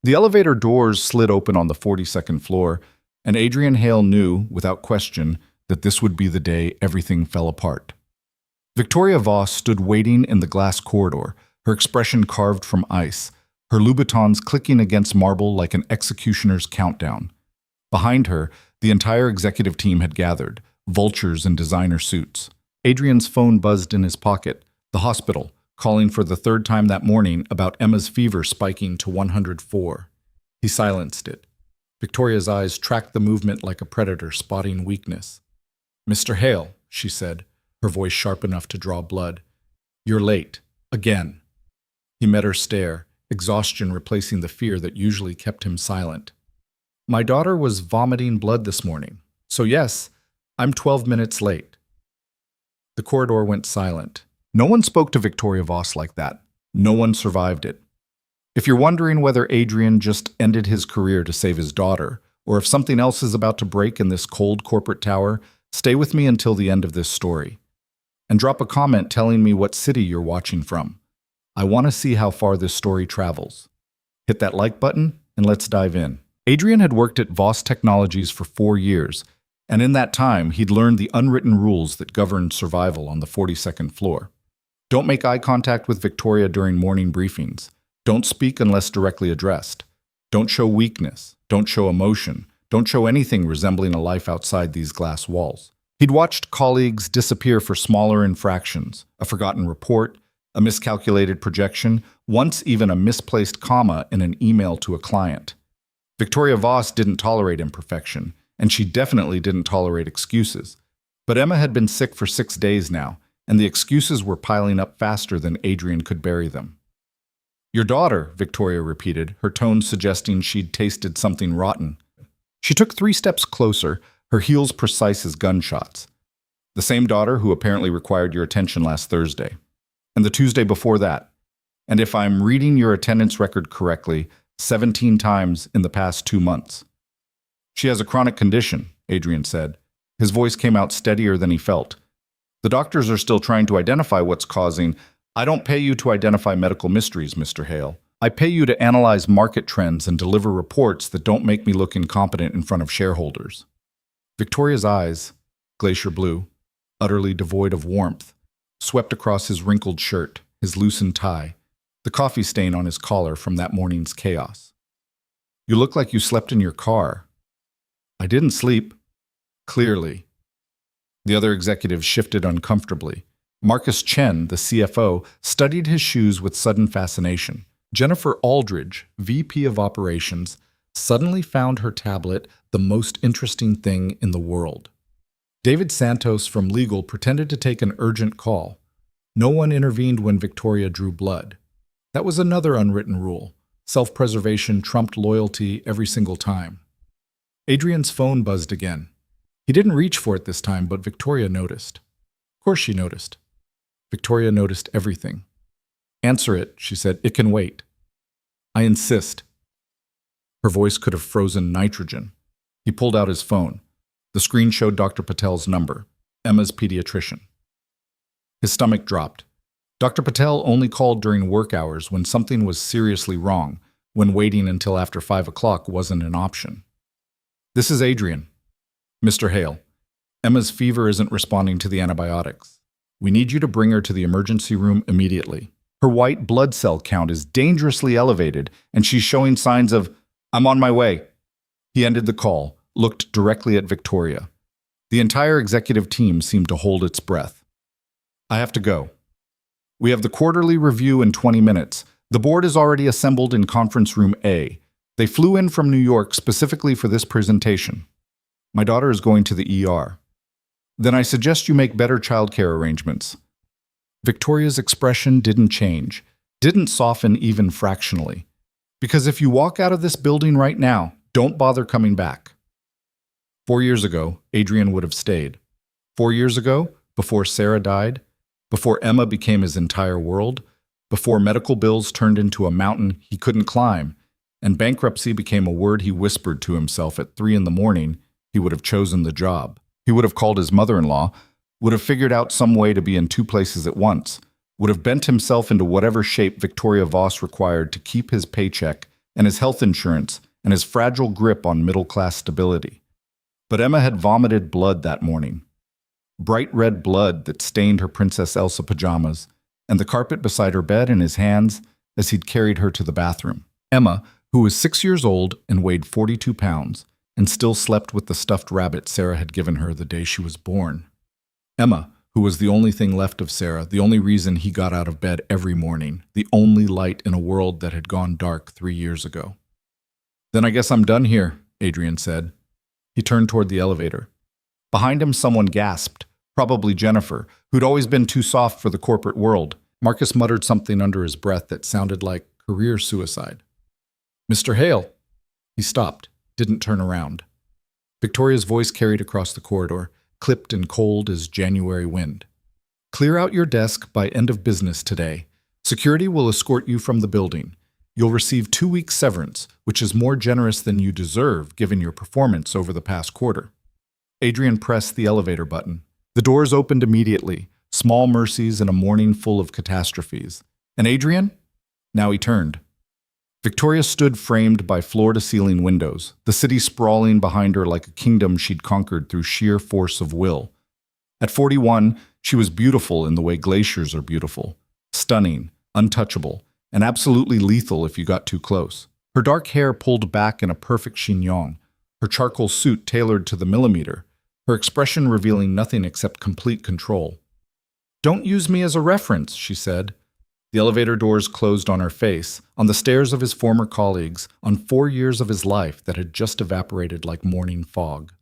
The elevator doors slid open on the 42nd floor, and Adrian Hale knew, without question, that this would be the day everything fell apart. Victoria Voss stood waiting in the glass corridor, her expression carved from ice, her Louboutins clicking against marble like an executioner's countdown. Behind her, the entire executive team had gathered, vultures in designer suits. Adrian's phone buzzed in his pocket. The hospital, calling for the third time that morning about Emma's fever spiking to 104. He silenced it. Victoria's eyes tracked the movement like a predator spotting weakness. "Mr. Hale," she said, her voice sharp enough to draw blood. "You're late. Again." He met her stare, exhaustion replacing the fear that usually kept him silent. "My daughter was vomiting blood this morning. So yes, I'm 12 minutes late." The corridor went silent. No one spoke to Victoria Voss like that. No one survived it. If you're wondering whether Adrian just ended his career to save his daughter, or if something else is about to break in this cold corporate tower, stay with me until the end of this story. And drop a comment telling me what city you're watching from. I want to see how far this story travels. Hit that like button, and let's dive in. Adrian had worked at Voss Technologies for 4 years, and in that time, he'd learned the unwritten rules that governed survival on the 42nd floor. Don't make eye contact with Victoria during morning briefings. Don't speak unless directly addressed. Don't show weakness. Don't show emotion. Don't show anything resembling a life outside these glass walls. He'd watched colleagues disappear for smaller infractions, a forgotten report, a miscalculated projection, once even a misplaced comma in an email to a client. Victoria Voss didn't tolerate imperfection, and she definitely didn't tolerate excuses. But Emma had been sick for 6 days now, and the excuses were piling up faster than Adrian could bury them. "Your daughter," Victoria repeated, her tone suggesting she'd tasted something rotten. She took 3 steps closer, her heels precise as gunshots. "The same daughter who apparently required your attention last Thursday. And the Tuesday before that. And if I'm reading your attendance record correctly, 17 times in the past 2 months." "She has a chronic condition," Adrian said. His voice came out steadier than he felt. "The doctors are still trying to identify what's causing. I don't pay you to identify medical mysteries, Mr. Hale. I pay you to analyze market trends and deliver reports that don't make me look incompetent in front of shareholders." Victoria's eyes, glacier blue, utterly devoid of warmth, swept across his wrinkled shirt, his loosened tie, the coffee stain on his collar from that morning's chaos. "You look like you slept in your car." "I didn't sleep." "Clearly." The other executives shifted uncomfortably. Marcus Chen, the CFO, studied his shoes with sudden fascination. Jennifer Aldridge, VP of Operations, suddenly found her tablet the most interesting thing in the world. David Santos from legal pretended to take an urgent call. No one intervened when Victoria drew blood. That was another unwritten rule. Self-preservation trumped loyalty every single time. Adrian's phone buzzed again. He didn't reach for it this time, but Victoria noticed. Of course she noticed. Victoria noticed everything. "Answer it," she said. "It can wait." "I insist." Her voice could have frozen nitrogen. He pulled out his phone. The screen showed Dr. Patel's number, Emma's pediatrician. His stomach dropped. Dr. Patel only called during work hours when something was seriously wrong, when waiting until after 5 o'clock wasn't an option. "This is Adrian." "Mr. Hale, Emma's fever isn't responding to the antibiotics. We need you to bring her to the emergency room immediately. Her white blood cell count is dangerously elevated, and she's showing signs of, I'm on my way." He ended the call, looked directly at Victoria. The entire executive team seemed to hold its breath. "I have to go. We have the quarterly review in 20 minutes. The board is already assembled in conference room A. They flew in from New York specifically for this presentation. My daughter is going to the ER. Then I suggest you make better childcare arrangements." Victoria's expression didn't change, didn't soften even fractionally. "Because if you walk out of this building right now, don't bother coming back." 4 years ago, Adrian would have stayed. 4 years ago, before Sarah died, before Emma became his entire world, before medical bills turned into a mountain he couldn't climb, and bankruptcy became a word he whispered to himself at 3 in the morning, he would have chosen the job. He would have called his mother-in-law, would have figured out some way to be in 2 places at once, would have bent himself into whatever shape Victoria Voss required to keep his paycheck and his health insurance, and his fragile grip on middle-class stability. But Emma had vomited blood that morning. Bright red blood that stained her Princess Elsa pajamas, and the carpet beside her bed in his hands as he'd carried her to the bathroom. Emma, who was 6 years old and weighed 42 pounds, and still slept with the stuffed rabbit Sarah had given her the day she was born. Emma, who was the only thing left of Sarah, the only reason he got out of bed every morning, the only light in a world that had gone dark 3 years ago. "Then I guess I'm done here," Adrian said. He turned toward the elevator. Behind him, someone gasped, probably Jennifer, who'd always been too soft for the corporate world. Marcus muttered something under his breath that sounded like career suicide. "Mr. Hale." He stopped, didn't turn around. Victoria's voice carried across the corridor, clipped and cold as January wind. "Clear out your desk by end of business today. Security will escort you from the building. You'll receive 2 weeks severance, which is more generous than you deserve given your performance over the past quarter." Adrian pressed the elevator button. The doors opened immediately, small mercies in a morning full of catastrophes. And Adrian? Now he turned. Victoria stood framed by floor-to-ceiling windows, the city sprawling behind her like a kingdom she'd conquered through sheer force of will. At 41, she was beautiful in the way glaciers are beautiful. Stunning, untouchable, and absolutely lethal if you got too close. Her dark hair pulled back in a perfect chignon, her charcoal suit tailored to the millimeter, her expression revealing nothing except complete control. "Don't use me as a reference," she said. The elevator doors closed on her face, on the stares of his former colleagues, on 4 years of his life that had just evaporated like morning fog.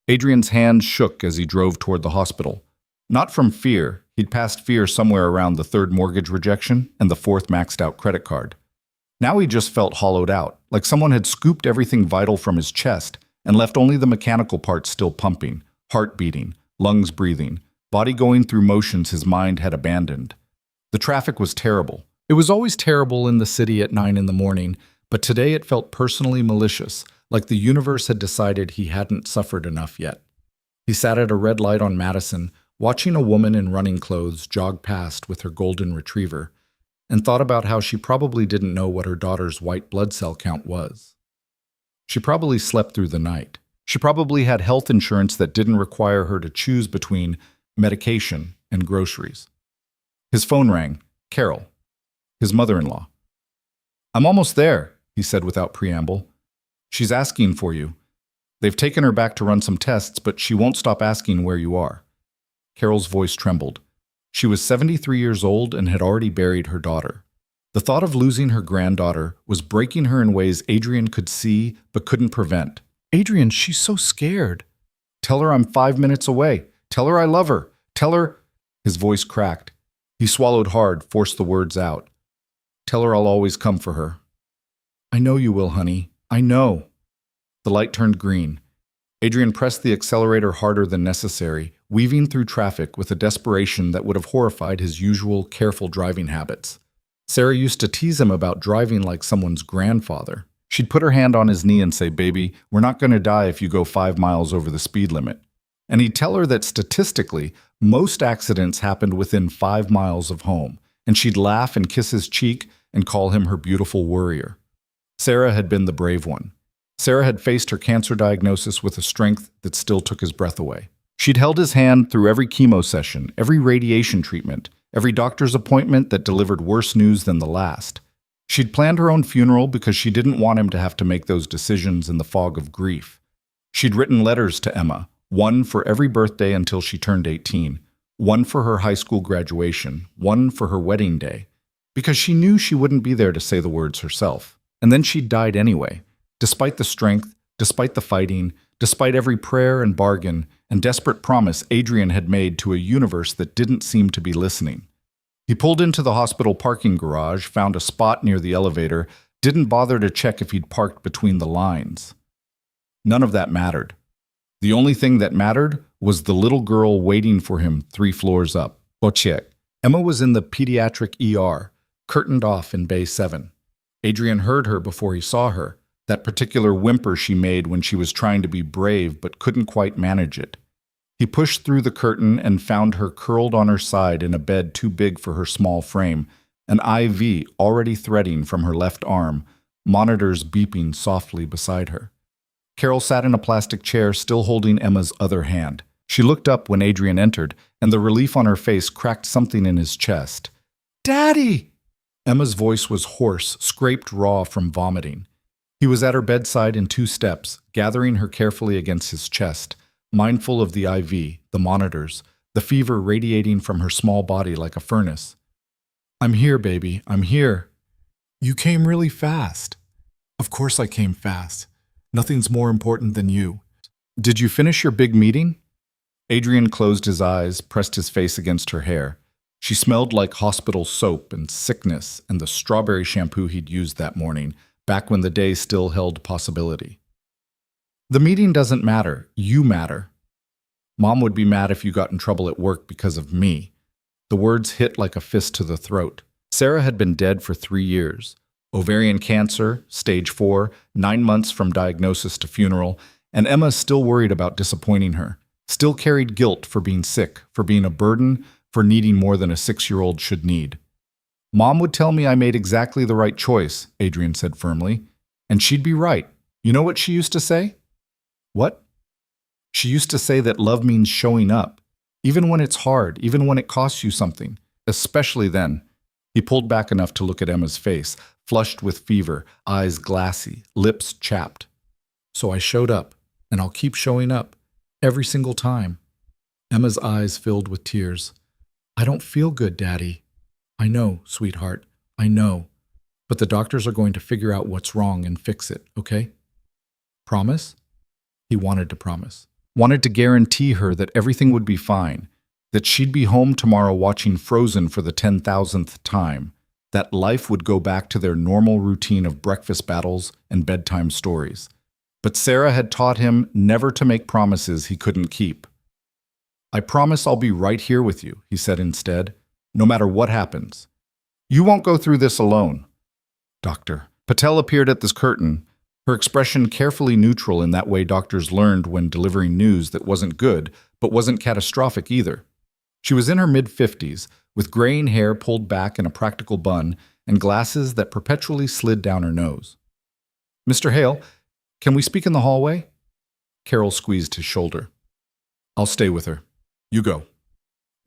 Adrian's hand shook as he drove toward the hospital. Not from fear. He'd passed fear somewhere around the 3rd mortgage rejection and the 4th maxed-out credit card. Now he just felt hollowed out, like someone had scooped everything vital from his chest and left only the mechanical parts still pumping, heart beating, lungs breathing, body going through motions his mind had abandoned. The traffic was terrible. It was always terrible in the city at 9 in the morning, but today it felt personally malicious, like the universe had decided he hadn't suffered enough yet. He sat at a red light on Madison, watching a woman in running clothes jog past with her golden retriever, and thought about how she probably didn't know what her daughter's white blood cell count was. She probably slept through the night. She probably had health insurance that didn't require her to choose between medication and groceries. His phone rang. Carol, his mother-in-law. "I'm almost there," he said without preamble. "She's asking for you. They've taken her back to run some tests, but she won't stop asking where you are." Carol's voice trembled. She was 73 years old and had already buried her daughter. The thought of losing her granddaughter was breaking her in ways Adrian could see but couldn't prevent. "Adrian, she's so scared." "Tell her I'm 5 minutes away. Tell her I love her. Tell her—" His voice cracked. He swallowed hard, forced the words out. "Tell her I'll always come for her." "I know you will, honey. I know." The light turned green. Adrian pressed the accelerator harder than necessary, weaving through traffic with a desperation that would have horrified his usual careful driving habits. Sarah used to tease him about driving like someone's grandfather. She'd put her hand on his knee and say, "Baby, we're not going to die if you go 5 miles over the speed limit." And he'd tell her that statistically, most accidents happened within 5 miles of home, and she'd laugh and kiss his cheek and call him her beautiful worrier. Sarah had been the brave one. Sarah had faced her cancer diagnosis with a strength that still took his breath away. She'd held his hand through every chemo session, every radiation treatment, every doctor's appointment that delivered worse news than the last. She'd planned her own funeral because she didn't want him to have to make those decisions in the fog of grief. She'd written letters to Emma, one for every birthday until she turned 18, one for her high school graduation, one for her wedding day, because she knew she wouldn't be there to say the words herself. And then she died anyway, despite the strength, despite the fighting, despite every prayer and bargain and desperate promise Adrian had made to a universe that didn't seem to be listening. He pulled into the hospital parking garage, found a spot near the elevator, didn't bother to check if he'd parked between the lines. None of that mattered. The only thing that mattered was the little girl waiting for him 3 floors up. Check. Emma was in the pediatric ER, curtained off in Bay 7. Adrian heard her before he saw her, that particular whimper she made when she was trying to be brave but couldn't quite manage it. He pushed through the curtain and found her curled on her side in a bed too big for her small frame, an IV already threading from her left arm, monitors beeping softly beside her. Carol sat in a plastic chair, still holding Emma's other hand. She looked up when Adrian entered, and the relief on her face cracked something in his chest. "Daddy!" Emma's voice was hoarse, scraped raw from vomiting. He was at her bedside in 2 steps, gathering her carefully against his chest, mindful of the IV, the monitors, the fever radiating from her small body like a furnace. "I'm here, baby. I'm here." "You came really fast." "Of course I came fast. Nothing's more important than you." "Did you finish your big meeting?" Adrian closed his eyes, pressed his face against her hair. She smelled like hospital soap and sickness and the strawberry shampoo he'd used that morning, back when the day still held possibility. "The meeting doesn't matter. You matter. Mom would be mad if you got in trouble at work because of me." The words hit like a fist to the throat. Sarah had been dead for 3 years. Ovarian cancer, stage 4, 9 months from diagnosis to funeral, and Emma still worried about disappointing her. Still carried guilt for being sick, for being a burden, for needing more than a 6-year-old should need. "Mom would tell me I made exactly the right choice," Adrian said firmly. "And she'd be right. You know what she used to say?" "What?" "She used to say that love means showing up, even when it's hard, even when it costs you something, especially then." He pulled back enough to look at Emma's face, flushed with fever, eyes glassy, lips chapped. "So I showed up, and I'll keep showing up, every single time." Emma's eyes filled with tears. "I don't feel good, Daddy." "I know, sweetheart, I know. But the doctors are going to figure out what's wrong and fix it, okay? Promise?" He wanted to promise. Wanted to guarantee her that everything would be fine, that she'd be home tomorrow watching Frozen for the 10,000th time, that life would go back to their normal routine of breakfast battles and bedtime stories. But Sarah had taught him never to make promises he couldn't keep. "I promise I'll be right here with you," he said instead, "no matter what happens. You won't go through this alone." "Doctor." Patel appeared at this curtain, her expression carefully neutral in that way doctors learned when delivering news that wasn't good, but wasn't catastrophic either. She was in her mid-50s, with graying hair pulled back in a practical bun and glasses that perpetually slid down her nose. "Mr. Hale, can we speak in the hallway?" Carol squeezed his shoulder. "I'll stay with her. You go."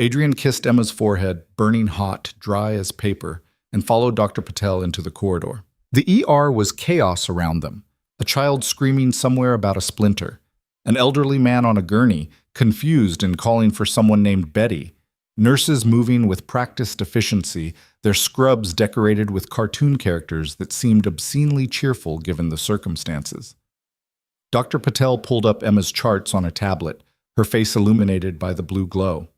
Adrian kissed Emma's forehead, burning hot, dry as paper, and followed Dr. Patel into the corridor. The ER was chaos around them, a child screaming somewhere about a splinter, an elderly man on a gurney, confused and calling for someone named Betty, nurses moving with practiced efficiency, their scrubs decorated with cartoon characters that seemed obscenely cheerful given the circumstances. Dr. Patel pulled up Emma's charts on a tablet, her face illuminated by the blue glow.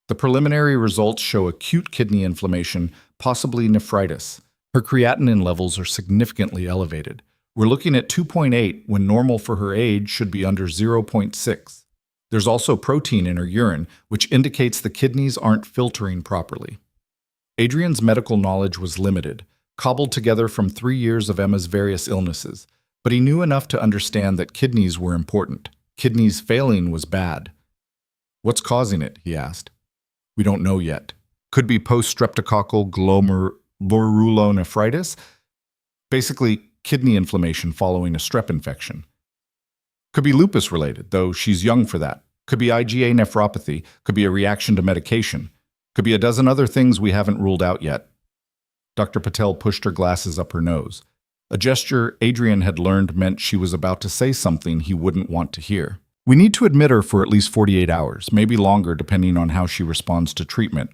The preliminary results show acute kidney inflammation, possibly nephritis. Her creatinine levels are significantly elevated. We're looking at 2.8 when normal for her age should be under 0.6. There's also protein in her urine, which indicates the kidneys aren't filtering properly. Adrian's medical knowledge was limited, cobbled together from 3 years of Emma's various illnesses, but he knew enough to understand that kidneys were important. Kidneys failing was bad. "What's causing it?" he asked. "We don't know yet. Could be post-streptococcal glomerulonephritis, basically kidney inflammation following a strep infection. Could be lupus-related, though she's young for that. Could be IgA nephropathy, could be a reaction to medication. Could be a dozen other things we haven't ruled out yet." Dr. Patel pushed her glasses up her nose, a gesture Adrian had learned meant she was about to say something he wouldn't want to hear. "We need to admit her for at least 48 hours, maybe longer depending on how she responds to treatment.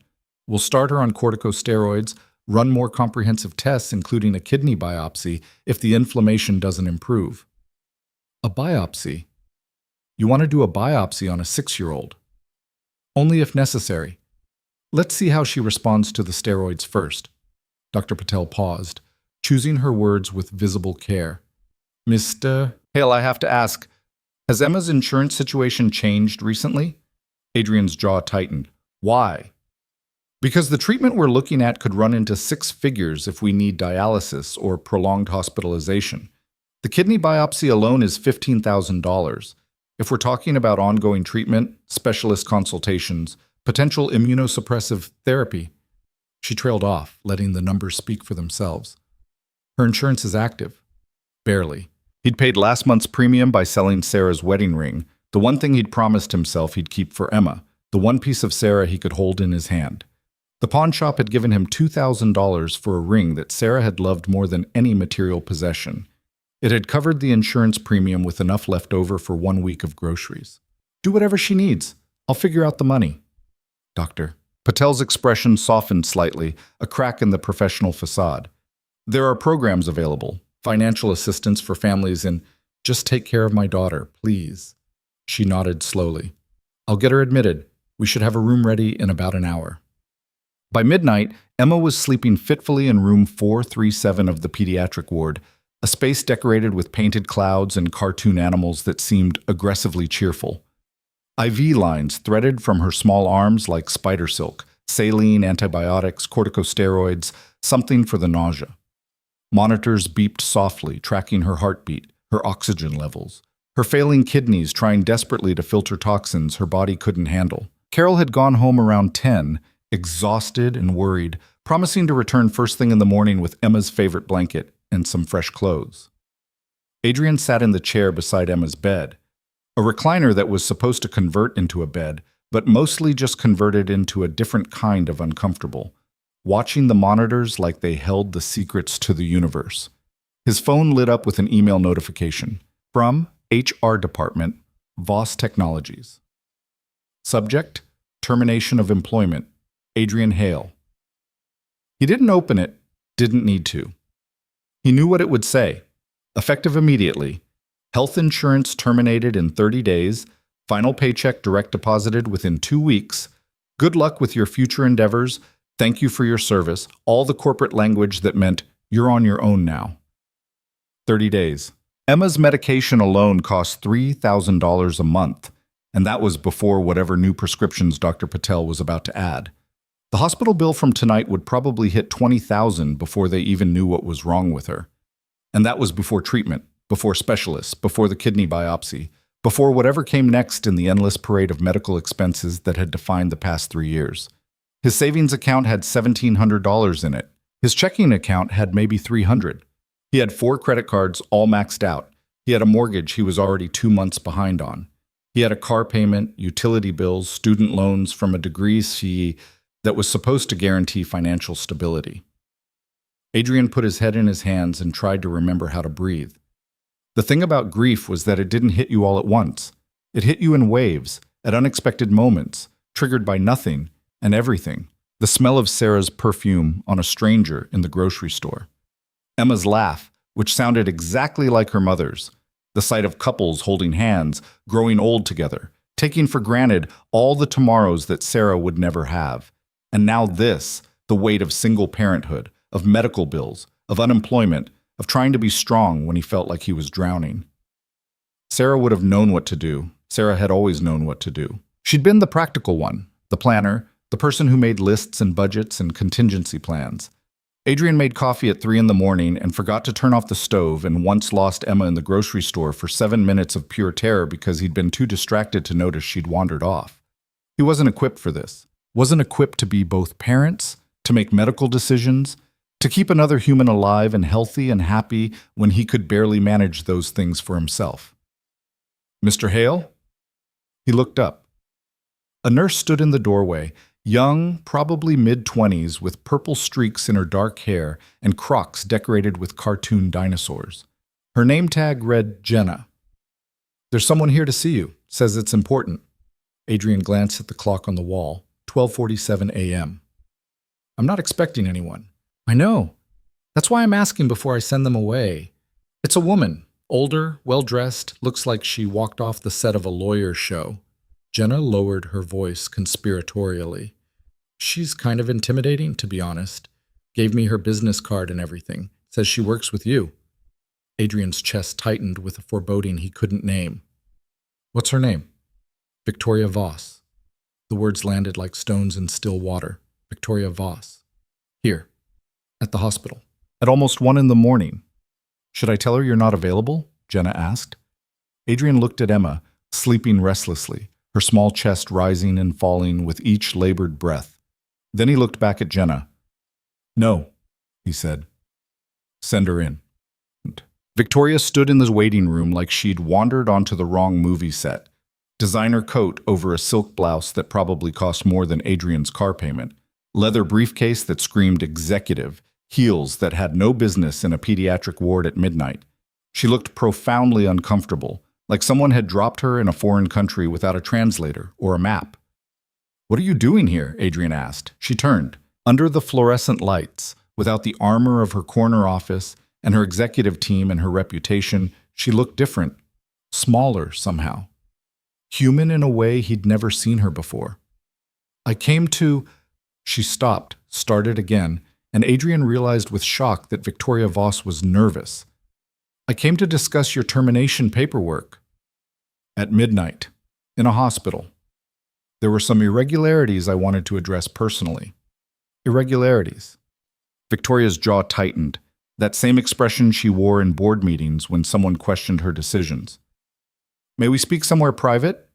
We'll start her on corticosteroids, run more comprehensive tests including a kidney biopsy if the inflammation doesn't improve." "A biopsy? You want to do a biopsy on a 6-year-old? "Only if necessary. Let's see how she responds to the steroids first." Dr. Patel paused, choosing her words with visible care. "Mr. Hale, I have to ask, has Emma's insurance situation changed recently?" Adrian's jaw tightened. "Why?" "Because the treatment we're looking at could run into 6 figures if we need dialysis or prolonged hospitalization. The kidney biopsy alone is $15,000. If we're talking about ongoing treatment, specialist consultations, potential immunosuppressive therapy." She trailed off, letting the numbers speak for themselves. Her insurance is active. Barely. He'd paid last month's premium by selling Sarah's wedding ring, the one thing he'd promised himself he'd keep for Emma, the one piece of Sarah he could hold in his hand. The pawn shop had given him $2,000 for a ring that Sarah had loved more than any material possession. It had covered the insurance premium with enough left over for 1 week of groceries. Do whatever she needs. I'll figure out the money. Doctor. Patel's expression softened slightly, a crack in the professional facade. There are programs available, financial assistance for families in just take care of my daughter, please. She nodded slowly. I'll get her admitted. We should have a room ready in about an hour. By midnight, Emma was sleeping fitfully in room 437 of the pediatric ward, a space decorated with painted clouds and cartoon animals that seemed aggressively cheerful. IV lines threaded from her small arms like spider silk, saline, antibiotics, corticosteroids, something for the nausea. Monitors beeped softly, tracking her heartbeat, her oxygen levels, her failing kidneys trying desperately to filter toxins her body couldn't handle. Carol had gone home around 10, exhausted and worried, promising to return first thing in the morning with Emma's favorite blanket and some fresh clothes. Adrian sat in the chair beside Emma's bed, a recliner that was supposed to convert into a bed, but mostly just converted into a different kind of uncomfortable, watching the monitors like they held the secrets to the universe. His phone lit up with an email notification from HR Department, Voss Technologies. Subject, termination of employment, Adrian Hale. He didn't open it, didn't need to. He knew what it would say. Effective immediately. Health insurance terminated in 30 days. Final paycheck direct deposited within 2 weeks. Good luck with your future endeavors. Thank you for your service. All the corporate language that meant you're on your own now. 30 days. Emma's medication alone cost $3,000 a month, and that was before whatever new prescriptions Dr. Patel was about to add. The hospital bill from tonight would probably hit $20,000 before they even knew what was wrong with her. And that was before treatment, before specialists, before the kidney biopsy, before whatever came next in the endless parade of medical expenses that had defined the past 3 years. His savings account had $1,700 in it. His checking account had maybe $300. He had 4 credit cards all maxed out. He had a mortgage he was already 2 months behind on. He had a car payment, utility bills, student loans from a degree that was supposed to guarantee financial stability. Adrian put his head in his hands and tried to remember how to breathe. The thing about grief was that it didn't hit you all at once. It hit you in waves, at unexpected moments, triggered by nothing and everything. The smell of Sarah's perfume on a stranger in the grocery store. Emma's laugh, which sounded exactly like her mother's. The sight of couples holding hands, growing old together, taking for granted all the tomorrows that Sarah would never have. And now this, the weight of single parenthood, of medical bills, of unemployment, of trying to be strong when he felt like he was drowning. Sarah would have known what to do. Sarah had always known what to do. She'd been the practical one, the planner, the person who made lists and budgets and contingency plans. Adrian made coffee at 3 a.m. and forgot to turn off the stove and once lost Emma in the grocery store for 7 minutes of pure terror because he'd been too distracted to notice she'd wandered off. He wasn't equipped for this. Wasn't equipped to be both parents, to make medical decisions, to keep another human alive and healthy and happy when he could barely manage those things for himself. Mr. Hale? He looked up. A nurse stood in the doorway, young, probably mid-20s, with purple streaks in her dark hair and Crocs decorated with cartoon dinosaurs. Her name tag read Jenna. There's someone here to see you. Says it's important. Adrian glanced at the clock on the wall. 12:47 a.m. I'm not expecting anyone. I know. That's why I'm asking before I send them away. It's a woman, older, well-dressed, looks like she walked off the set of a lawyer's show. Jenna lowered her voice conspiratorially. She's kind of intimidating, to be honest. Gave me her business card and everything. Says she works with you. Adrian's chest tightened with a foreboding he couldn't name. What's her name? Victoria Voss. The words landed like stones in still water. Victoria Voss. Here. At the hospital. At almost 1 a.m. Should I tell her you're not available? Jenna asked. Adrian looked at Emma, sleeping restlessly, her small chest rising and falling with each labored breath. Then he looked back at Jenna. No, he said. Send her in. Victoria stood in the waiting room like she'd wandered onto the wrong movie set. Designer coat over a silk blouse that probably cost more than Adrian's car payment. Leather briefcase that screamed executive. Heels that had no business in a pediatric ward at midnight. She looked profoundly uncomfortable, like someone had dropped her in a foreign country without a translator or a map. "What are you doing here?" Adrian asked. She turned. Under the fluorescent lights, without the armor of her corner office and her executive team and her reputation, she looked different, smaller somehow. Human in a way he'd never seen her before. "I came to—" She stopped, started again, and Adrian realized with shock that Victoria Voss was nervous. "I came to discuss your termination paperwork." "At midnight, in a hospital. There were some irregularities I wanted to address personally." Irregularities. Victoria's jaw tightened, that same expression she wore in board meetings when someone questioned her decisions. "May we speak somewhere private?"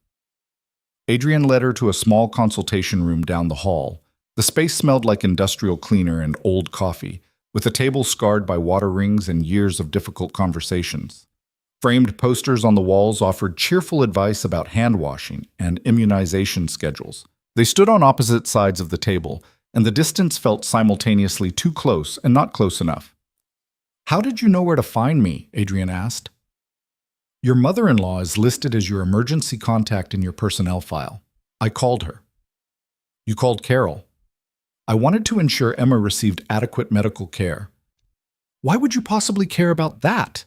Adrian led her to a small consultation room down the hall. The space smelled like industrial cleaner and old coffee, with a table scarred by water rings and years of difficult conversations. Framed posters on the walls offered cheerful advice about hand washing and immunization schedules. They stood on opposite sides of the table, and the distance felt simultaneously too close and not close enough. "How did you know where to find me?" Adrian asked. "Your mother-in-law is listed as your emergency contact in your personnel file. I called her." "You called Carol." "I wanted to ensure Emma received adequate medical care." "Why would you possibly care about that?"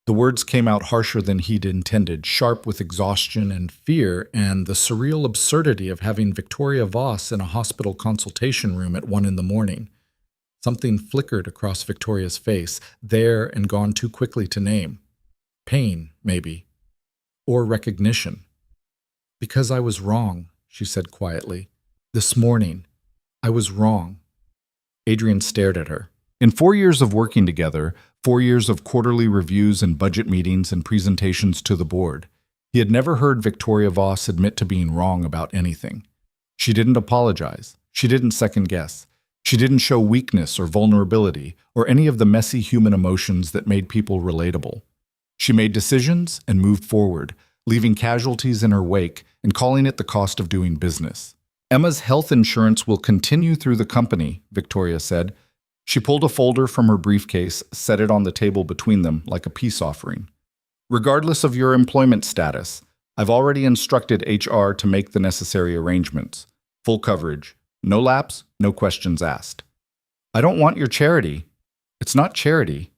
The words came out harsher than he'd intended, sharp with exhaustion and fear and the surreal absurdity of having Victoria Voss in a hospital consultation room at 1 a.m. Something flickered across Victoria's face, there and gone too quickly to name. Pain, maybe. Or recognition. "Because I was wrong," she said quietly. "This morning, I was wrong." Adrian stared at her. In 4 years of working together, 4 years of quarterly reviews and budget meetings and presentations to the board, he had never heard Victoria Voss admit to being wrong about anything. She didn't apologize. She didn't second-guess. She didn't show weakness or vulnerability or any of the messy human emotions that made people relatable. She made decisions and moved forward, leaving casualties in her wake and calling it the cost of doing business. "Emma's health insurance will continue through the company," Victoria said. She pulled a folder from her briefcase, set it on the table between them like a peace offering. "Regardless of your employment status, I've already instructed HR to make the necessary arrangements. Full coverage. No lapse, no questions asked." "I don't want your charity." "It's not charity.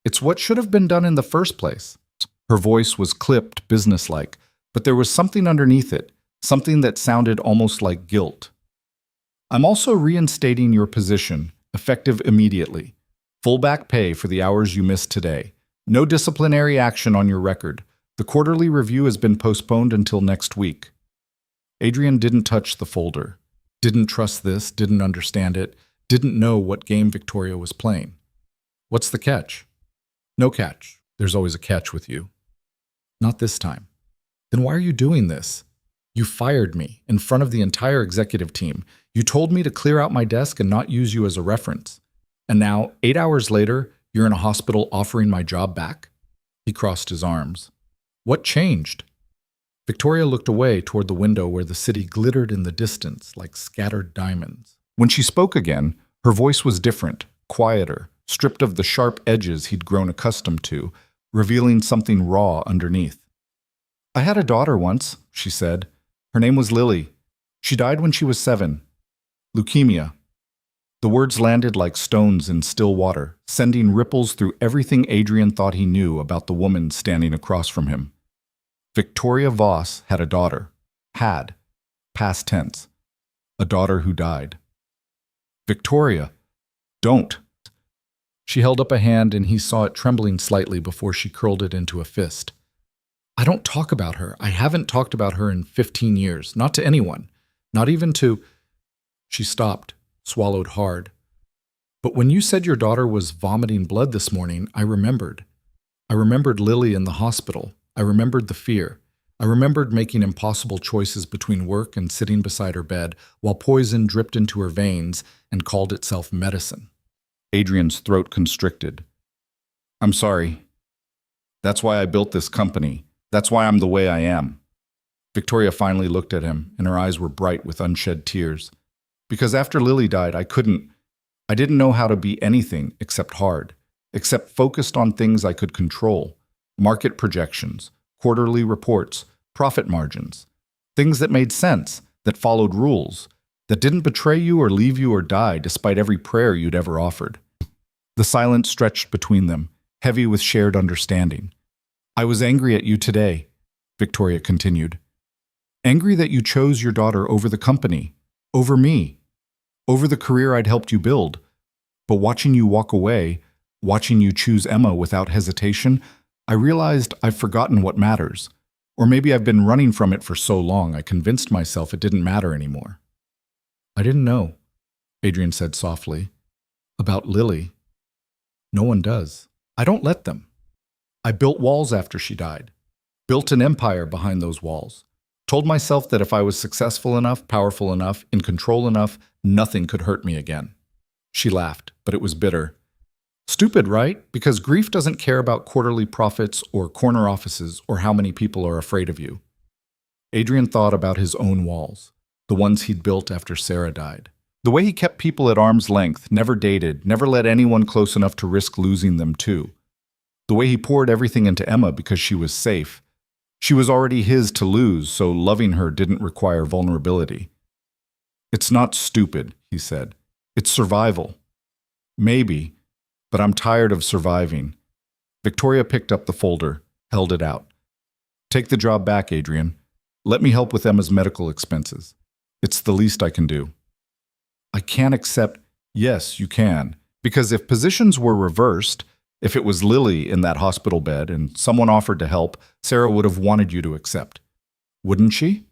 It's what should have been done in the first place." Her voice was clipped, businesslike, but there was something underneath it, something that sounded almost like guilt. "I'm also reinstating your position, effective immediately. Full back pay for the hours you missed today. No disciplinary action on your record. The quarterly review has been postponed until next week." Adrian didn't touch the folder. Didn't trust this, didn't understand it, didn't know what game Victoria was playing. "What's the catch?" "No catch. There's always a catch with you." "Not this time." "Then why are you doing this? You fired me in front of the entire executive team. You told me to clear out my desk and not use you as a reference. And now, 8 hours later, you're in a hospital offering my job back?" He crossed his arms. "What changed?" Victoria looked away toward the window where the city glittered in the distance like scattered diamonds. When she spoke again, her voice was different, quieter, stripped of the sharp edges he'd grown accustomed to, revealing something raw underneath. "I had a daughter once," she said. "Her name was Lily. She died when she was 7. Leukemia." The words landed like stones in still water, sending ripples through everything Adrian thought he knew about the woman standing across from him. Victoria Voss had a daughter. Had. Past tense. A daughter who died. "Victoria, don't." She held up a hand and he saw it trembling slightly before she curled it into a fist. "I don't talk about her. I haven't talked about her in 15 years. Not to anyone. Not even to—" She stopped, swallowed hard. "But when you said your daughter was vomiting blood this morning, I remembered. I remembered Lily in the hospital. I remembered the fear. I remembered making impossible choices between work and sitting beside her bed while poison dripped into her veins and called itself medicine." Adrian's throat constricted. I'm sorry. That's why I built this company. That's why I'm the way I am. Victoria finally looked at him, and her eyes were bright with unshed tears. Because after Lily died, I didn't know how to be anything except hard, except focused on things I could control, market projections, quarterly reports, profit margins, things that made sense, that followed rules, that didn't betray you or leave you or die despite every prayer you'd ever offered. The silence stretched between them, heavy with shared understanding. I was angry at you today, Victoria continued. Angry that you chose your daughter over the company, over me, over the career I'd helped you build. But watching you walk away, watching you choose Emma without hesitation, I realized I've forgotten what matters. Or maybe I've been running from it for so long I convinced myself it didn't matter anymore. I didn't know, Adrian said softly. About Lily. No one does. I don't let them. I built walls after she died. Built an empire behind those walls. Told myself that if I was successful enough, powerful enough, in control enough, nothing could hurt me again. She laughed, but it was bitter. Stupid, right? Because grief doesn't care about quarterly profits or corner offices or how many people are afraid of you. Adrian thought about his own walls, the ones he'd built after Sarah died. The way he kept people at arm's length, never dated, never let anyone close enough to risk losing them too. The way he poured everything into Emma because she was safe. She was already his to lose, so loving her didn't require vulnerability. It's not stupid, he said. It's survival. Maybe, but I'm tired of surviving. Victoria picked up the folder, held it out. Take the job back, Adrian. Let me help with Emma's medical expenses. It's the least I can do. I can't accept. Yes, you can. Because if positions were reversed, if it was Lily in that hospital bed and someone offered to help, Sarah would have wanted you to accept. Wouldn't she?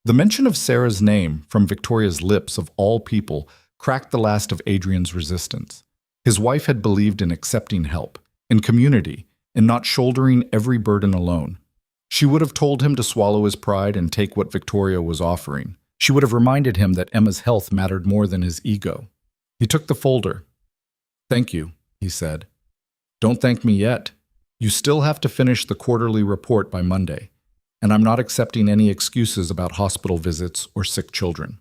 The mention of Sarah's name from Victoria's lips of all people cracked the last of Adrian's resistance. His wife had believed in accepting help, in community, in not shouldering every burden alone. She would have told him to swallow his pride and take what Victoria was offering. She would have reminded him that Emma's health mattered more than his ego. He took the folder. Thank you, he said. Don't thank me yet. You still have to finish the quarterly report by Monday, and I'm not accepting any excuses about hospital visits or sick children.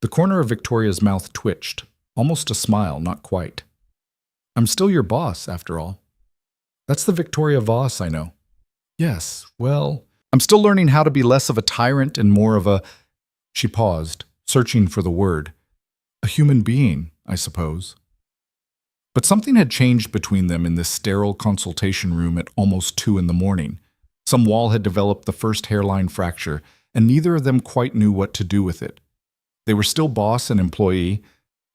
The corner of Victoria's mouth twitched, almost a smile, not quite. I'm still your boss, after all. That's the Victoria Voss I know. Yes, well, I'm still learning how to be less of a tyrant and more of a... She paused, searching for the word. A human being, I suppose. But something had changed between them in this sterile consultation room at almost 2 a.m. Some wall had developed the first hairline fracture, and neither of them quite knew what to do with it. They were still boss and employee,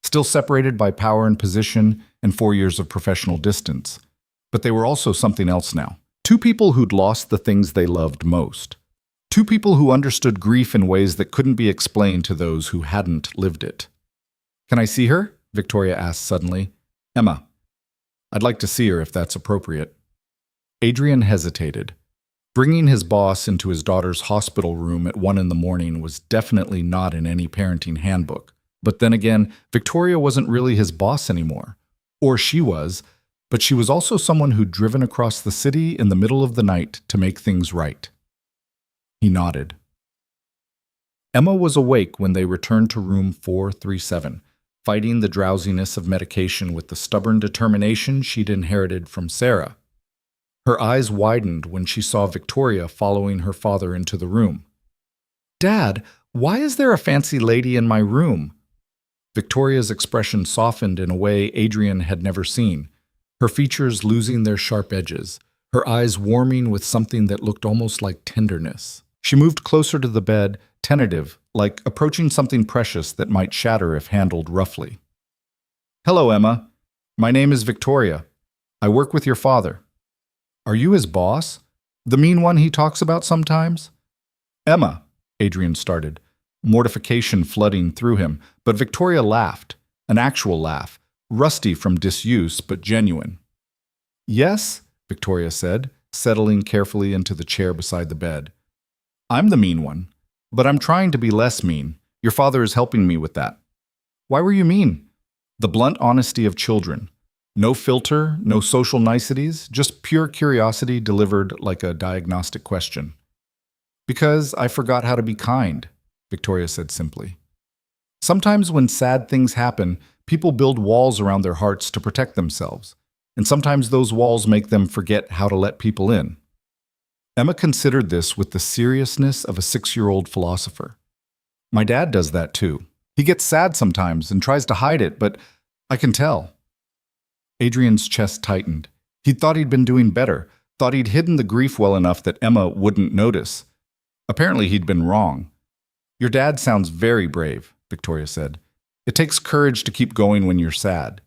still separated by power and position and 4 years of professional distance. But they were also something else now. Two people who'd lost the things they loved most. Two people who understood grief in ways that couldn't be explained to those who hadn't lived it. Can I see her? Victoria asked suddenly. Emma. I'd like to see her if that's appropriate. Adrian hesitated. Bringing his boss into his daughter's hospital room at 1 a.m. was definitely not in any parenting handbook. But then again, Victoria wasn't really his boss anymore. Or she was, but she was also someone who'd driven across the city in the middle of the night to make things right. He nodded. Emma was awake when they returned to room 437, fighting the drowsiness of medication with the stubborn determination she'd inherited from Sarah. Her eyes widened when she saw Victoria following her father into the room. Dad, why is there a fancy lady in my room? Victoria's expression softened in a way Adrian had never seen, her features losing their sharp edges, her eyes warming with something that looked almost like tenderness. She moved closer to the bed, tentative, like approaching something precious that might shatter if handled roughly. Hello, Emma. My name is Victoria. I work with your father. Are you his boss? The mean one he talks about sometimes? Emma, Adrian started, mortification flooding through him, but Victoria laughed, an actual laugh, rusty from disuse but genuine. Yes, Victoria said, settling carefully into the chair beside the bed. I'm the mean one, but I'm trying to be less mean. Your father is helping me with that. Why were you mean? The blunt honesty of children, No filter, no social niceties, just pure curiosity delivered like a diagnostic question. Because I forgot how to be kind, Victoria said simply. Sometimes when sad things happen, people build walls around their hearts to protect themselves, and sometimes those walls make them forget how to let people in. Emma considered this with the seriousness of a 6-year-old philosopher. My dad does that too. He gets sad sometimes and tries to hide it, but I can tell. Adrian's chest tightened. He thought he'd been doing better, thought he'd hidden the grief well enough that Emma wouldn't notice. Apparently he'd been wrong. Your dad sounds very brave, Victoria said. It takes courage to keep going when you're sad.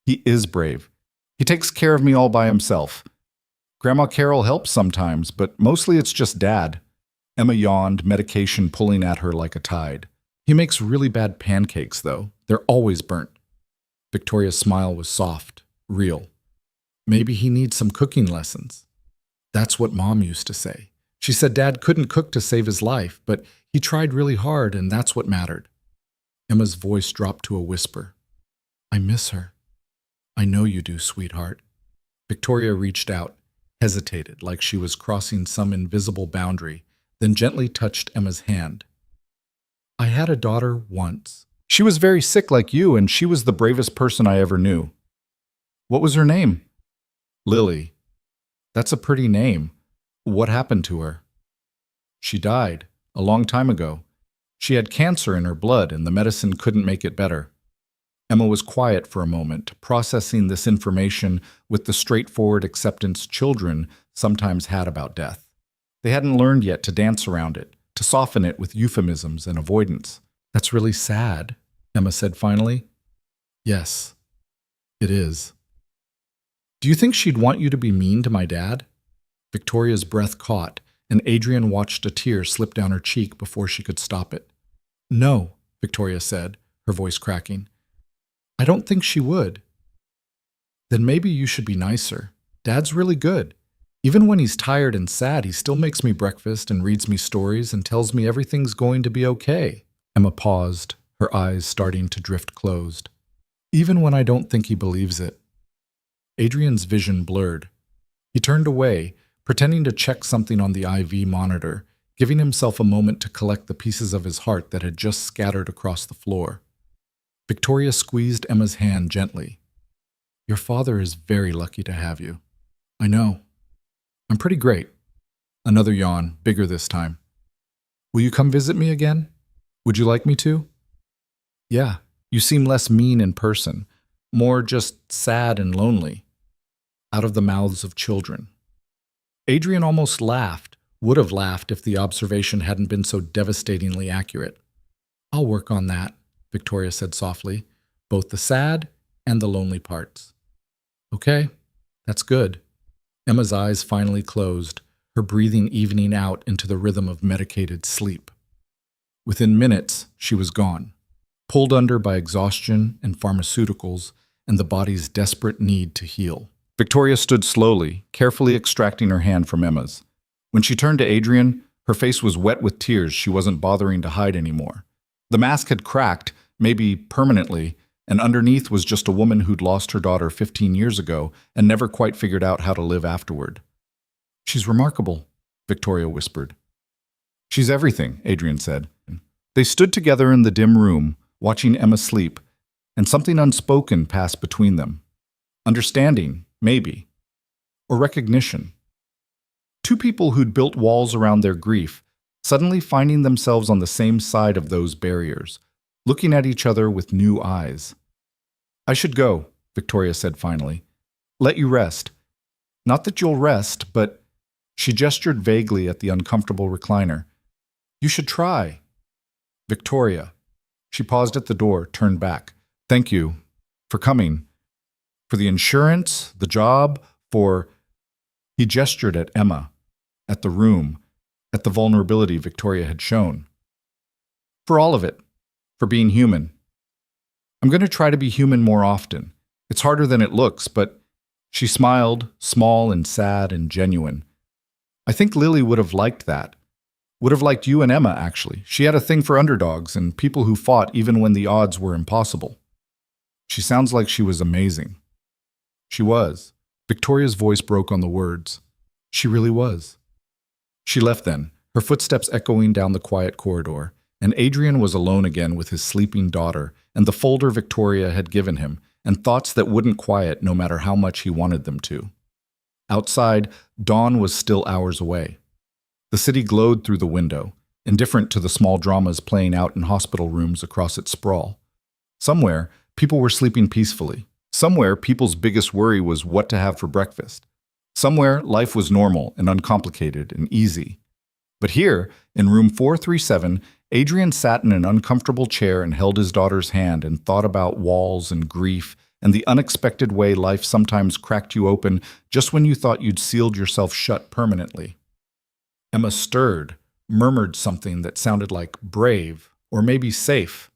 He is brave. He takes care of me all by himself. Grandma Carol helps sometimes, but mostly it's just Dad. Emma yawned, medication pulling at her like a tide. He makes really bad pancakes, though. They're always burnt. Victoria's smile was soft, real. Maybe he needs some cooking lessons. That's what Mom used to say. She said Dad couldn't cook to save his life, but he tried really hard, and that's what mattered. Emma's voice dropped to a whisper. I miss her. I know you do, sweetheart. Victoria reached out, hesitated like she was crossing some invisible boundary, then gently touched Emma's hand. I had a daughter once. She was very sick like you, and she was the bravest person I ever knew. What was her name? Lily. That's a pretty name. What happened to her? She died, a long time ago. She had cancer in her blood, and the medicine couldn't make it better. Emma was quiet for a moment, processing this information with the straightforward acceptance children sometimes had about death. They hadn't learned yet to dance around it, to soften it with euphemisms and avoidance. That's really sad, Emma said finally. Yes, it is. Do you think she'd want you to be mean to my dad? Victoria's breath caught, and Adrian watched a tear slip down her cheek before she could stop it. No, Victoria said, her voice cracking. I don't think she would. Then maybe you should be nicer. Dad's really good. Even when he's tired and sad, he still makes me breakfast and reads me stories and tells me everything's going to be okay. Emma paused, her eyes starting to drift closed. Even when I don't think he believes it. Adrian's vision blurred. He turned away, pretending to check something on the IV monitor, giving himself a moment to collect the pieces of his heart that had just scattered across the floor. Victoria squeezed Emma's hand gently. Your father is very lucky to have you. I know. I'm pretty great. Another yawn, bigger this time. Will you come visit me again? Would you like me to? Yeah, you seem less mean in person, more just sad and lonely. Out of the mouths of children. Adrian almost laughed, would have laughed if the observation hadn't been so devastatingly accurate. I'll work on that, Victoria said softly, both the sad and the lonely parts. Okay, that's good. Emma's eyes finally closed, her breathing evening out into the rhythm of medicated sleep. Within minutes, she was gone, pulled under by exhaustion and pharmaceuticals and the body's desperate need to heal. Victoria stood slowly, carefully extracting her hand from Emma's. When she turned to Adrian, her face was wet with tears she wasn't bothering to hide anymore. The mask had cracked, maybe permanently, and underneath was just a woman who'd lost her daughter 15 years ago and never quite figured out how to live afterward. She's remarkable, Victoria whispered. She's everything, Adrian said. They stood together in the dim room, watching Emma sleep, and something unspoken passed between them. Understanding, maybe. Or recognition. Two people who'd built walls around their grief, suddenly finding themselves on the same side of those barriers, looking at each other with new eyes. I should go, Victoria said finally. Let you rest. Not that you'll rest, but... She gestured vaguely at the uncomfortable recliner. You should try. Victoria. She paused at the door, turned back. Thank you. For coming. For the insurance, the job, for... He gestured at Emma, at the room, at the vulnerability Victoria had shown. For all of it. For being human. I'm going to try to be human more often. It's harder than it looks, but... She smiled, small and sad and genuine. I think Lily would have liked that. Would have liked you and Emma, actually. She had a thing for underdogs and people who fought even when the odds were impossible. She sounds like she was amazing. She was. Victoria's voice broke on the words. She really was. She left then, her footsteps echoing down the quiet corridor, and Adrian was alone again with his sleeping daughter and the folder Victoria had given him, and thoughts that wouldn't quiet no matter how much he wanted them to. Outside, dawn was still hours away. The city glowed through the window, indifferent to the small dramas playing out in hospital rooms across its sprawl. Somewhere, people were sleeping peacefully. Somewhere, people's biggest worry was what to have for breakfast. Somewhere, life was normal and uncomplicated and easy. But here, in room 437, Adrian sat in an uncomfortable chair and held his daughter's hand and thought about walls and grief and the unexpected way life sometimes cracked you open just when you thought you'd sealed yourself shut permanently. Emma stirred, murmured something that sounded like brave or maybe safe.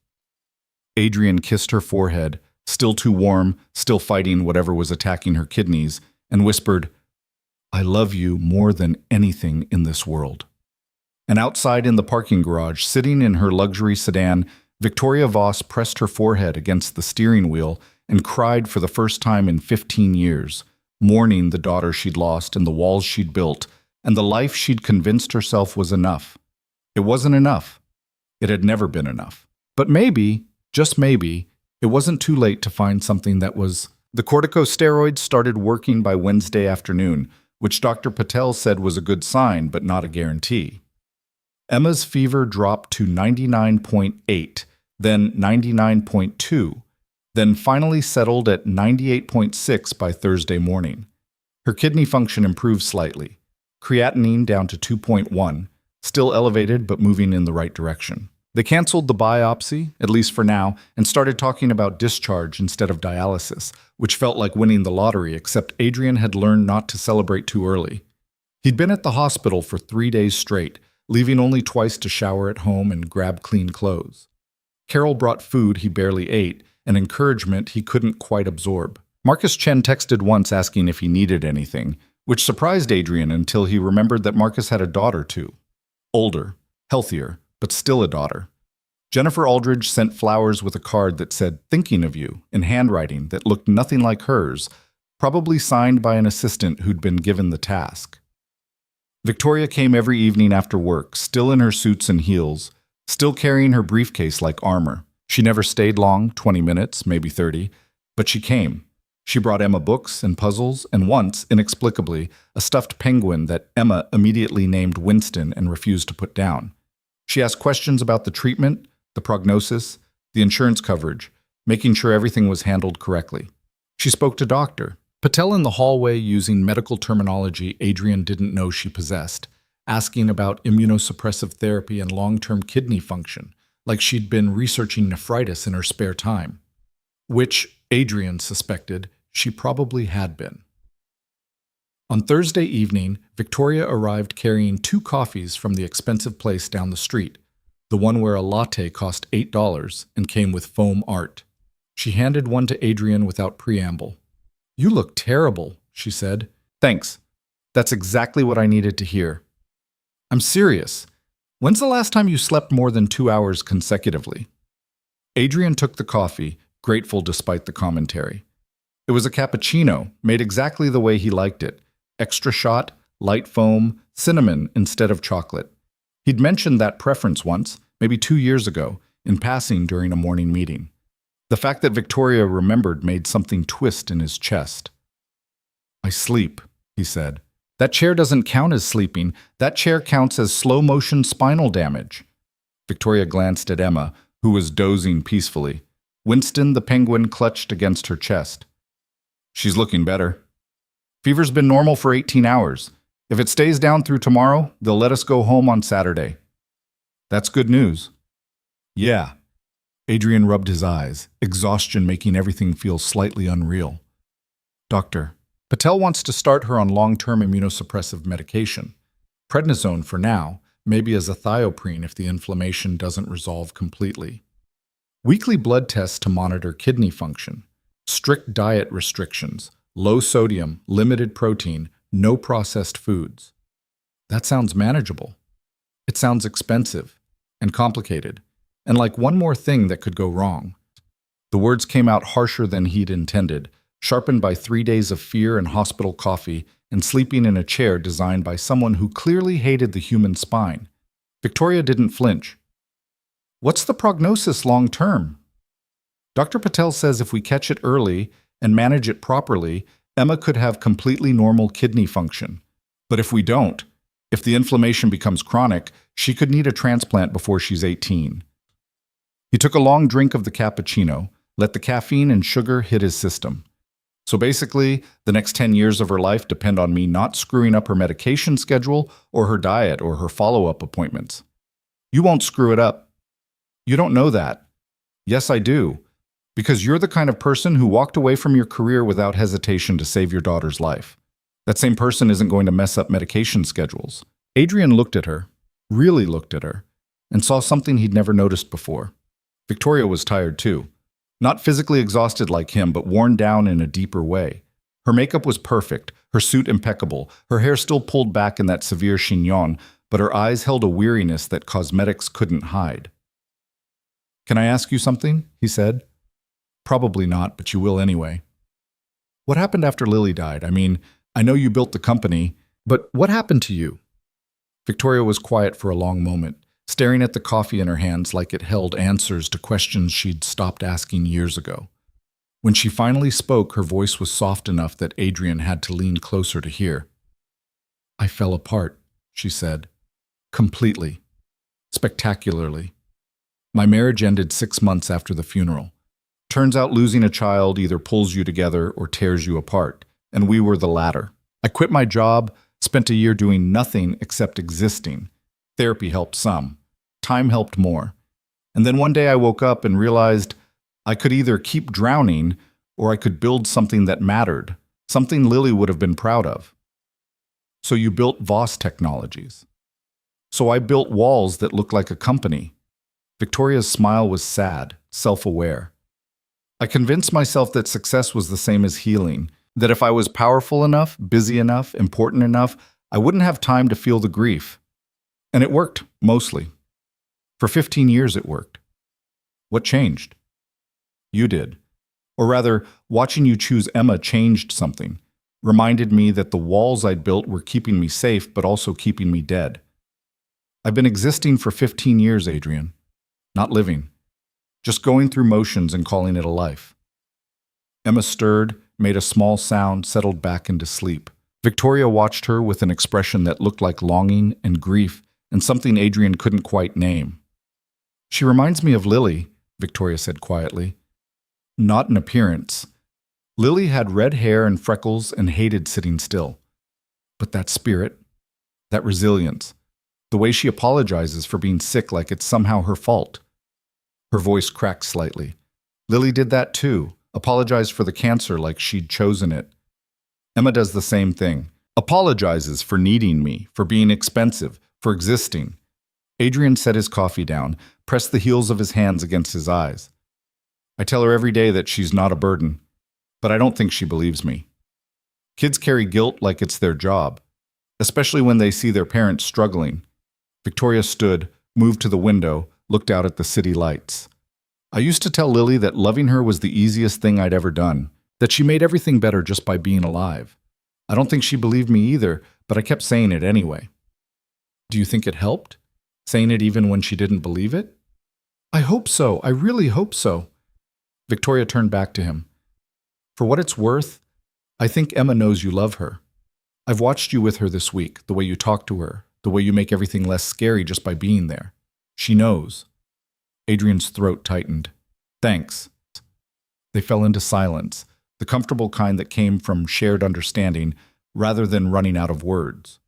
Adrian kissed her forehead, still too warm, still fighting whatever was attacking her kidneys, and whispered, "I love you more than anything in this world." And outside in the parking garage, sitting in her luxury sedan, Victoria Voss pressed her forehead against the steering wheel and cried for the first time in 15 years, mourning the daughter she'd lost and the walls she'd built, and the life she'd convinced herself was enough. It wasn't enough. It had never been enough. But maybe, just maybe, it wasn't too late to find something that was. The corticosteroids started working by Wednesday afternoon, which Dr. Patel said was a good sign, but not a guarantee. Emma's fever dropped to 99.8, then 99.2, then finally settled at 98.6 by Thursday morning. Her kidney function improved slightly. Creatinine down to 2.1, still elevated but moving in the right direction. They canceled the biopsy, at least for now, and started talking about discharge instead of dialysis, which felt like winning the lottery, except Adrian had learned not to celebrate too early. He'd been at the hospital for 3 days straight, leaving only twice to shower at home and grab clean clothes. Carol brought food he barely ate, and encouragement he couldn't quite absorb. Marcus Chen texted once asking if he needed anything, which surprised Adrian until he remembered that Marcus had a daughter too. Older, healthier, but still a daughter. Jennifer Aldridge sent flowers with a card that said, "Thinking of you," in handwriting that looked nothing like hers, probably signed by an assistant who'd been given the task. Victoria came every evening after work, still in her suits and heels, still carrying her briefcase like armor. She never stayed long, 20 minutes, maybe 30, but she came. She brought Emma books and puzzles, and once, inexplicably, a stuffed penguin that Emma immediately named Winston and refused to put down. She asked questions about the treatment, the prognosis, the insurance coverage, making sure everything was handled correctly. She spoke to Dr. Patel in the hallway using medical terminology Adrian didn't know she possessed, asking about immunosuppressive therapy and long-term kidney function, like she'd been researching nephritis in her spare time. Which, Adrian suspected, she probably had been. On Thursday evening, Victoria arrived carrying 2 coffees from the expensive place down the street, the one where a latte cost $8 and came with foam art. She handed one to Adrian without preamble. "You look terrible," she said. "Thanks. That's exactly what I needed to hear." "I'm serious. When's the last time you slept more than 2 hours consecutively?" Adrian took the coffee, grateful despite the commentary. It was a cappuccino, made exactly the way he liked it. Extra shot, light foam, cinnamon instead of chocolate. He'd mentioned that preference once, maybe 2 years ago, in passing during a morning meeting. The fact that Victoria remembered made something twist in his chest. "I sleep," he said. "That chair doesn't count as sleeping. That chair counts as slow-motion spinal damage." Victoria glanced at Emma, who was dozing peacefully. Winston the penguin clutched against her chest. "She's looking better. Fever's been normal for 18 hours. If it stays down through tomorrow, they'll let us go home on Saturday." "That's good news." "Yeah." Adrian rubbed his eyes, exhaustion making everything feel slightly unreal. "Doctor, Patel wants to start her on long-term immunosuppressive medication. Prednisone for now, maybe as a thioprene if the inflammation doesn't resolve completely. Weekly blood tests to monitor kidney function. Strict diet restrictions, low sodium, limited protein, no processed foods." That sounds manageable. It sounds expensive and complicated, and like one more thing that could go wrong. The words came out harsher than he'd intended, sharpened by 3 days of fear and hospital coffee and sleeping in a chair designed by someone who clearly hated the human spine. Victoria didn't flinch. What's the prognosis long term? Dr. Patel says if we catch it early and manage it properly, Emma could have completely normal kidney function. But if we don't, if the inflammation becomes chronic, she could need a transplant before she's 18. He took a long drink of the cappuccino, let the caffeine and sugar hit his system. So basically, the next 10 years of her life depend on me not screwing up her medication schedule or her diet or her follow-up appointments. You won't screw it up. You don't know that. Yes, I do. Because you're the kind of person who walked away from your career without hesitation to save your daughter's life. That same person isn't going to mess up medication schedules. Adrian looked at her, really looked at her, and saw something he'd never noticed before. Victoria was tired too. Not physically exhausted like him, but worn down in a deeper way. Her makeup was perfect, her suit impeccable, her hair still pulled back in that severe chignon, but her eyes held a weariness that cosmetics couldn't hide. "Can I ask you something?" he said. "Probably not, but you will anyway. What happened after Lily died? I mean, I know you built the company, but what happened to you?" Victoria was quiet for a long moment, staring at the coffee in her hands like it held answers to questions she'd stopped asking years ago. When she finally spoke, her voice was soft enough that Adrian had to lean closer to hear. "I fell apart," she said. "Completely. Spectacularly. My marriage ended 6 months after the funeral. Turns out losing a child either pulls you together or tears you apart, and we were the latter. I quit my job, spent a year doing nothing except existing. Therapy helped some. Time helped more. And then one day I woke up and realized I could either keep drowning or I could build something that mattered, something Lily would have been proud of. So you built Voss Technologies. So I built walls that looked like a company." Victoria's smile was sad, self-aware. "I convinced myself that success was the same as healing, that if I was powerful enough, busy enough, important enough, I wouldn't have time to feel the grief. And it worked, mostly. For 15 years it worked. What changed? You did. Or rather, watching you choose Emma changed something, reminded me that the walls I'd built were keeping me safe, but also keeping me dead. I've been existing for 15 years, Adrian. Not living. Just going through motions and calling it a life." Emma stirred, made a small sound, settled back into sleep. Victoria watched her with an expression that looked like longing and grief and something Adrian couldn't quite name. "She reminds me of Lily," Victoria said quietly. "Not in appearance. Lily had red hair and freckles and hated sitting still. But that spirit, that resilience, the way she apologizes for being sick like it's somehow her fault." Her voice cracked slightly. "Lily did that too, apologized for the cancer like she'd chosen it. Emma does the same thing, apologizes for needing me, for being expensive, for existing." Adrian set his coffee down, pressed the heels of his hands against his eyes. "I tell her every day that she's not a burden, but I don't think she believes me. Kids carry guilt like it's their job, especially when they see their parents struggling." Victoria stood, moved to the window, looked out at the city lights. "I used to tell Lily that loving her was the easiest thing I'd ever done, that she made everything better just by being alive. I don't think she believed me either, but I kept saying it anyway." "Do you think it helped? Saying it even when she didn't believe it?" "I hope so. I really hope so." Victoria turned back to him. "For what it's worth, I think Emma knows you love her. I've watched you with her this week, the way you talk to her, the way you make everything less scary just by being there. She knows." Adrian's throat tightened. "Thanks." They fell into silence, the comfortable kind that came from shared understanding rather than running out of words.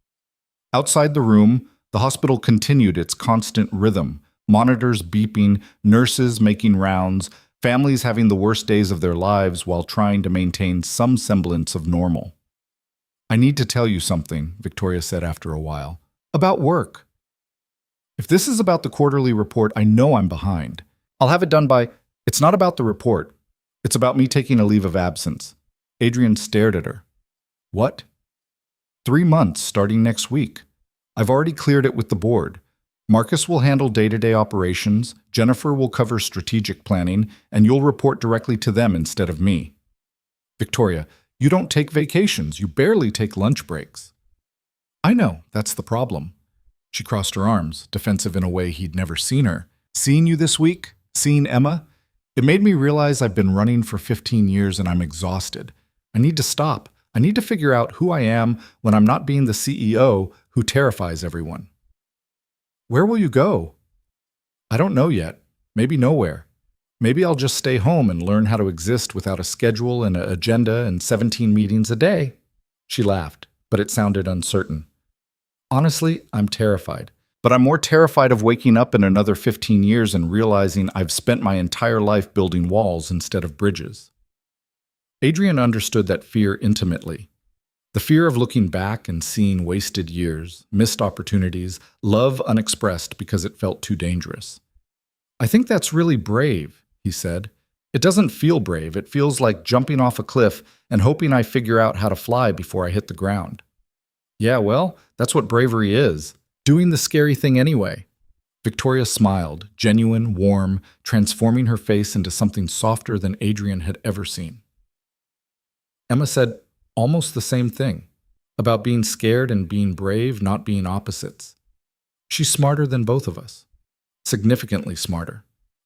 Outside the room, the hospital continued its constant rhythm, monitors beeping, nurses making rounds, families having the worst days of their lives while trying to maintain some semblance of normal. "I need to tell you something," Victoria said after a while. "About work. If this is about the quarterly report, I know I'm behind. I'll have it done by... It's not about the report. It's about me taking a leave of absence." Adrian stared at her. "What?" 3 months, starting next week. I've already cleared it with the board. Marcus will handle day-to-day operations, Jennifer will cover strategic planning, and you'll report directly to them instead of me." Victoria, you don't take vacations. You barely take lunch breaks. I know, that's the problem. She crossed her arms, defensive in a way he'd never seen her. Seeing you this week, seeing Emma, it made me realize I've been running for 15 years and I'm exhausted. I need to stop. I need to figure out who I am when I'm not being the CEO who terrifies everyone. Where will you go? I don't know yet. Maybe nowhere. Maybe I'll just stay home and learn how to exist without a schedule and an agenda and 17 meetings a day. She laughed, but it sounded uncertain. Honestly, I'm terrified. But I'm more terrified of waking up in another 15 years and realizing I've spent my entire life building walls instead of bridges. Adrian understood that fear intimately. The fear of looking back and seeing wasted years, missed opportunities, love unexpressed because it felt too dangerous. I think that's really brave, he said. It doesn't feel brave. It feels like jumping off a cliff and hoping I figure out how to fly before I hit the ground. Yeah, well, that's what bravery is. Doing the scary thing anyway. Victoria smiled, genuine, warm, transforming her face into something softer than Adrian had ever seen. Emma said almost the same thing, about being scared and being brave not being opposites. She's smarter than both of us, significantly smarter,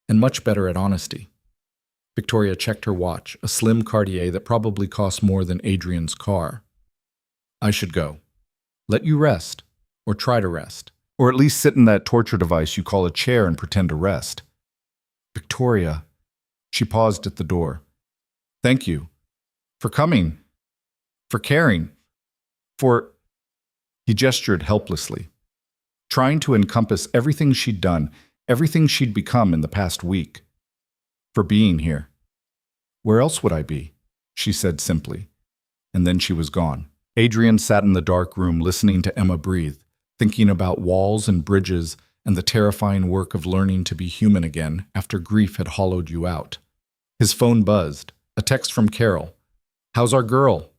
and much better at honesty. Victoria checked her watch, a slim Cartier that probably cost more than Adrian's car. I should go. Let you rest. Or try to rest. Or at least sit in that torture device you call a chair and pretend to rest. Victoria. She paused at the door. Thank you. For coming. For caring. For... He gestured helplessly, trying to encompass everything she'd done, everything she'd become in the past week. For being here. Where else would I be? She said simply. And then she was gone. Adrian sat in the dark room listening to Emma breathe, thinking about walls and bridges and the terrifying work of learning to be human again after grief had hollowed you out. His phone buzzed, a text from Carol. How's our girl?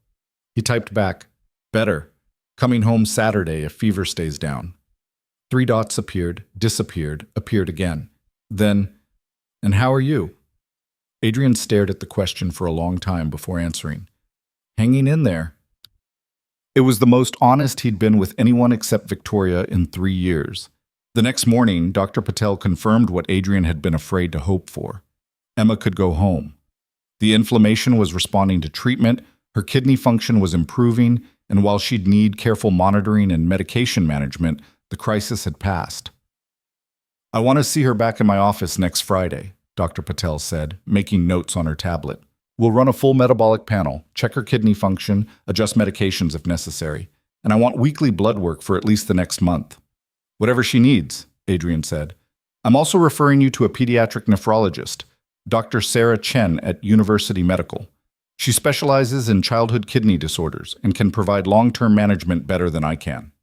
He typed back, better. Coming home Saturday if fever stays down. 3 dots appeared, disappeared, appeared again. Then, and how are you? Adrian stared at the question for a long time before answering. Hanging in there. It was the most honest he'd been with anyone except Victoria in 3 years. The next morning, Dr. Patel confirmed what Adrian had been afraid to hope for. Emma could go home. The inflammation was responding to treatment, her kidney function was improving, and while she'd need careful monitoring and medication management, the crisis had passed. I want to see her back in my office next Friday, Dr. Patel said, making notes on her tablet. We'll run a full metabolic panel, check her kidney function, adjust medications if necessary, and I want weekly blood work for at least the next month. Whatever she needs, Adrian said. I'm also referring you to a pediatric nephrologist, Dr. Sarah Chen at University Medical. She specializes in childhood kidney disorders and can provide long-term management better than I can.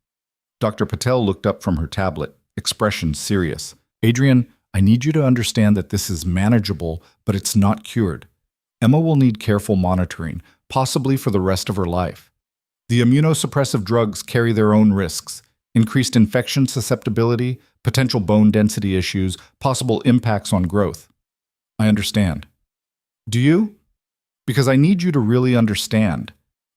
Dr. Patel looked up from her tablet, expression serious. Adrian, I need you to understand that this is manageable, but it's not cured. Emma will need careful monitoring, possibly for the rest of her life. The immunosuppressive drugs carry their own risks, increased infection susceptibility, potential bone density issues, possible impacts on growth. I understand. Do you? Because I need you to really understand.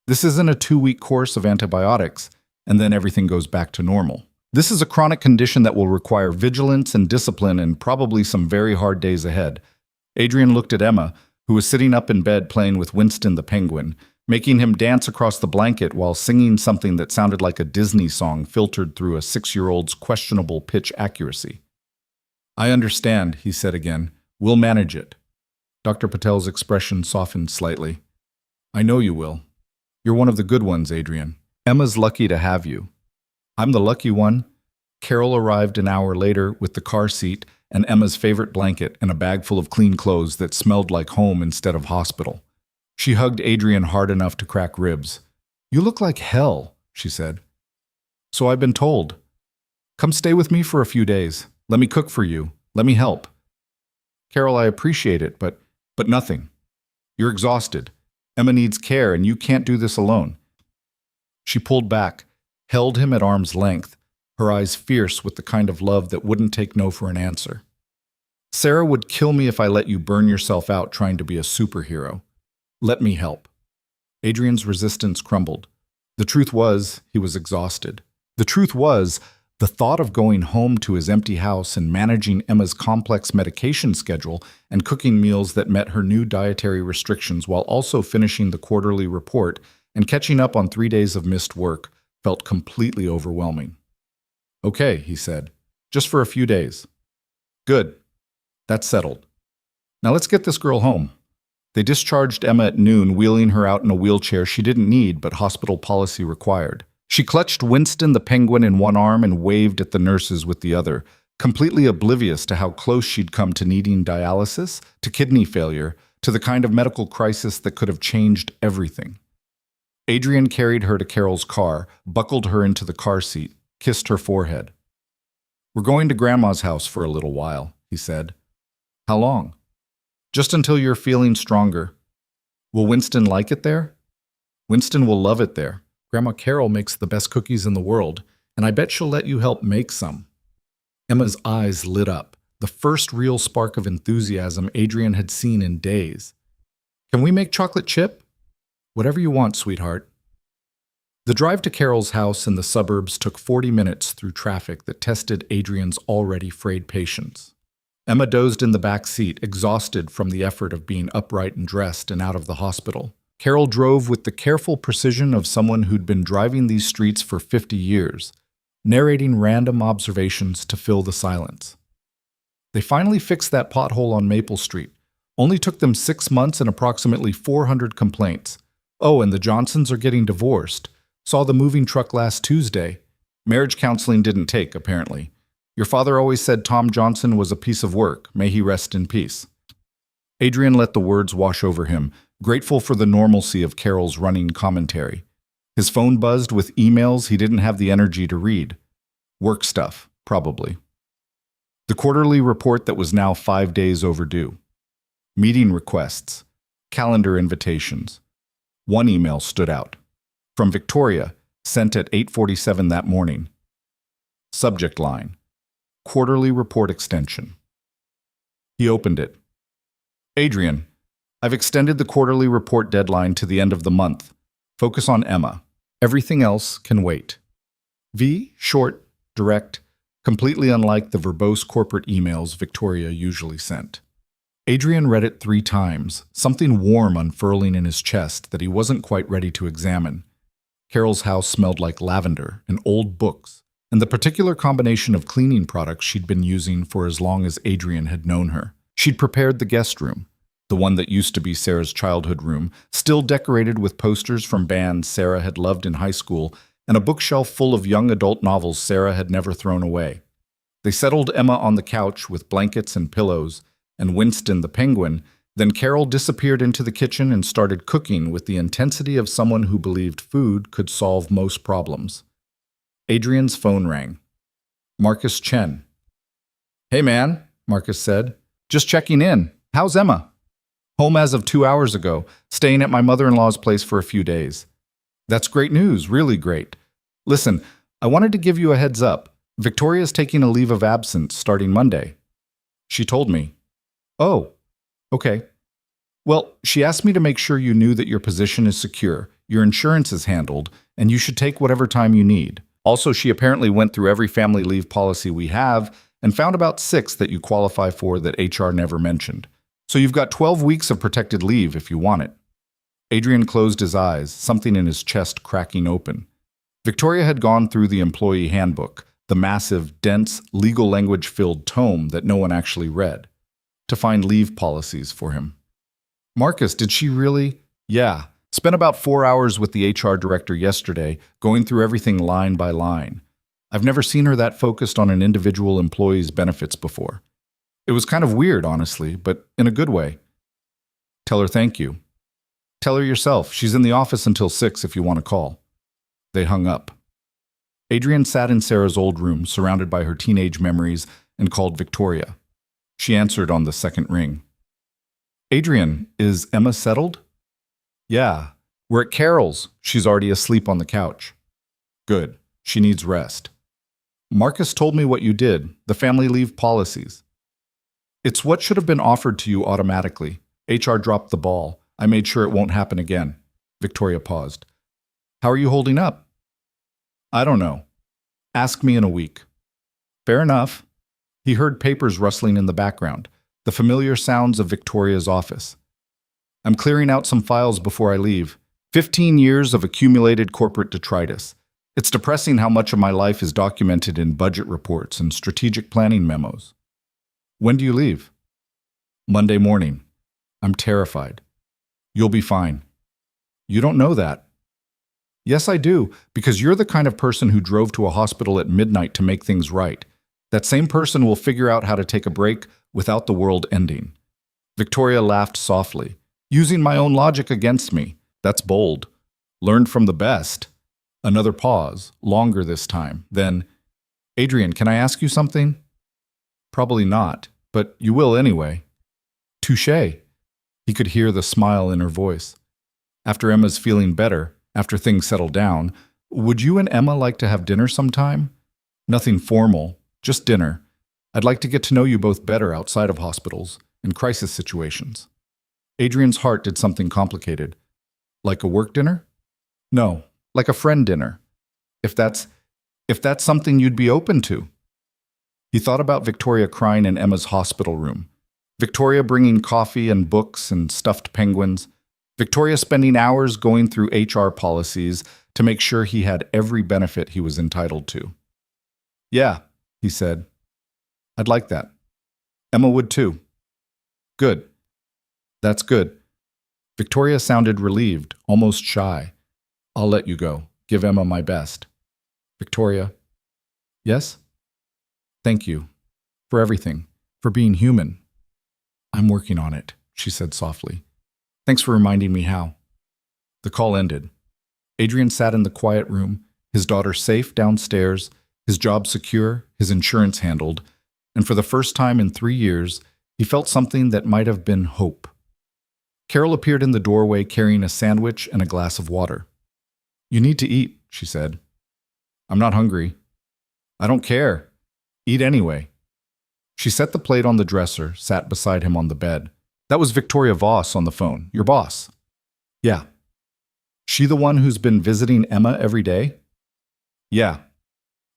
This isn't a 2-week course of antibiotics, and then everything goes back to normal. This is a chronic condition that will require vigilance and discipline and probably some very hard days ahead. Adrian looked at Emma, who was sitting up in bed playing with Winston the penguin, making him dance across the blanket while singing something that sounded like a Disney song filtered through a 6-year-old's questionable pitch accuracy. I understand, he said again. We'll manage it. Dr. Patel's expression softened slightly. I know you will. You're one of the good ones, Adrian. Emma's lucky to have you. I'm the lucky one. Carol arrived an hour later with the car seat and Emma's favorite blanket and a bag full of clean clothes that smelled like home instead of hospital. She hugged Adrian hard enough to crack ribs. You look like hell, she said. So I've been told. Come stay with me for a few days. Let me cook for you. Let me help. Carol, I appreciate it, but nothing. You're exhausted. Emma needs care, and you can't do this alone. She pulled back, held him at arm's length, her eyes fierce with the kind of love that wouldn't take no for an answer. Sarah would kill me if I let you burn yourself out trying to be a superhero. Let me help. Adrian's resistance crumbled. The truth was, he was exhausted. The truth was, the thought of going home to his empty house and managing Emma's complex medication schedule and cooking meals that met her new dietary restrictions while also finishing the quarterly report and catching up on 3 days of missed work felt completely overwhelming. "Okay," he said, "just for a few days." "Good. That's settled. Now let's get this girl home." They discharged Emma at noon, wheeling her out in a wheelchair she didn't need but hospital policy required. She clutched Winston the penguin in one arm and waved at the nurses with the other, completely oblivious to how close she'd come to needing dialysis, to kidney failure, to the kind of medical crisis that could have changed everything. Adrian carried her to Carol's car, buckled her into the car seat, kissed her forehead. "We're going to Grandma's house for a little while," he said. "How long?" "Just until you're feeling stronger." "Will Winston like it there?" "Winston will love it there. Grandma Carol makes the best cookies in the world, and I bet she'll let you help make some." Emma's eyes lit up, the first real spark of enthusiasm Adrian had seen in days. "Can we make chocolate chip?" "Whatever you want, sweetheart." The drive to Carol's house in the suburbs took 40 minutes through traffic that tested Adrian's already frayed patience. Emma dozed in the back seat, exhausted from the effort of being upright and dressed and out of the hospital. Carol drove with the careful precision of someone who'd been driving these streets for 50 years, narrating random observations to fill the silence. They finally fixed that pothole on Maple Street. Only took them 6 months and approximately 400 complaints. Oh, and the Johnsons are getting divorced. Saw the moving truck last Tuesday. Marriage counseling didn't take, apparently. Your father always said Tom Johnson was a piece of work. May he rest in peace. Adrian let the words wash over him, grateful for the normalcy of Carol's running commentary. His phone buzzed with emails he didn't have the energy to read. Work stuff, probably. The quarterly report that was now 5 days overdue. Meeting requests. Calendar invitations. One email stood out. From Victoria, sent at 8:47 that morning. Subject line: Quarterly report extension. He opened it. "Adrian, I've extended the quarterly report deadline to the end of the month. Focus on Emma. Everything else can wait." V, short, direct, completely unlike the verbose corporate emails Victoria usually sent. Adrian read it 3 times, something warm unfurling in his chest that he wasn't quite ready to examine. Carol's house smelled like lavender and old books, and the particular combination of cleaning products she'd been using for as long as Adrian had known her. She'd prepared the guest room, the one that used to be Sarah's childhood room, still decorated with posters from bands Sarah had loved in high school and a bookshelf full of young adult novels Sarah had never thrown away. They settled Emma on the couch with blankets and pillows, and Winston the penguin. Then Carol disappeared into the kitchen and started cooking with the intensity of someone who believed food could solve most problems. Adrian's phone rang. Marcus Chen. "Hey man," Marcus said. "Just checking in. How's Emma?" "Home as of 2 hours ago, staying at my mother-in-law's place for a few days." "That's great news, really great. Listen, I wanted to give you a heads up. Victoria's taking a leave of absence starting Monday." "She told me." "Oh. Okay. Well, she asked me to make sure you knew that your position is secure, your insurance is handled, and you should take whatever time you need. Also, she apparently went through every family leave policy we have and found about 6 that you qualify for that HR never mentioned. So you've got 12 weeks of protected leave if you want it." Adrian closed his eyes, something in his chest cracking open. Victoria had gone through the employee handbook, the massive, dense, legal language-filled tome that no one actually read, to find leave policies for him. "Marcus, did she really?" "Yeah. Spent about 4 hours with the HR director yesterday, going through everything line by line. I've never seen her that focused on an individual employee's benefits before. It was kind of weird, honestly, but in a good way." "Tell her thank you." "Tell her yourself. She's in the office until 6 if you want to call." They hung up. Adrian sat in Sarah's old room, surrounded by her teenage memories, and called Victoria. She answered on the second ring. "Adrian, is Emma settled?" "Yeah. We're at Carol's. She's already asleep on the couch." "Good. She needs rest." "Marcus told me what you did, the family leave policies." "It's what should have been offered to you automatically. HR dropped the ball. I made sure it won't happen again." Victoria paused. How are you holding up? I don't know. Ask me in a week. Fair enough. He heard papers rustling in the background, the familiar sounds of Victoria's office. I'm clearing out some files before I leave. 15 years of accumulated corporate detritus. It's depressing how much of my life is documented in budget reports and strategic planning memos. When do you leave? Monday morning. I'm terrified. You'll be fine. You don't know that. Yes, I do, because you're the kind of person who drove to a hospital at midnight to make things right. That same person will figure out how to take a break without the world ending. Victoria laughed softly. Using my own logic against me. That's bold. Learned from the best. Another pause, longer this time. Then, Adrian, can I ask you something? Probably not, but you will anyway. Touché. He could hear the smile in her voice. After Emma's feeling better, after things settle down, would you and Emma like to have dinner sometime? Nothing formal, just dinner. I'd like to get to know you both better outside of hospitals and crisis situations. Adrian's heart did something complicated. Like a work dinner? No, like a friend dinner. If that's something you'd be open to. He thought about Victoria crying in Emma's hospital room. Victoria bringing coffee and books and stuffed penguins. Victoria spending hours going through HR policies to make sure he had every benefit he was entitled to. Yeah, he said. I'd like that. Emma would too. Good. That's good. Victoria sounded relieved, almost shy. I'll let you go. Give Emma my best. Victoria. Yes? Thank you. For everything. For being human. I'm working on it, she said softly. Thanks for reminding me how. The call ended. Adrian sat in the quiet room, his daughter safe downstairs, his job secure, his insurance handled, and for the first time in 3 years, he felt something that might have been hope. Carol appeared in the doorway carrying a sandwich and a glass of water. You need to eat, she said. I'm not hungry. I don't care. Eat anyway. She set the plate on the dresser, sat beside him on the bed. That was Victoria Voss on the phone, your boss. Yeah. She the one who's been visiting Emma every day? Yeah.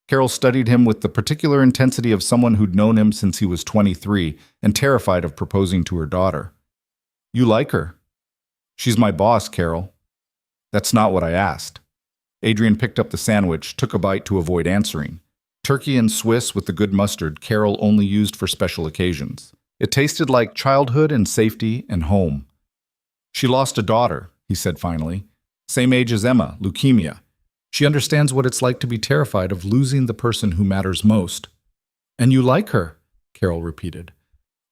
Carol studied him with the particular intensity of someone who'd known him since he was 23 and terrified of proposing to her daughter. You like her. She's my boss, Carol. That's not what I asked. Adrian picked up the sandwich, took a bite to avoid answering. Turkey and Swiss with the good mustard Carol only used for special occasions. It tasted like childhood and safety and home. She lost a daughter, he said finally. Same age as Emma, leukemia. She understands what it's like to be terrified of losing the person who matters most. And you like her, Carol repeated.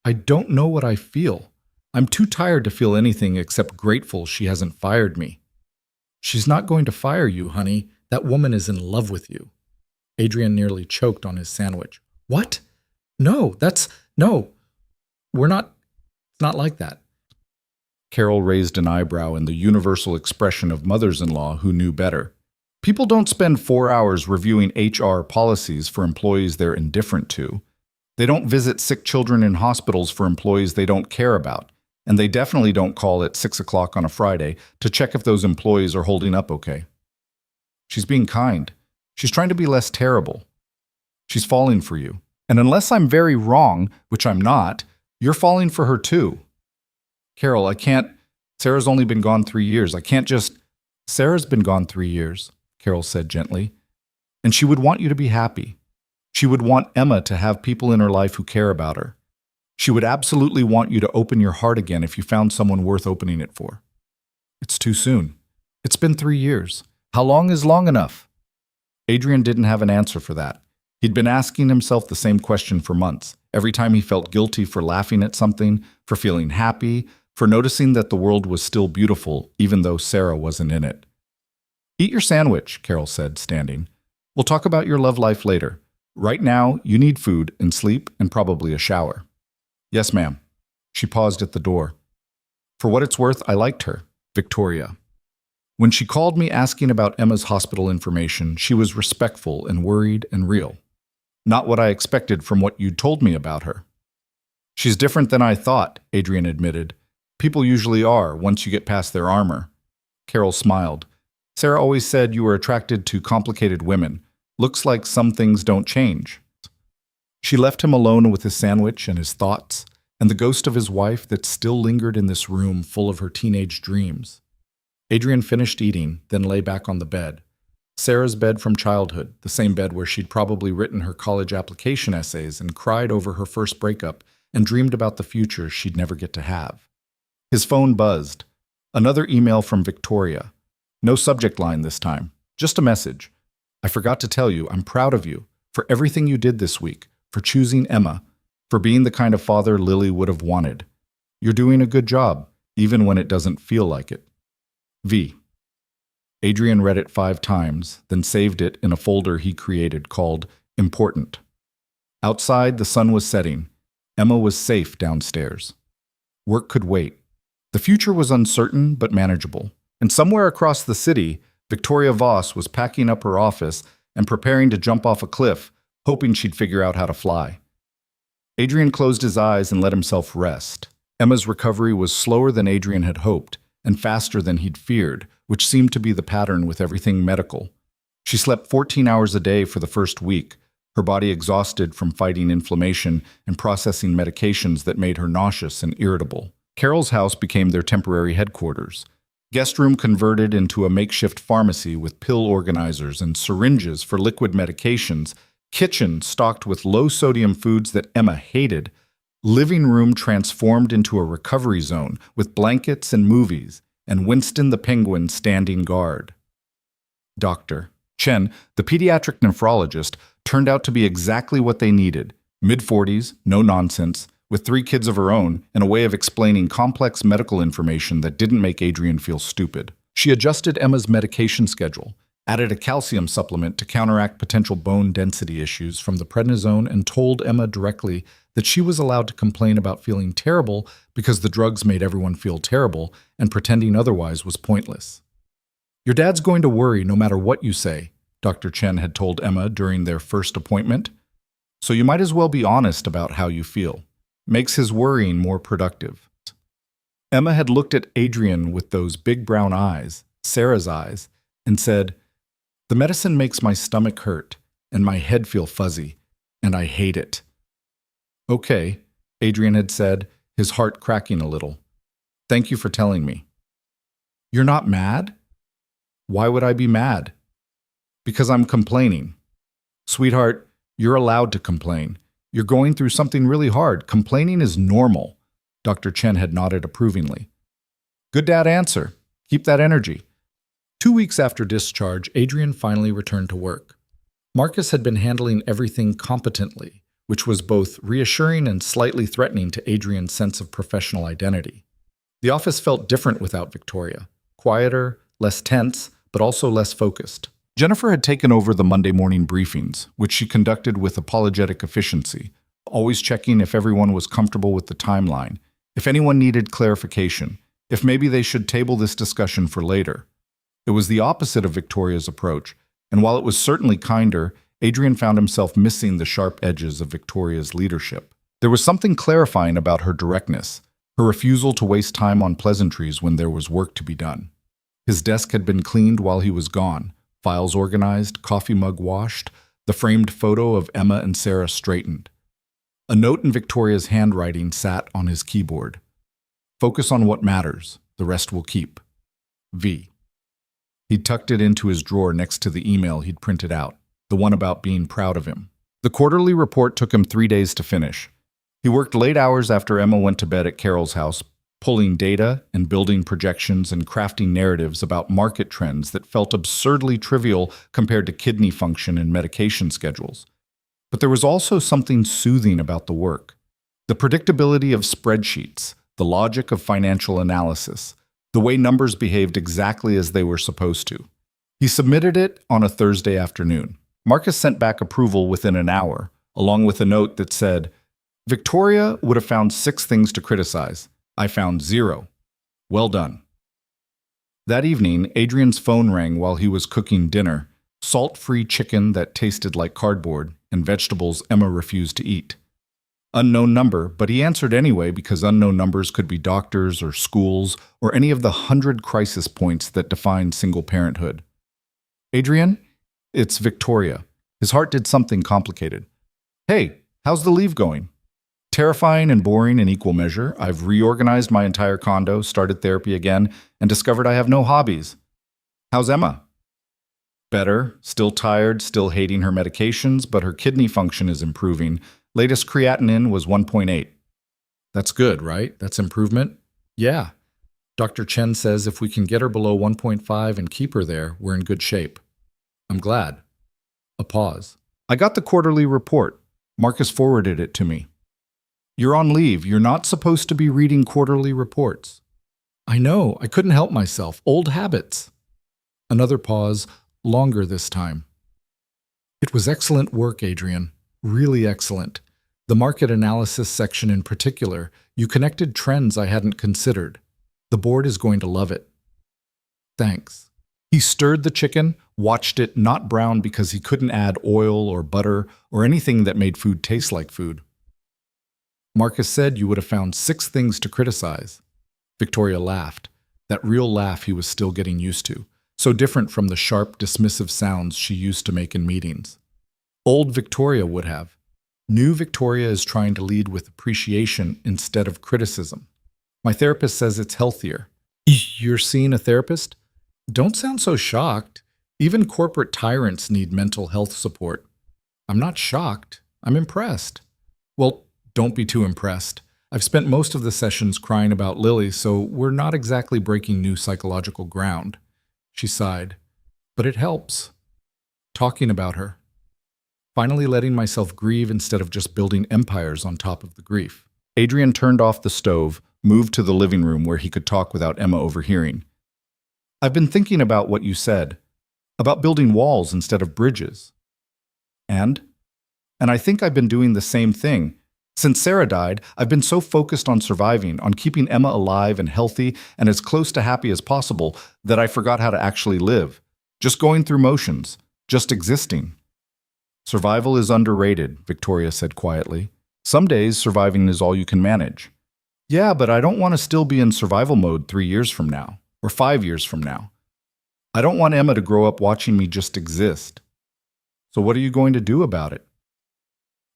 I don't know what I feel. I'm too tired to feel anything except grateful she hasn't fired me. She's not going to fire you, honey. That woman is in love with you. Adrian nearly choked on his sandwich. What? No. We're not. It's not like that. Carol raised an eyebrow in the universal expression of mothers-in-law who knew better. People don't spend 4 hours reviewing HR policies for employees they're indifferent to. They don't visit sick children in hospitals for employees they don't care about. And they definitely don't call at 6 o'clock on a Friday to check if those employees are holding up okay. She's being kind. She's trying to be less terrible. She's falling for you. And unless I'm very wrong, which I'm not, you're falling for her too. Carol, I can't. Sarah's only been gone 3 years. I can't just. Sarah's been gone 3 years, Carol said gently. And she would want you to be happy. She would want Emma to have people in her life who care about her. She would absolutely want you to open your heart again if you found someone worth opening it for. It's too soon. It's been 3 years. How long is long enough? Adrian didn't have an answer for that. He'd been asking himself the same question for months, every time he felt guilty for laughing at something, for feeling happy, for noticing that the world was still beautiful, even though Sarah wasn't in it. Eat your sandwich, Carol said, standing. We'll talk about your love life later. Right now, you need food and sleep and probably a shower. Yes, ma'am. She paused at the door. For what it's worth, I liked her, Victoria. When she called me asking about Emma's hospital information, she was respectful and worried and real. Not what I expected from what you'd told me about her. She's different than I thought, Adrian admitted. People usually are once you get past their armor. Carol smiled. Sarah always said you were attracted to complicated women. Looks like some things don't change. She left him alone with his sandwich and his thoughts, and the ghost of his wife that still lingered in this room full of her teenage dreams. Adrian finished eating, then lay back on the bed. Sarah's bed from childhood, the same bed where she'd probably written her college application essays and cried over her first breakup and dreamed about the future she'd never get to have. His phone buzzed. Another email from Victoria. No subject line this time, just a message. I forgot to tell you, I'm proud of you for everything you did this week, for choosing Emma, for being the kind of father Lily would have wanted. You're doing a good job, even when it doesn't feel like it. V. Adrian read it 5 times, then saved it in a folder he created called Important. Outside, the sun was setting. Emma was safe downstairs. Work could wait. The future was uncertain but manageable. And somewhere across the city, Victoria Voss was packing up her office and preparing to jump off a cliff, hoping she'd figure out how to fly. Adrian closed his eyes and let himself rest. Emma's recovery was slower than Adrian had hoped, and faster than he'd feared, which seemed to be the pattern with everything medical. She slept 14 hours a day for the first week, her body exhausted from fighting inflammation and processing medications that made her nauseous and irritable. Carol's house became their temporary headquarters. Guest room converted into a makeshift pharmacy with pill organizers and syringes for liquid medications, kitchen stocked with low-sodium foods that Emma hated, living room transformed into a recovery zone with blankets and movies, and Winston the Penguin standing guard. Dr. Chen, the pediatric nephrologist, turned out to be exactly what they needed. Mid-40s, no nonsense, with 3 kids of her own, and a way of explaining complex medical information that didn't make Adrian feel stupid. She adjusted Emma's medication schedule, added a calcium supplement to counteract potential bone density issues from the prednisone, and told Emma directly that she was allowed to complain about feeling terrible because the drugs made everyone feel terrible, and pretending otherwise was pointless. Your dad's going to worry no matter what you say, Dr. Chen had told Emma during their first appointment. So you might as well be honest about how you feel. Makes his worrying more productive. Emma had looked at Adrian with those big brown eyes, Sarah's eyes, and said, "The medicine makes my stomach hurt, and my head feel fuzzy, and I hate it." "Okay," Adrian had said, his heart cracking a little. "Thank you for telling me." "You're not mad?" "Why would I be mad?" "Because I'm complaining." "Sweetheart, you're allowed to complain. You're going through something really hard. Complaining is normal." Dr. Chen had nodded approvingly. "Good dad answer. Keep that energy." 2 weeks after discharge, Adrian finally returned to work. Marcus had been handling everything competently, which was both reassuring and slightly threatening to Adrian's sense of professional identity. The office felt different without Victoria. Quieter, less tense, but also less focused. Jennifer had taken over the Monday morning briefings, which she conducted with apologetic efficiency, always checking if everyone was comfortable with the timeline, if anyone needed clarification, if maybe they should table this discussion for later. It was the opposite of Victoria's approach, and while it was certainly kinder, Adrian found himself missing the sharp edges of Victoria's leadership. There was something clarifying about her directness, her refusal to waste time on pleasantries when there was work to be done. His desk had been cleaned while he was gone, files organized, coffee mug washed, the framed photo of Emma and Sarah straightened. A note in Victoria's handwriting sat on his keyboard. "Focus on what matters. The rest will keep. V." He tucked it into his drawer next to the email he'd printed out, the one about being proud of him. The quarterly report took him 3 days to finish. He worked late hours after Emma went to bed at Carol's house, pulling data and building projections and crafting narratives about market trends that felt absurdly trivial compared to kidney function and medication schedules. But there was also something soothing about the work. The predictability of spreadsheets, the logic of financial analysis, the way numbers behaved exactly as they were supposed to. He submitted it on a Thursday afternoon. Marcus sent back approval within an hour, along with a note that said, "Victoria would have found 6 things to criticize. I found 0. Well done." That evening, Adrian's phone rang while he was cooking dinner, salt-free chicken that tasted like cardboard and vegetables Emma refused to eat. Unknown number, but he answered anyway because unknown numbers could be doctors or schools or any of the 100 crisis points that define single parenthood. Adrian? It's Victoria. His heart did something complicated. Hey, how's the leave going? Terrifying and boring in equal measure. I've reorganized my entire condo, started therapy again, and discovered I have no hobbies. How's Emma? Better. Still tired, still hating her medications, but her kidney function is improving. Latest creatinine was 1.8. That's good, right? That's improvement? Yeah. Dr. Chen says if we can get her below 1.5 and keep her there, we're in good shape. I'm glad. A pause. I got the quarterly report. Marcus forwarded it to me. You're on leave. You're not supposed to be reading quarterly reports. I know. I couldn't help myself. Old habits. Another pause, longer this time. It was excellent work, Adrian. Really excellent. The market analysis section in particular, you connected trends I hadn't considered. The board is going to love it. Thanks. He stirred the chicken, watched it not brown because he couldn't add oil or butter or anything that made food taste like food. Marcus said you would have found 6 things to criticize. Victoria laughed, that real laugh he was still getting used to, so different from the sharp, dismissive sounds she used to make in meetings. Old Victoria would have. New Victoria is trying to lead with appreciation instead of criticism. My therapist says it's healthier. You're seeing a therapist? Don't sound so shocked. Even corporate tyrants need mental health support. I'm not shocked. I'm impressed. Well, don't be too impressed. I've spent most of the sessions crying about Lily, so we're not exactly breaking new psychological ground. She sighed. But it helps. Talking about her. Finally letting myself grieve instead of just building empires on top of the grief. Adrian turned off the stove, moved to the living room where he could talk without Emma overhearing. I've been thinking about what you said, about building walls instead of bridges. And I think I've been doing the same thing. Since Sarah died, I've been so focused on surviving, on keeping Emma alive and healthy and as close to happy as possible, that I forgot how to actually live. Just going through motions, just existing. Survival is underrated, Victoria said quietly. Some days, surviving is all you can manage. Yeah, but I don't want to still be in survival mode 3 years from now, or 5 years from now. I don't want Emma to grow up watching me just exist. So what are you going to do about it?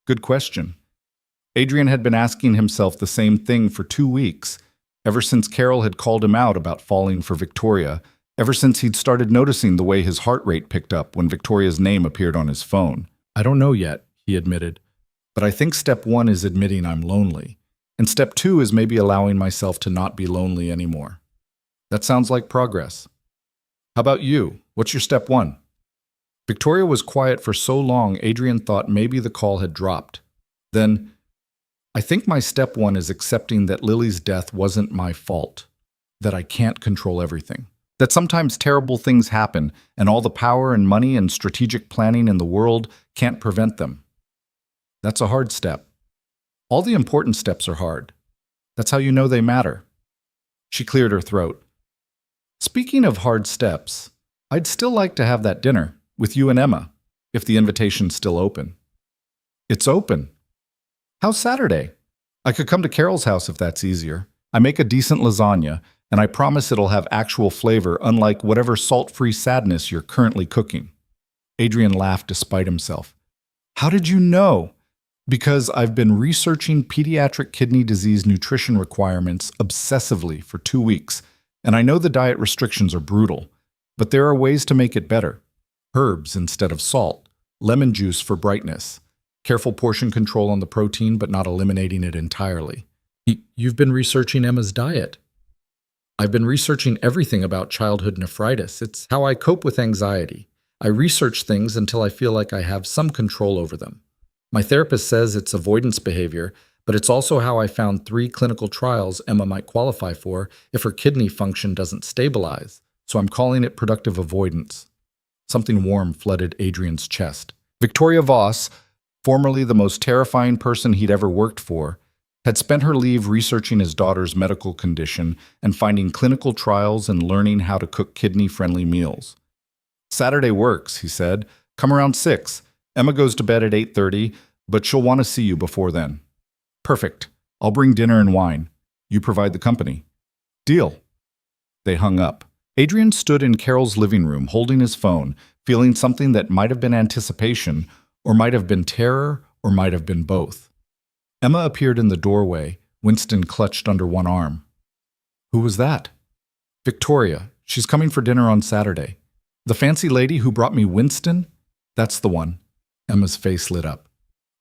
Good question. Adrian had been asking himself the same thing for 2 weeks, ever since Carol had called him out about falling for Victoria, ever since he'd started noticing the way his heart rate picked up when Victoria's name appeared on his phone. I don't know yet, he admitted, but I think step 1 is admitting I'm lonely, and step 2 is maybe allowing myself to not be lonely anymore. That sounds like progress. How about you? What's your step 1? Victoria was quiet for so long, Adrian thought maybe the call had dropped. Then, I think my step 1 is accepting that Lily's death wasn't my fault, that I can't control everything, that sometimes terrible things happen, and all the power and money and strategic planning in the world can't prevent them. That's a hard step. All the important steps are hard. That's how you know they matter. She cleared her throat. Speaking of hard steps, I'd still like to have that dinner with you and Emma, if the invitation's still open. It's open. How's Saturday? I could come to Carol's house if that's easier. I make a decent lasagna, and I promise it'll have actual flavor, unlike whatever salt-free sadness you're currently cooking. Adrian laughed despite himself. How did you know? Because I've been researching pediatric kidney disease nutrition requirements obsessively for 2 weeks, and I know the diet restrictions are brutal, but there are ways to make it better. Herbs instead of salt, lemon juice for brightness, careful portion control on the protein but not eliminating it entirely. You've been researching Emma's diet. I've been researching everything about childhood nephritis. It's how I cope with anxiety. I research things until I feel like I have some control over them. My therapist says it's avoidance behavior, but it's also how I found 3 clinical trials Emma might qualify for if her kidney function doesn't stabilize, so I'm calling it productive avoidance. Something warm flooded Adrian's chest. Victoria Voss, formerly the most terrifying person he'd ever worked for, had spent her leave researching his daughter's medical condition and finding clinical trials and learning how to cook kidney-friendly meals. Saturday works, he said. Come around 6. Emma goes to bed at 8:30, but she'll want to see you before then. Perfect. I'll bring dinner and wine. You provide the company. Deal. They hung up. Adrian stood in Carol's living room holding his phone, feeling something that might have been anticipation, or might have been terror, or might have been both. Emma appeared in the doorway, Winston clutched under one arm. Who was that? Victoria. She's coming for dinner on Saturday. The fancy lady who brought me Winston? That's the one. Emma's face lit up.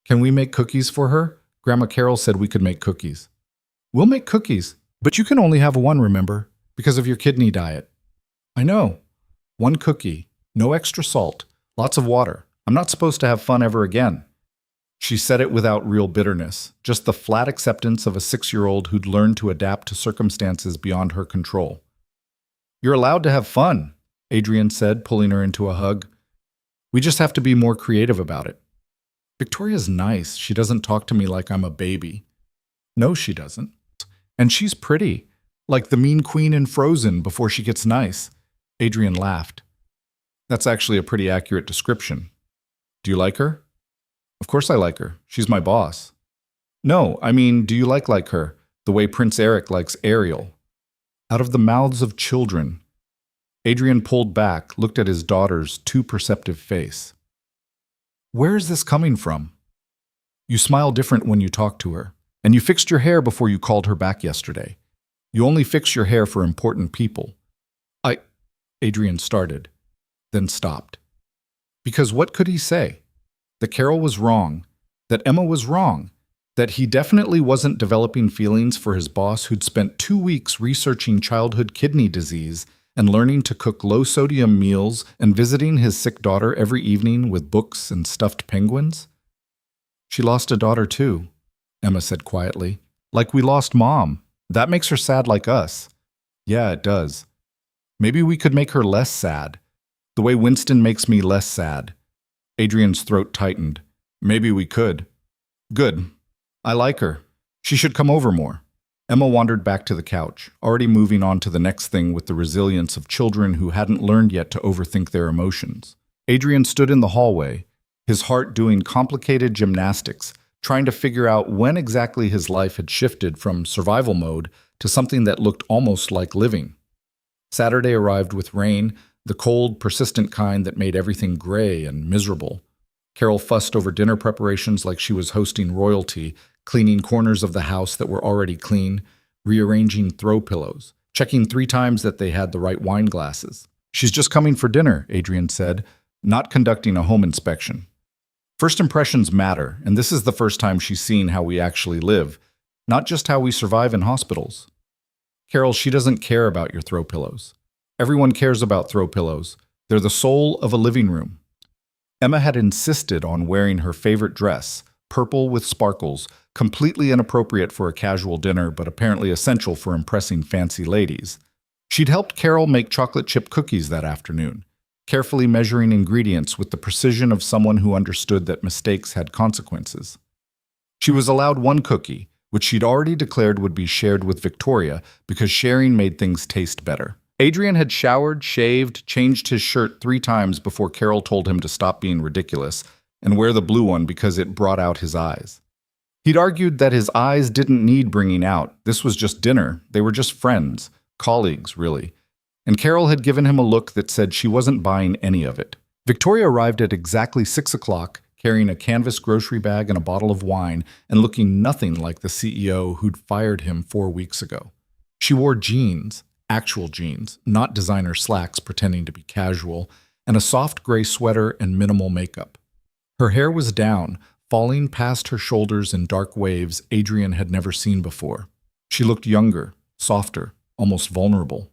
Can we make cookies for her? Grandma Carol said we could make cookies. We'll make cookies, but you can only have one, remember, because of your kidney diet. I know. One cookie, no extra salt, lots of water. I'm not supposed to have fun ever again. She said it without real bitterness, just the flat acceptance of a 6-year-old who'd learned to adapt to circumstances beyond her control. You're allowed to have fun, Adrian said, pulling her into a hug. We just have to be more creative about it. Victoria's nice. She doesn't talk to me like I'm a baby. No, she doesn't. And she's pretty, like the mean queen in Frozen before she gets nice. Adrian laughed. That's actually a pretty accurate description. Do you like her? Of course I like her. She's my boss. No, I mean, do you like her, the way Prince Eric likes Ariel? Out of the mouths of children. Adrian pulled back, looked at his daughter's too perceptive face. Where is this coming from? You smile different when you talk to her, and you fixed your hair before you called her back yesterday. You only fix your hair for important people. Adrian started, then stopped. Because what could he say? That Carol was wrong, that Emma was wrong, that he definitely wasn't developing feelings for his boss who'd spent 2 weeks researching childhood kidney disease and learning to cook low-sodium meals and visiting his sick daughter every evening with books and stuffed penguins? She lost a daughter too, Emma said quietly. Like we lost Mom. That makes her sad like us. Yeah, it does. Maybe we could make her less sad, the way Winston makes me less sad. Adrian's throat tightened. Maybe we could. Good. I like her. She should come over more. Emma wandered back to the couch, already moving on to the next thing with the resilience of children who hadn't learned yet to overthink their emotions. Adrian stood in the hallway, his heart doing complicated gymnastics, trying to figure out when exactly his life had shifted from survival mode to something that looked almost like living. Saturday arrived with rain, the cold, persistent kind that made everything gray and miserable. Carol fussed over dinner preparations like she was hosting royalty, cleaning corners of the house that were already clean, rearranging throw pillows, checking 3 times that they had the right wine glasses. She's just coming for dinner, Adrian said, not conducting a home inspection. First impressions matter, and this is the first time she's seen how we actually live, not just how we survive in hospitals. Carol, she doesn't care about your throw pillows. Everyone cares about throw pillows. They're the soul of a living room. Emma had insisted on wearing her favorite dress, purple with sparkles, completely inappropriate for a casual dinner, but apparently essential for impressing fancy ladies. She'd helped Carol make chocolate chip cookies that afternoon, carefully measuring ingredients with the precision of someone who understood that mistakes had consequences. She was allowed 1 cookie, which she'd already declared would be shared with Victoria because sharing made things taste better. Adrian had showered, shaved, changed his shirt 3 times before Carol told him to stop being ridiculous and wear the blue one because it brought out his eyes. He'd argued that his eyes didn't need bringing out. This was just dinner. They were just friends, colleagues, really. And Carol had given him a look that said she wasn't buying any of it. Victoria arrived at exactly 6 o'clock, carrying a canvas grocery bag and a bottle of wine and looking nothing like the CEO who'd fired him 4 weeks ago. She wore jeans, actual jeans, not designer slacks pretending to be casual, and a soft gray sweater and minimal makeup. Her hair was down, falling past her shoulders in dark waves Adrian had never seen before. She looked younger, softer, almost vulnerable.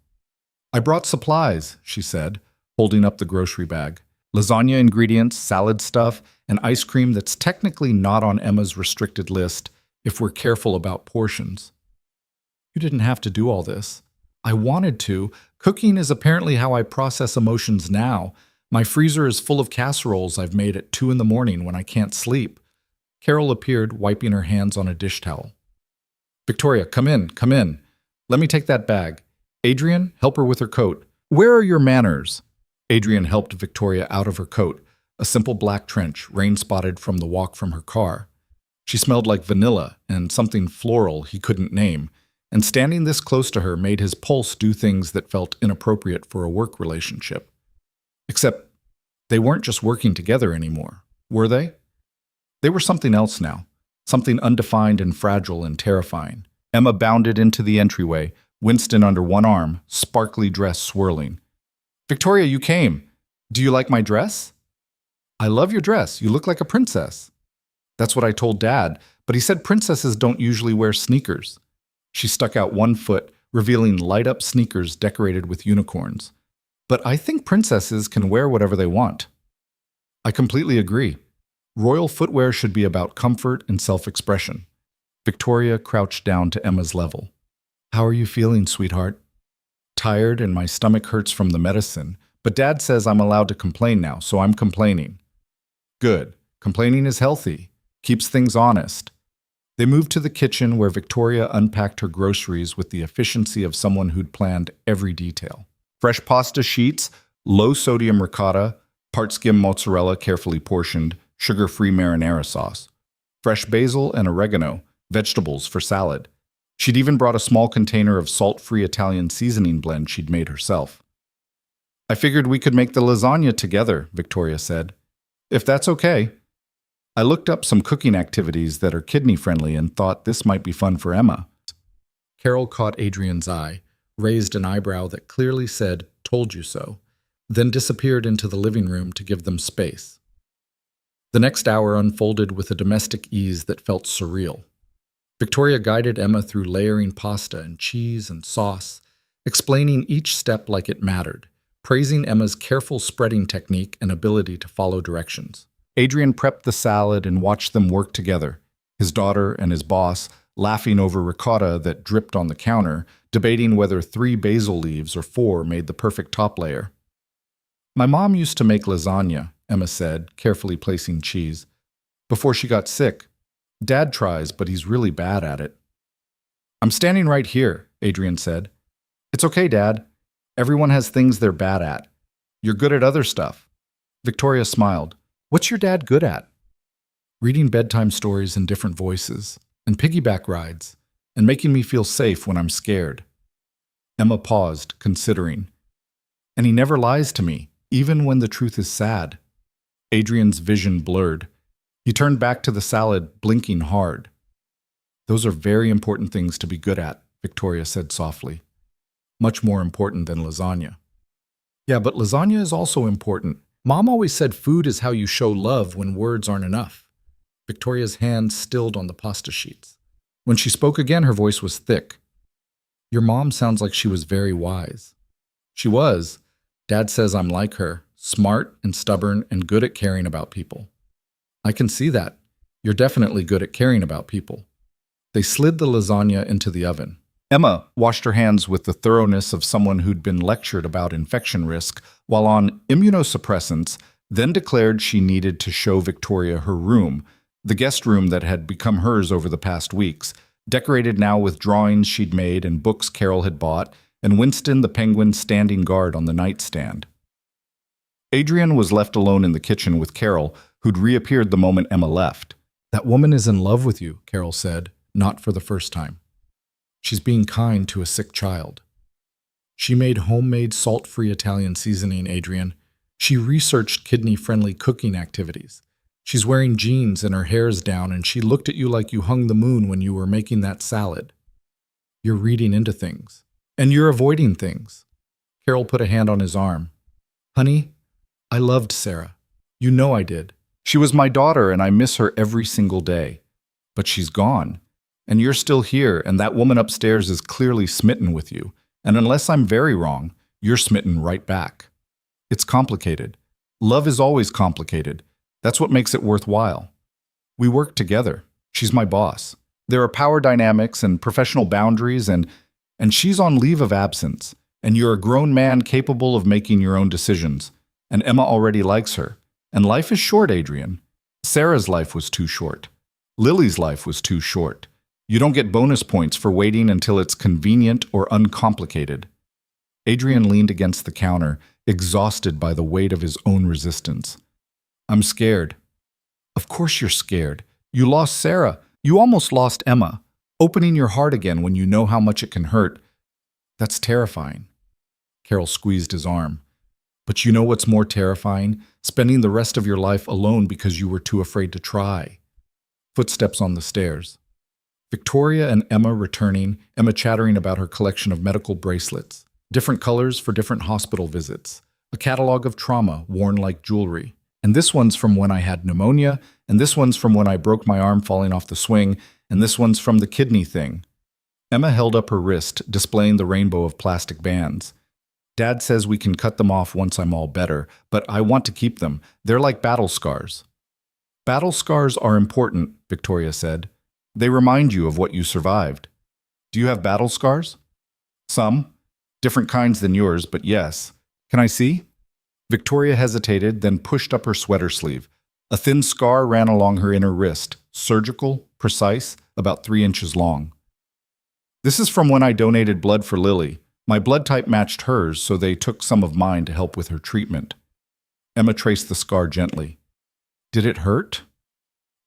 I brought supplies, she said, holding up the grocery bag. Lasagna ingredients, salad stuff, and ice cream that's technically not on Emma's restricted list if we're careful about portions. You didn't have to do all this. I wanted to. Cooking is apparently how I process emotions now. My freezer is full of casseroles I've made at 2 a.m. when I can't sleep. Carol appeared, wiping her hands on a dish towel. Victoria, come in, come in. Let me take that bag. Adrian, help her with her coat. Where are your manners? Adrian helped Victoria out of her coat, a simple black trench, rain-spotted from the walk from her car. She smelled like vanilla and something floral he couldn't name, and standing this close to her made his pulse do things that felt inappropriate for a work relationship. Except they weren't just working together anymore, were they? They were something else now, something undefined and fragile and terrifying. Emma bounded into the entryway, Winston under one arm, sparkly dress swirling. "Victoria, you came. Do you like my dress?" "I love your dress. You look like a princess." "That's what I told Dad, but he said princesses don't usually wear sneakers." She stuck out one foot, revealing light-up sneakers decorated with unicorns. "But I think princesses can wear whatever they want." "I completely agree. Royal footwear should be about comfort and self-expression." Victoria crouched down to Emma's level. "How are you feeling, sweetheart?" "Tired and my stomach hurts from the medicine, but Dad says I'm allowed to complain now, so I'm complaining." "Good. Complaining is healthy. Keeps things honest." They moved to the kitchen where Victoria unpacked her groceries with the efficiency of someone who'd planned every detail. Fresh pasta sheets, low-sodium ricotta, part-skim mozzarella carefully portioned, sugar-free marinara sauce. Fresh basil and oregano, vegetables for salad. She'd even brought a small container of salt-free Italian seasoning blend she'd made herself. "I figured we could make the lasagna together," Victoria said. "If that's okay." I looked up some cooking activities that are kidney-friendly and thought this might be fun for Emma. Carol caught Adrian's eye, raised an eyebrow that clearly said, "Told you so," then disappeared into the living room to give them space. The next hour unfolded with a domestic ease that felt surreal. Victoria guided Emma through layering pasta and cheese and sauce, explaining each step like it mattered, praising Emma's careful spreading technique and ability to follow directions. Adrian prepped the salad and watched them work together, his daughter and his boss laughing over ricotta that dripped on the counter, debating whether 3 basil leaves or 4 made the perfect top layer. "My mom used to make lasagna," Emma said, carefully placing cheese, "before she got sick. Dad tries, but he's really bad at it." "I'm standing right here," Adrian said. "It's okay, Dad. Everyone has things they're bad at. You're good at other stuff." Victoria smiled. "What's your dad good at?" "Reading bedtime stories in different voices, and piggyback rides, and making me feel safe when I'm scared." Emma paused, considering. "And he never lies to me, even when the truth is sad." Adrian's vision blurred. He turned back to the salad, blinking hard. "Those are very important things to be good at," Victoria said softly. "Much more important than lasagna." "Yeah, but lasagna is also important. Mom always said food is how you show love when words aren't enough." Victoria's hand stilled on the pasta sheets. When she spoke again, her voice was thick. "Your mom sounds like she was very wise." "She was. Dad says I'm like her, smart and stubborn and good at caring about people." "I can see that. You're definitely good at caring about people." They slid the lasagna into the oven. Emma washed her hands with the thoroughness of someone who'd been lectured about infection risk while on immunosuppressants, then declared she needed to show Victoria her room, the guest room that had become hers over the past weeks, decorated now with drawings she'd made and books Carol had bought, and Winston the penguin standing guard on the nightstand. Adrian was left alone in the kitchen with Carol, who'd reappeared the moment Emma left. "That woman is in love with you," Carol said, not for the first time. "She's being kind to a sick child." "She made homemade salt-free Italian seasoning, Adrian. She researched kidney-friendly cooking activities. She's wearing jeans and her hair's down, and she looked at you like you hung the moon when you were making that salad. You're reading into things. And you're avoiding things." Carol put a hand on his arm. "Honey, I loved Sarah. You know I did. She was my daughter, and I miss her every single day. But she's gone. And you're still here, and that woman upstairs is clearly smitten with you. And unless I'm very wrong, you're smitten right back. It's complicated. Love is always complicated. That's what makes it worthwhile. We work together. She's my boss. There are power dynamics and professional boundaries, and she's on leave of absence. And you're a grown man capable of making your own decisions. And Emma already likes her. And life is short, Adrian. Sarah's life was too short. Lily's life was too short. You don't get bonus points for waiting until it's convenient or uncomplicated." Adrian leaned against the counter, exhausted by the weight of his own resistance. "I'm scared." "Of course you're scared. You lost Sarah. You almost lost Emma. Opening your heart again when you know how much it can hurt. That's terrifying. Carol squeezed his arm. But you know what's more terrifying? Spending the rest of your life alone because you were too afraid to try. Footsteps on the stairs. Victoria and Emma returning, Emma chattering about her collection of medical bracelets. Different colors for different hospital visits. A catalog of trauma worn like jewelry. And this one's from when I had pneumonia, and this one's from when I broke my arm falling off the swing, and this one's from the kidney thing. Emma held up her wrist, displaying the rainbow of plastic bands. Dad says we can cut them off once I'm all better, but I want to keep them. They're like battle scars. Battle scars are important, Victoria said. They remind you of what you survived. Do you have battle scars? Some. Different kinds than yours, but yes. Can I see? Victoria hesitated, then pushed up her sweater sleeve. A thin scar ran along her inner wrist, surgical, precise, about 3 inches long. This is from when I donated blood for Lily. My blood type matched hers, so they took some of mine to help with her treatment. Emma traced the scar gently. Did it hurt?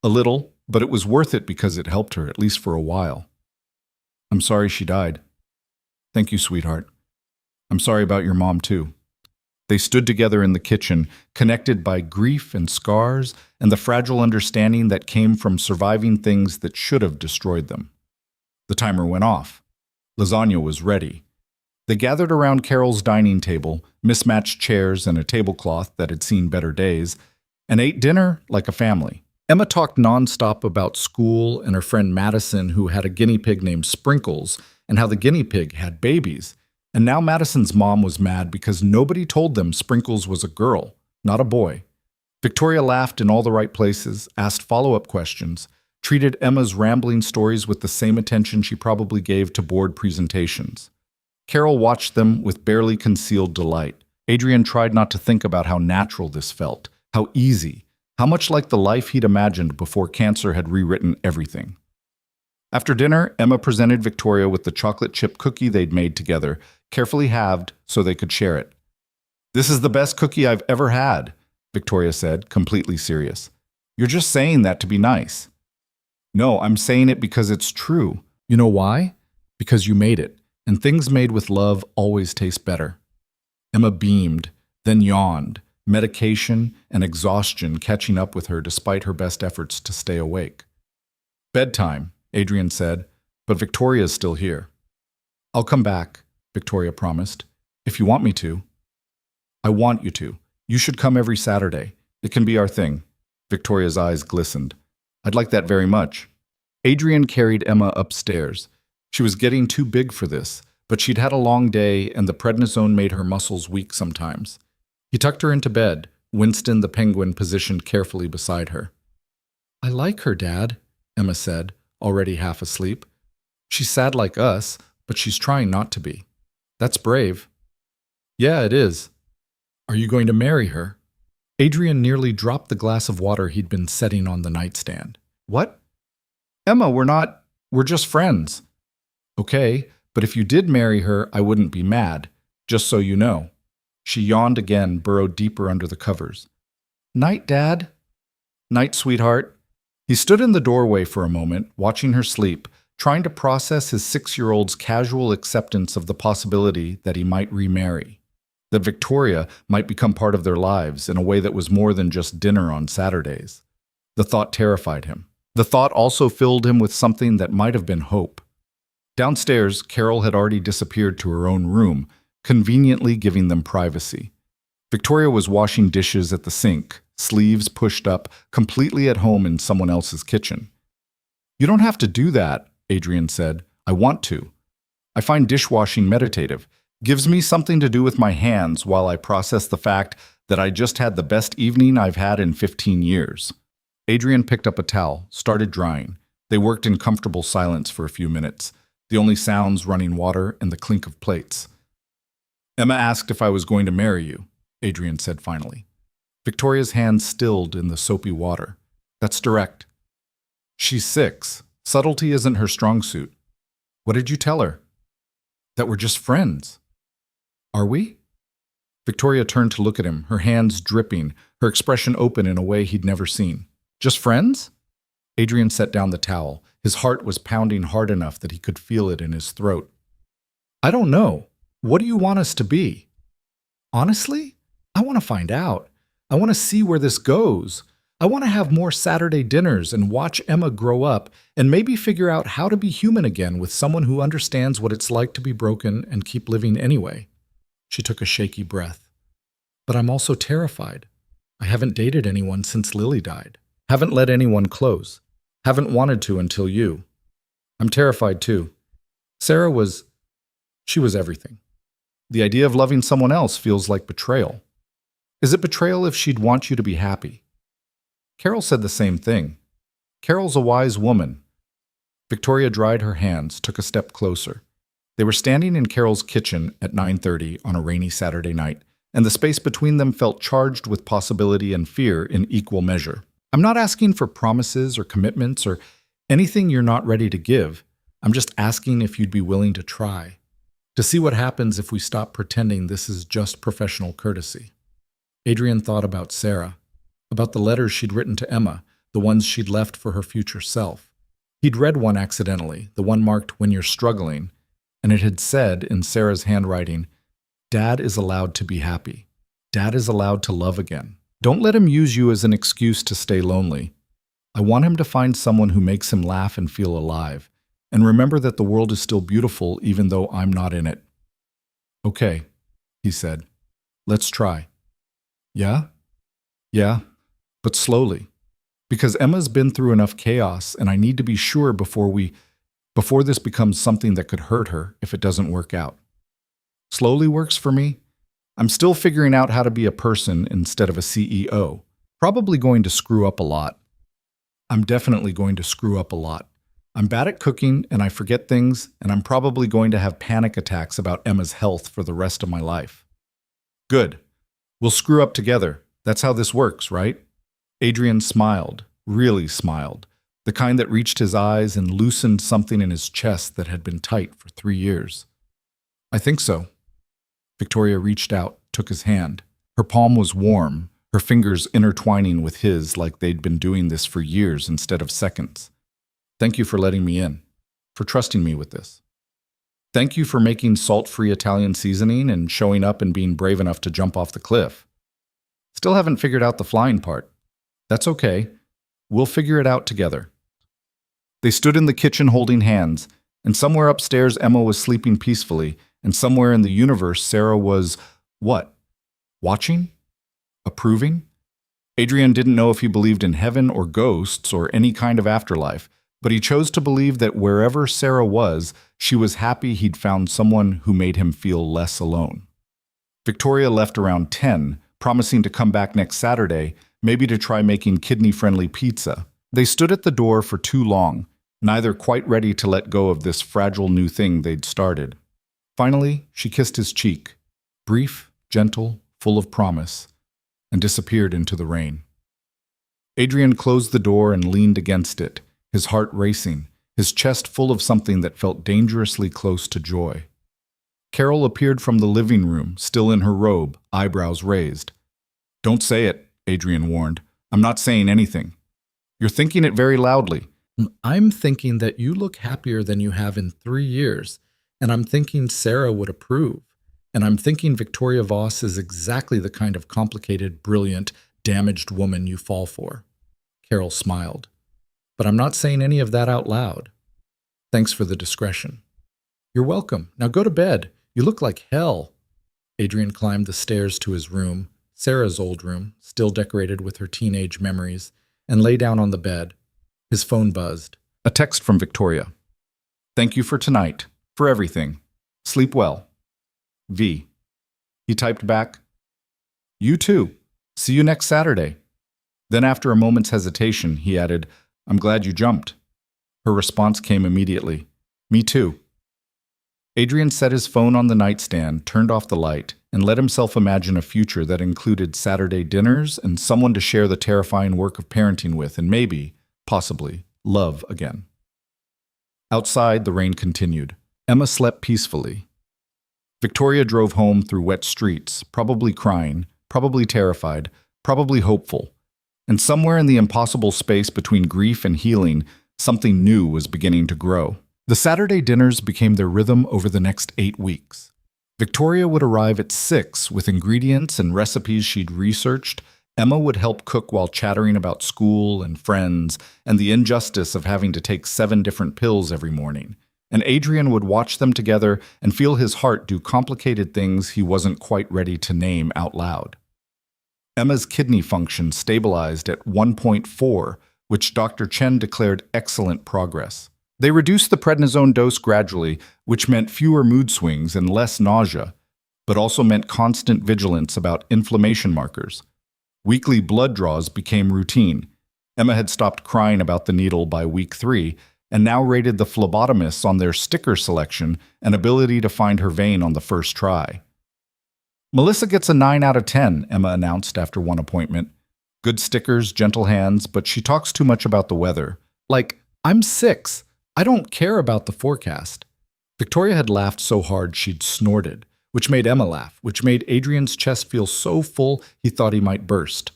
A little, but it was worth it because it helped her, at least for a while. I'm sorry she died. Thank you, sweetheart. I'm sorry about your mom, too. They stood together in the kitchen, connected by grief and scars and the fragile understanding that came from surviving things that should have destroyed them. The timer went off. Lasagna was ready. They gathered around Carol's dining table, mismatched chairs and a tablecloth that had seen better days, and ate dinner like a family. Emma talked nonstop about school and her friend Madison, who had a guinea pig named Sprinkles, and how the guinea pig had babies. And now Madison's mom was mad because nobody told them Sprinkles was a girl, not a boy. Victoria laughed in all the right places, asked follow-up questions, treated Emma's rambling stories with the same attention she probably gave to board presentations. Carol watched them with barely concealed delight. Adrian tried not to think about how natural this felt, how easy, how much like the life he'd imagined before cancer had rewritten everything. After dinner, Emma presented Victoria with the chocolate chip cookie they'd made together, carefully halved so they could share it. This is the best cookie I've ever had, Victoria said, completely serious. You're just saying that to be nice. No, I'm saying it because it's true. You know why? Because you made it, and things made with love always taste better. Emma beamed, then yawned, medication and exhaustion catching up with her despite her best efforts to stay awake. Bedtime, Adrian said, but Victoria's still here. I'll come back, Victoria promised, if you want me to. I want you to. You should come every Saturday. It can be our thing. Victoria's eyes glistened. I'd like that very much. Adrian carried Emma upstairs. She was getting too big for this, but she'd had a long day and the prednisone made her muscles weak sometimes. He tucked her into bed, Winston the penguin positioned carefully beside her. I like her, Dad, Emma said, already half asleep. She's sad like us, but she's trying not to be. That's brave. Yeah, it is. Are you going to marry her? Adrian nearly dropped the glass of water he'd been setting on the nightstand. What? Emma, we're just friends. Okay, but if you did marry her, I wouldn't be mad, just so you know. She yawned again, burrowed deeper under the covers. Night, Dad. Night, sweetheart. He stood in the doorway for a moment, watching her sleep, trying to process his 6-year-old's casual acceptance of the possibility that he might remarry, that Victoria might become part of their lives in a way that was more than just dinner on Saturdays. The thought terrified him. The thought also filled him with something that might have been hope. Downstairs, Carol had already disappeared to her own room, conveniently giving them privacy. Victoria was washing dishes at the sink, sleeves pushed up, completely at home in someone else's kitchen. You don't have to do that, Adrian said. I want to. I find dishwashing meditative. Gives me something to do with my hands while I process the fact that I just had the best evening I've had in 15 years. Adrian picked up a towel, started drying. They worked in comfortable silence for a few minutes, the only sounds running water and the clink of plates. Emma asked if I was going to marry you, Adrian said finally. Victoria's hands stilled in the soapy water. That's direct. She's 6. Subtlety isn't her strong suit. What did you tell her? That we're just friends. Are we? Victoria turned to look at him, her hands dripping, her expression open in a way he'd never seen. Just friends? Adrian set down the towel. His heart was pounding hard enough that he could feel it in his throat. I don't know. What do you want us to be? Honestly, I want to find out. I want to see where this goes. I want to have more Saturday dinners and watch Emma grow up and maybe figure out how to be human again with someone who understands what it's like to be broken and keep living anyway. She took a shaky breath. But I'm also terrified. I haven't dated anyone since Lily died. Haven't let anyone close. Haven't wanted to until you. I'm terrified too. She was everything. The idea of loving someone else feels like betrayal. Is it betrayal if she'd want you to be happy? Carol said the same thing. Carol's a wise woman. Victoria dried her hands, took a step closer. They were standing in Carol's kitchen at 9:30 on a rainy Saturday night, and the space between them felt charged with possibility and fear in equal measure. I'm not asking for promises or commitments or anything you're not ready to give. I'm just asking if you'd be willing to try, to see what happens if we stop pretending this is just professional courtesy. Adrian thought about Sarah, about the letters she'd written to Emma, the ones she'd left for her future self. He'd read one accidentally, the one marked "When You're Struggling," and it had said in Sarah's handwriting, "Dad is allowed to be happy. Dad is allowed to love again. Don't let him use you as an excuse to stay lonely. I want him to find someone who makes him laugh and feel alive. And remember that the world is still beautiful even though I'm not in it." "Okay," he said. "Let's try." "Yeah? Yeah, but slowly. Because Emma's been through enough chaos and I need to be sure before this becomes something that could hurt her if it doesn't work out. Slowly works for me. I'm still figuring out how to be a person instead of a CEO. Probably going to screw up a lot. I'm definitely going to screw up a lot. I'm bad at cooking and I forget things, and I'm probably going to have panic attacks about Emma's health for the rest of my life." "Good. We'll screw up together. That's how this works, right?" Adrian smiled, really smiled, the kind that reached his eyes and loosened something in his chest that had been tight for 3 years. "I think so." Victoria reached out, took his hand. Her palm was warm, her fingers intertwining with his like they'd been doing this for years instead of seconds. "Thank you for letting me in, for trusting me with this. Thank you for making salt-free Italian seasoning and showing up and being brave enough to jump off the cliff. Still haven't figured out the flying part. That's okay. We'll figure it out together." They stood in the kitchen holding hands, and somewhere upstairs Emma was sleeping peacefully, and somewhere in the universe Sarah was, what? Watching? Approving? Adrian didn't know if he believed in heaven or ghosts or any kind of afterlife, but he chose to believe that wherever Sarah was, she was happy he'd found someone who made him feel less alone. Victoria left around 10, promising to come back next Saturday, maybe to try making kidney-friendly pizza. They stood at the door for too long, neither quite ready to let go of this fragile new thing they'd started. Finally, she kissed his cheek, brief, gentle, full of promise, and disappeared into the rain. Adrian closed the door and leaned against it, his heart racing, his chest full of something that felt dangerously close to joy. Carol appeared from the living room, still in her robe, eyebrows raised. "Don't say it," Adrian warned. "I'm not saying anything. You're thinking it very loudly." "I'm thinking that you look happier than you have in 3 years, and I'm thinking Sarah would approve. And I'm thinking Victoria Voss is exactly the kind of complicated, brilliant, damaged woman you fall for." Carol smiled. "But I'm not saying any of that out loud. Thanks for the discretion." "You're welcome. Now go to bed. You look like hell." Adrian climbed the stairs to his room, Sarah's old room, still decorated with her teenage memories, and lay down on the bed. His phone buzzed. A text from Victoria. "Thank you for tonight, for everything. Sleep well. V." He typed back, "You too. See you next Saturday." Then after a moment's hesitation, he added, "I'm glad you jumped." Her response came immediately, "Me too." Adrian set his phone on the nightstand, turned off the light, and let himself imagine a future that included Saturday dinners and someone to share the terrifying work of parenting with and maybe, possibly, love again. Outside, the rain continued. Emma slept peacefully. Victoria drove home through wet streets, probably crying, probably terrified, probably hopeful, And somewhere in the impossible space between grief and healing, something new was beginning to grow. The Saturday dinners became their rhythm over the next 8 weeks. Victoria would arrive at 6 with ingredients and recipes she'd researched. Emma would help cook while chattering about school and friends and the injustice of having to take 7 different pills every morning. And Adrian would watch them together and feel his heart do complicated things he wasn't quite ready to name out loud. Emma's kidney function stabilized at 1.4, which Dr. Chen declared excellent progress. They reduced the prednisone dose gradually, which meant fewer mood swings and less nausea, but also meant constant vigilance about inflammation markers. Weekly blood draws became routine. Emma had stopped crying about the needle by week 3 and now rated the phlebotomists on their sticker selection and ability to find her vein on the first try. "Melissa gets a 9 out of 10, Emma announced after one appointment. "Good stickers, gentle hands, but she talks too much about the weather. Like, I'm 6. I don't care about the forecast." Victoria had laughed so hard she'd snorted, which made Emma laugh, which made Adrian's chest feel so full he thought he might burst.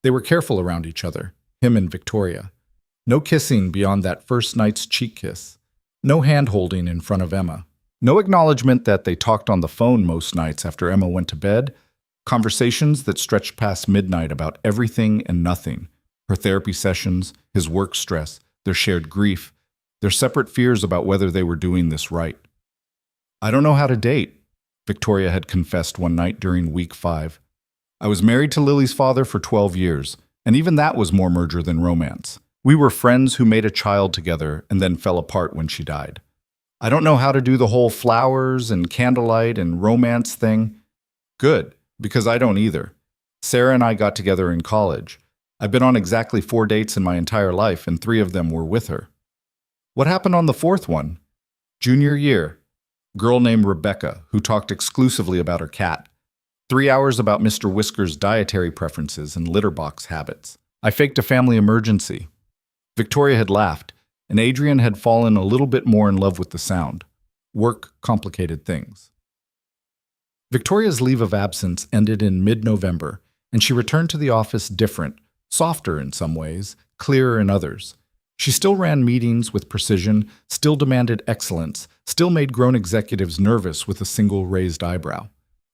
They were careful around each other, him and Victoria. No kissing beyond that first night's cheek kiss. No hand-holding in front of Emma. No acknowledgement that they talked on the phone most nights after Emma went to bed. Conversations that stretched past midnight about everything and nothing. Her therapy sessions, his work stress, their shared grief, their separate fears about whether they were doing this right. "I don't know how to date," Victoria had confessed one night during week 5. "I was married to Lily's father for 12 years, and even that was more merger than romance. We were friends who made a child together and then fell apart when she died. I don't know how to do the whole flowers and candlelight and romance thing." "Good, because I don't either. Sarah and I got together in college. I've been on exactly 4 dates in my entire life, and 3 of them were with her." "What happened on the 4th one?" "Junior year. Girl named Rebecca, who talked exclusively about her cat. 3 hours about Mr. Whisker's dietary preferences and litter box habits. I faked a family emergency." Victoria had laughed, and Adrian had fallen a little bit more in love with the sound. Work complicated things. Victoria's leave of absence ended in mid-November, and she returned to the office different, softer in some ways, clearer in others. She still ran meetings with precision, still demanded excellence, still made grown executives nervous with a single raised eyebrow.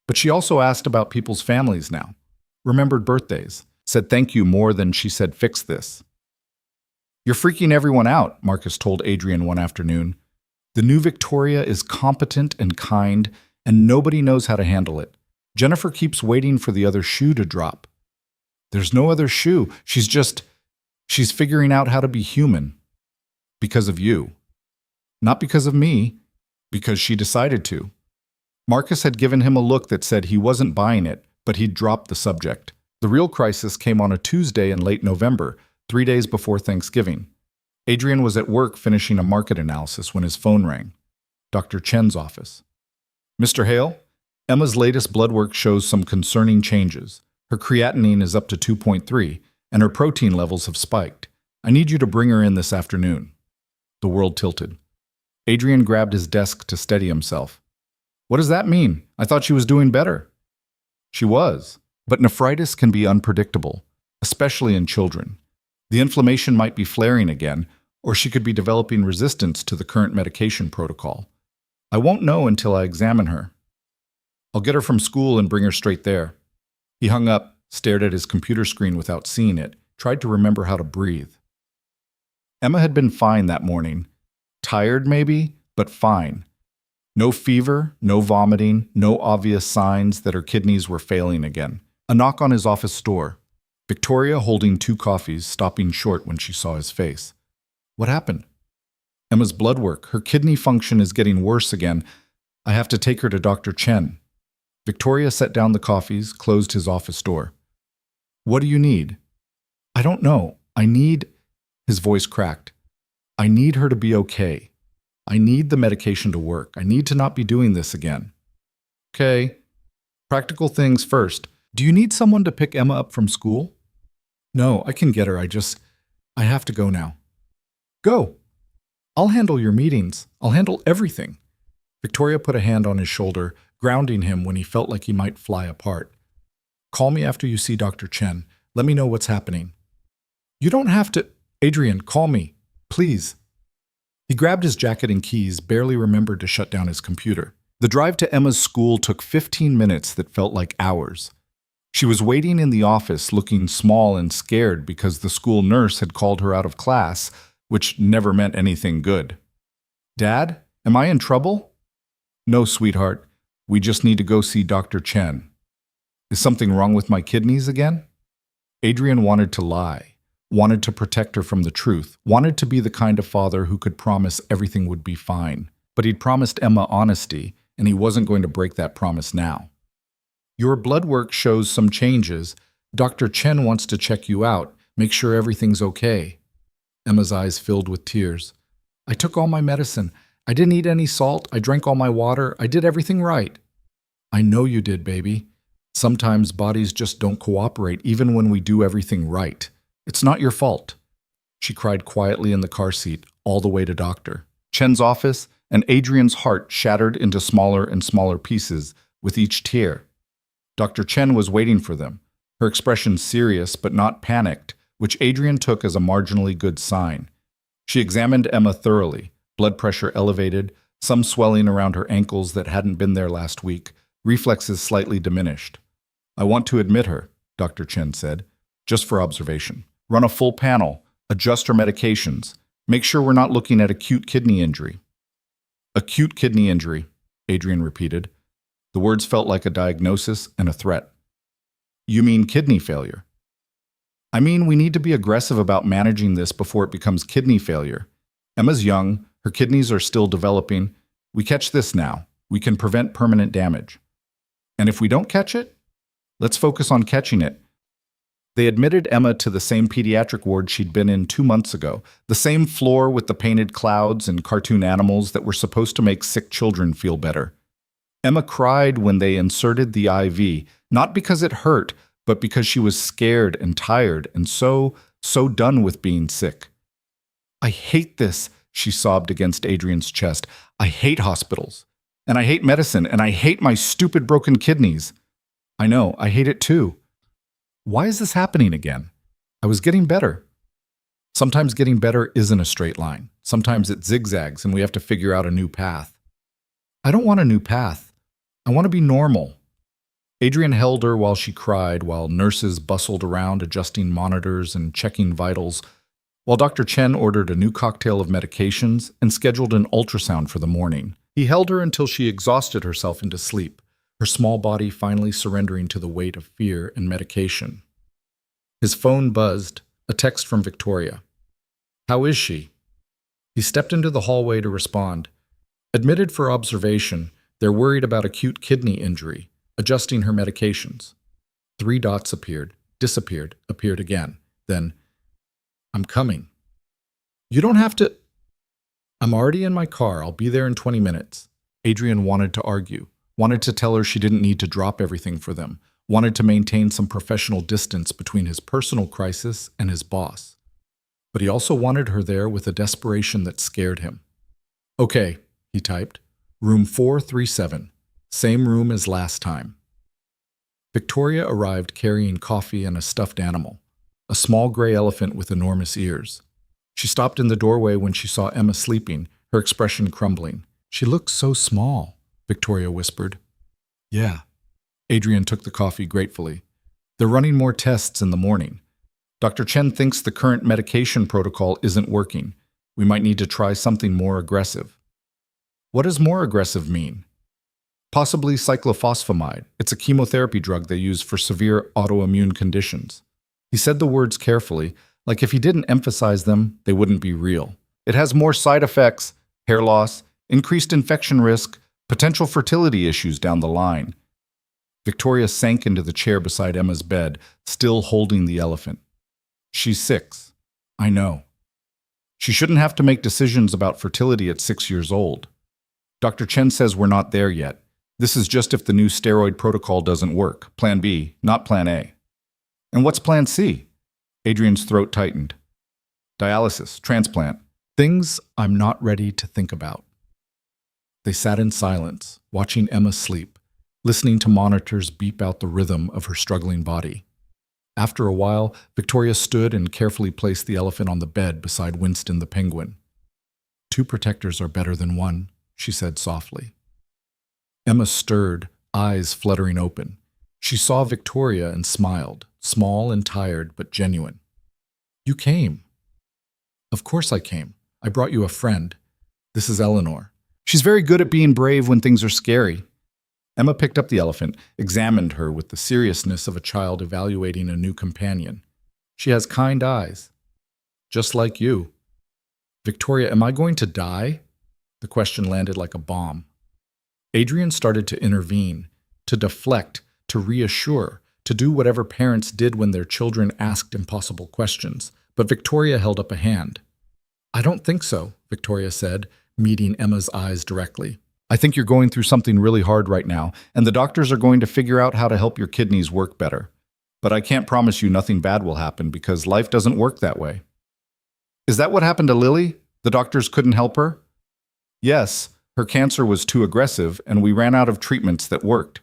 But she also asked about people's families now, remembered birthdays, said thank you more than she said fix this. "You're freaking everyone out," Marcus told Adrian one afternoon. "The new Victoria is competent and kind, and nobody knows how to handle it. Jennifer keeps waiting for the other shoe to drop." "There's no other shoe. She's figuring out how to be human. Because of you. Not because of me, because she decided to." Marcus had given him a look that said he wasn't buying it, but he'd dropped the subject. The real crisis came on a Tuesday in late November, 3 days before Thanksgiving. Adrian was at work finishing a market analysis when his phone rang. Dr. Chen's office. "Mr. Hale, Emma's latest blood work shows some concerning changes. Her creatinine is up to 2.3, and her protein levels have spiked. I need you to bring her in this afternoon." The world tilted. Adrian grabbed his desk to steady himself. "What does that mean? I thought she was doing better." She was, but nephritis can be unpredictable, especially in children. The inflammation might be flaring again, or she could be developing resistance to the current medication protocol. "I won't know until I examine her. I'll get her from school and bring her straight there." He hung up, stared at his computer screen without seeing it, tried to remember how to breathe. Emma had been fine that morning. Tired, maybe, but fine. No fever, no vomiting, no obvious signs that her kidneys were failing again. A knock on his office door. Victoria, holding 2 coffees, stopping short when she saw his face. "What happened?" "Emma's blood work. Her kidney function is getting worse again. I have to take her to Dr. Chen." Victoria set down the coffees, closed his office door. "What do you need?" "I don't know. His voice cracked. "I need her to be okay. I need the medication to work. I need to not be doing this again." "Okay. Practical things first. Do you need someone to pick Emma up from school?" "No, I can get her. I have to go now." "Go. I'll handle your meetings. I'll handle everything." Victoria put a hand on his shoulder, grounding him when he felt like he might fly apart. "Call me after you see Dr. Chen. Let me know what's happening." You don't have to. Adrian, call me. Please. He grabbed his jacket and keys, barely remembered to shut down his computer. The drive to Emma's school took 15 minutes that felt like hours. She was waiting in the office, looking small and scared because the school nurse had called her out of class, which never meant anything good. Dad, am I in trouble? No, sweetheart. We just need to go see Dr. Chen. Is something wrong with my kidneys again? Adrian wanted to lie, wanted to protect her from the truth, wanted to be the kind of father who could promise everything would be fine. But he'd promised Emma honesty, and he wasn't going to break that promise now. Your blood work shows some changes. Dr. Chen wants to check you out, make sure everything's okay. Emma's eyes filled with tears. I took all my medicine. I didn't eat any salt. I drank all my water. I did everything right. I know you did, baby. Sometimes bodies just don't cooperate even when we do everything right. It's not your fault. She cried quietly in the car seat, all the way to Dr. Chen's office, and Adrian's heart shattered into smaller and smaller pieces with each tear. Dr. Chen was waiting for them, her expression serious but not panicked, which Adrian took as a marginally good sign. She examined Emma thoroughly, blood pressure elevated, some swelling around her ankles that hadn't been there last week, reflexes slightly diminished. I want to admit her, Dr. Chen said, just for observation. Run a full panel, adjust her medications, make sure we're not looking at acute kidney injury. Acute kidney injury, Adrian repeated. The words felt like a diagnosis and a threat. You mean kidney failure? I mean, we need to be aggressive about managing this before it becomes kidney failure. Emma's young, her kidneys are still developing. We catch this now. We can prevent permanent damage. And if we don't catch it, let's focus on catching it. They admitted Emma to the same pediatric ward she'd been in 2 months ago, the same floor with the painted clouds and cartoon animals that were supposed to make sick children feel better. Emma cried when they inserted the IV, not because it hurt, but because she was scared and tired and so done with being sick. I hate this, she sobbed against Adrian's chest. I hate hospitals. And I hate medicine, and I hate my stupid broken kidneys. I know, I hate it too. Why is this happening again? I was getting better. Sometimes getting better isn't a straight line. Sometimes it zigzags, and we have to figure out a new path. I don't want a new path. I want to be normal. Adrian held her while she cried, while nurses bustled around adjusting monitors and checking vitals, while Dr. Chen ordered a new cocktail of medications and scheduled an ultrasound for the morning. He held her until she exhausted herself into sleep, her small body finally surrendering to the weight of fear and medication. His phone buzzed, a text from Victoria. How is she? He stepped into the hallway to respond. Admitted for observation, they're worried about acute kidney injury, adjusting her medications. 3 dots appeared, disappeared, appeared again. Then, I'm coming. You don't have to. I'm already in my car. I'll be there in 20 minutes. Adrian wanted to argue, wanted to tell her she didn't need to drop everything for them, wanted to maintain some professional distance between his personal crisis and his boss. But he also wanted her there with a desperation that scared him. Okay, he typed. Room 437. Same room as last time. Victoria arrived carrying coffee and a stuffed animal, a small gray elephant with enormous ears. She stopped in the doorway when she saw Emma sleeping, her expression crumbling. She looks so small, Victoria whispered. Yeah. Adrian took the coffee gratefully. They're running more tests in the morning. Dr. Chen thinks the current medication protocol isn't working. We might need to try something more aggressive. What does more aggressive mean? Possibly cyclophosphamide. It's a chemotherapy drug they use for severe autoimmune conditions. He said the words carefully, like if he didn't emphasize them, they wouldn't be real. It has more side effects, hair loss, increased infection risk, potential fertility issues down the line. Victoria sank into the chair beside Emma's bed, still holding the elephant. She's 6. I know. She shouldn't have to make decisions about fertility at 6 years old. Dr. Chen says we're not there yet. This is just if the new steroid protocol doesn't work. Plan B, not Plan A. And what's Plan C? Adrian's throat tightened. Dialysis, transplant. Things I'm not ready to think about. They sat in silence, watching Emma sleep, listening to monitors beep out the rhythm of her struggling body. After a while, Victoria stood and carefully placed the elephant on the bed beside Winston the penguin. "Two protectors are better than one," she said softly. Emma stirred, eyes fluttering open. She saw Victoria and smiled, small and tired, but genuine. "You came." "Of course I came. I brought you a friend. This is Eleanor. She's very good at being brave when things are scary." Emma picked up the elephant, examined her with the seriousness of a child evaluating a new companion. "She has kind eyes. Just like you." "Victoria, am I going to die?" The question landed like a bomb. Adrian started to intervene, to deflect, to reassure, to do whatever parents did when their children asked impossible questions. But Victoria held up a hand. "I don't think so," Victoria said, meeting Emma's eyes directly. "I think you're going through something really hard right now, and the doctors are going to figure out how to help your kidneys work better. But I can't promise you nothing bad will happen because life doesn't work that way." "Is that what happened to Lily? The doctors couldn't help her?" "Yes, her cancer was too aggressive and we ran out of treatments that worked.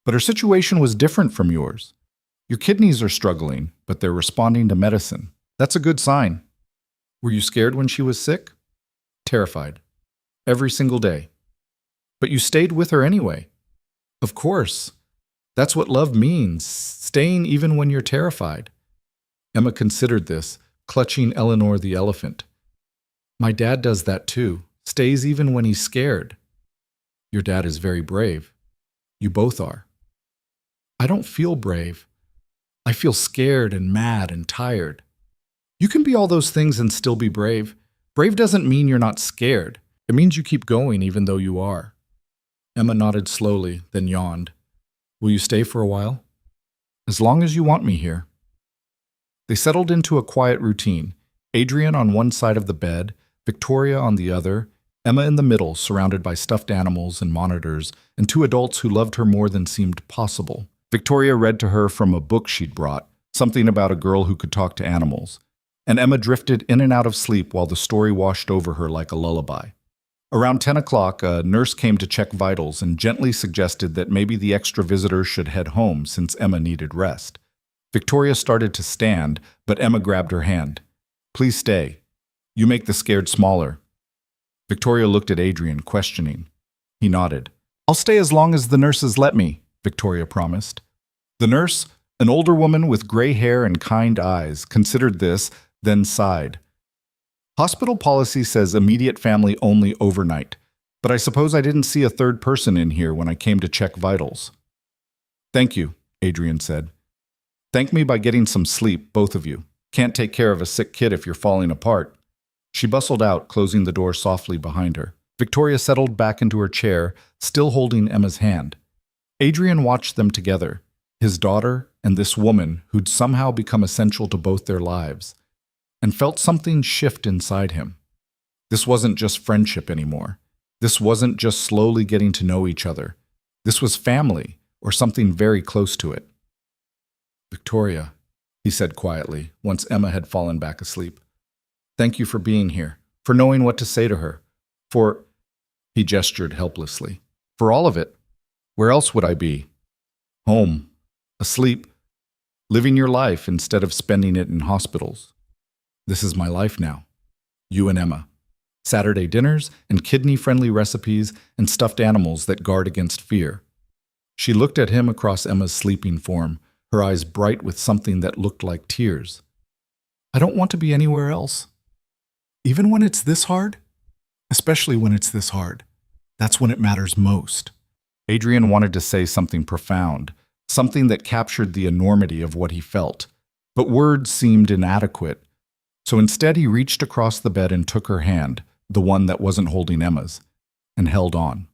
But her situation was different from yours. Your kidneys are struggling, but they're responding to medicine. That's a good sign." "Were you scared when she was sick?" "Terrified. Every single day." "But you stayed with her anyway." "Of course. That's what love means, staying even when you're terrified." Emma considered this, clutching Eleanor the elephant. "My dad does that too, stays even when he's scared." "Your dad is very brave. You both are." "I don't feel brave. I feel scared and mad and tired." "You can be all those things and still be brave. Brave doesn't mean you're not scared. It means you keep going even though you are." Emma nodded slowly, then yawned. "Will you stay for a while?" "As long as you want me here." They settled into a quiet routine, Adrian on one side of the bed, Victoria on the other, Emma in the middle, surrounded by stuffed animals and monitors, and two adults who loved her more than seemed possible. Victoria read to her from a book she'd brought, something about a girl who could talk to animals. And Emma drifted in and out of sleep while the story washed over her like a lullaby. Around 10 o'clock, a nurse came to check vitals and gently suggested that maybe the extra visitors should head home since Emma needed rest. Victoria started to stand, but Emma grabbed her hand. "Please stay. You make the scared smaller." Victoria looked at Adrian, questioning. He nodded. "I'll stay as long as the nurses let me," Victoria promised. The nurse, an older woman with gray hair and kind eyes, considered this, then sighed. "Hospital policy says immediate family only overnight, but I suppose I didn't see a third person in here when I came to check vitals." "Thank you," Adrian said. "Thank me by getting some sleep, both of you. Can't take care of a sick kid if you're falling apart." She bustled out, closing the door softly behind her. Victoria settled back into her chair, still holding Emma's hand. Adrian watched them together, his daughter and this woman who'd somehow become essential to both their lives, and felt something shift inside him. This wasn't just friendship anymore. This wasn't just slowly getting to know each other. This was family, or something very close to it. "Victoria," he said quietly, once Emma had fallen back asleep. "Thank you for being here, for knowing what to say to her, for—" He gestured helplessly. "For all of it. Where else would I be? Home, asleep, living your life instead of spending it in hospitals. This is my life now. You and Emma. Saturday dinners and kidney-friendly recipes and stuffed animals that guard against fear." She looked at him across Emma's sleeping form, her eyes bright with something that looked like tears. "I don't want to be anywhere else. Even when it's this hard? Especially when it's this hard. That's when it matters most." Adrian wanted to say something profound, something that captured the enormity of what he felt, but words seemed inadequate. So instead he reached across the bed and took her hand, the one that wasn't holding Emma's, and held on.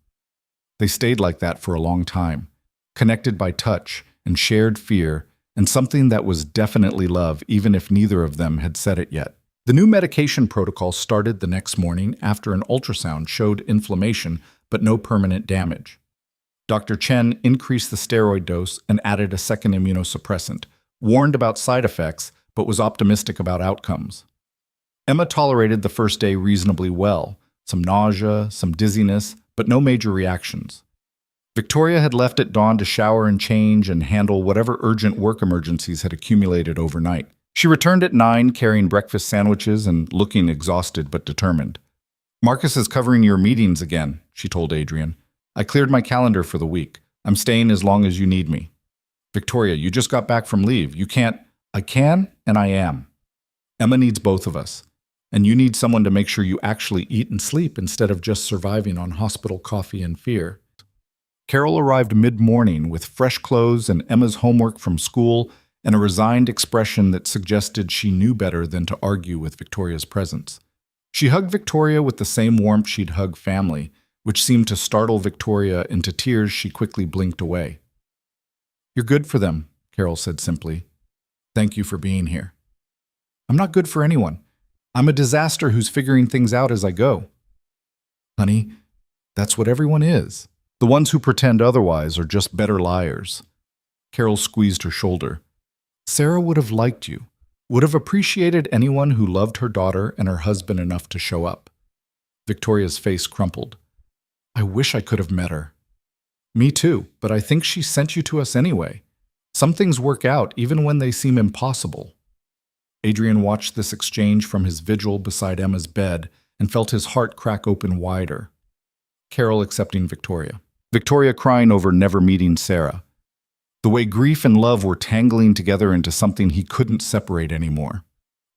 They stayed like that for a long time, connected by touch and shared fear, and something that was definitely love, even if neither of them had said it yet. The new medication protocol started the next morning after an ultrasound showed inflammation but no permanent damage. Dr. Chen increased the steroid dose and added a second immunosuppressant, warned about side effects, but was optimistic about outcomes. Emma tolerated the first day reasonably well, some nausea, some dizziness, but no major reactions. Victoria had left at dawn to shower and change and handle whatever urgent work emergencies had accumulated overnight. She returned at 9 carrying breakfast sandwiches and looking exhausted but determined. "Marcus is covering your meetings again," she told Adrian. "I cleared my calendar for the week. I'm staying as long as you need me." "Victoria, you just got back from leave. You can't—" "I can, and I am. Emma needs both of us. And you need someone to make sure you actually eat and sleep instead of just surviving on hospital coffee and fear." Carol arrived mid-morning with fresh clothes and Emma's homework from school and a resigned expression that suggested she knew better than to argue with Victoria's presence. She hugged Victoria with the same warmth she'd hug family, which seemed to startle Victoria into tears. She quickly blinked away. "You're good for them," Carol said simply. "Thank you for being here." "I'm not good for anyone. I'm a disaster who's figuring things out as I go." "Honey, that's what everyone is. The ones who pretend otherwise are just better liars." Carol squeezed her shoulder. "Sarah would have liked you, would have appreciated anyone who loved her daughter and her husband enough to show up." Victoria's face crumpled. "I wish I could have met her." "Me too, but I think she sent you to us anyway. Some things work out even when they seem impossible." Adrian watched this exchange from his vigil beside Emma's bed and felt his heart crack open wider. Carol accepting Victoria. Victoria crying over never meeting Sarah. The way grief and love were tangling together into something he couldn't separate anymore.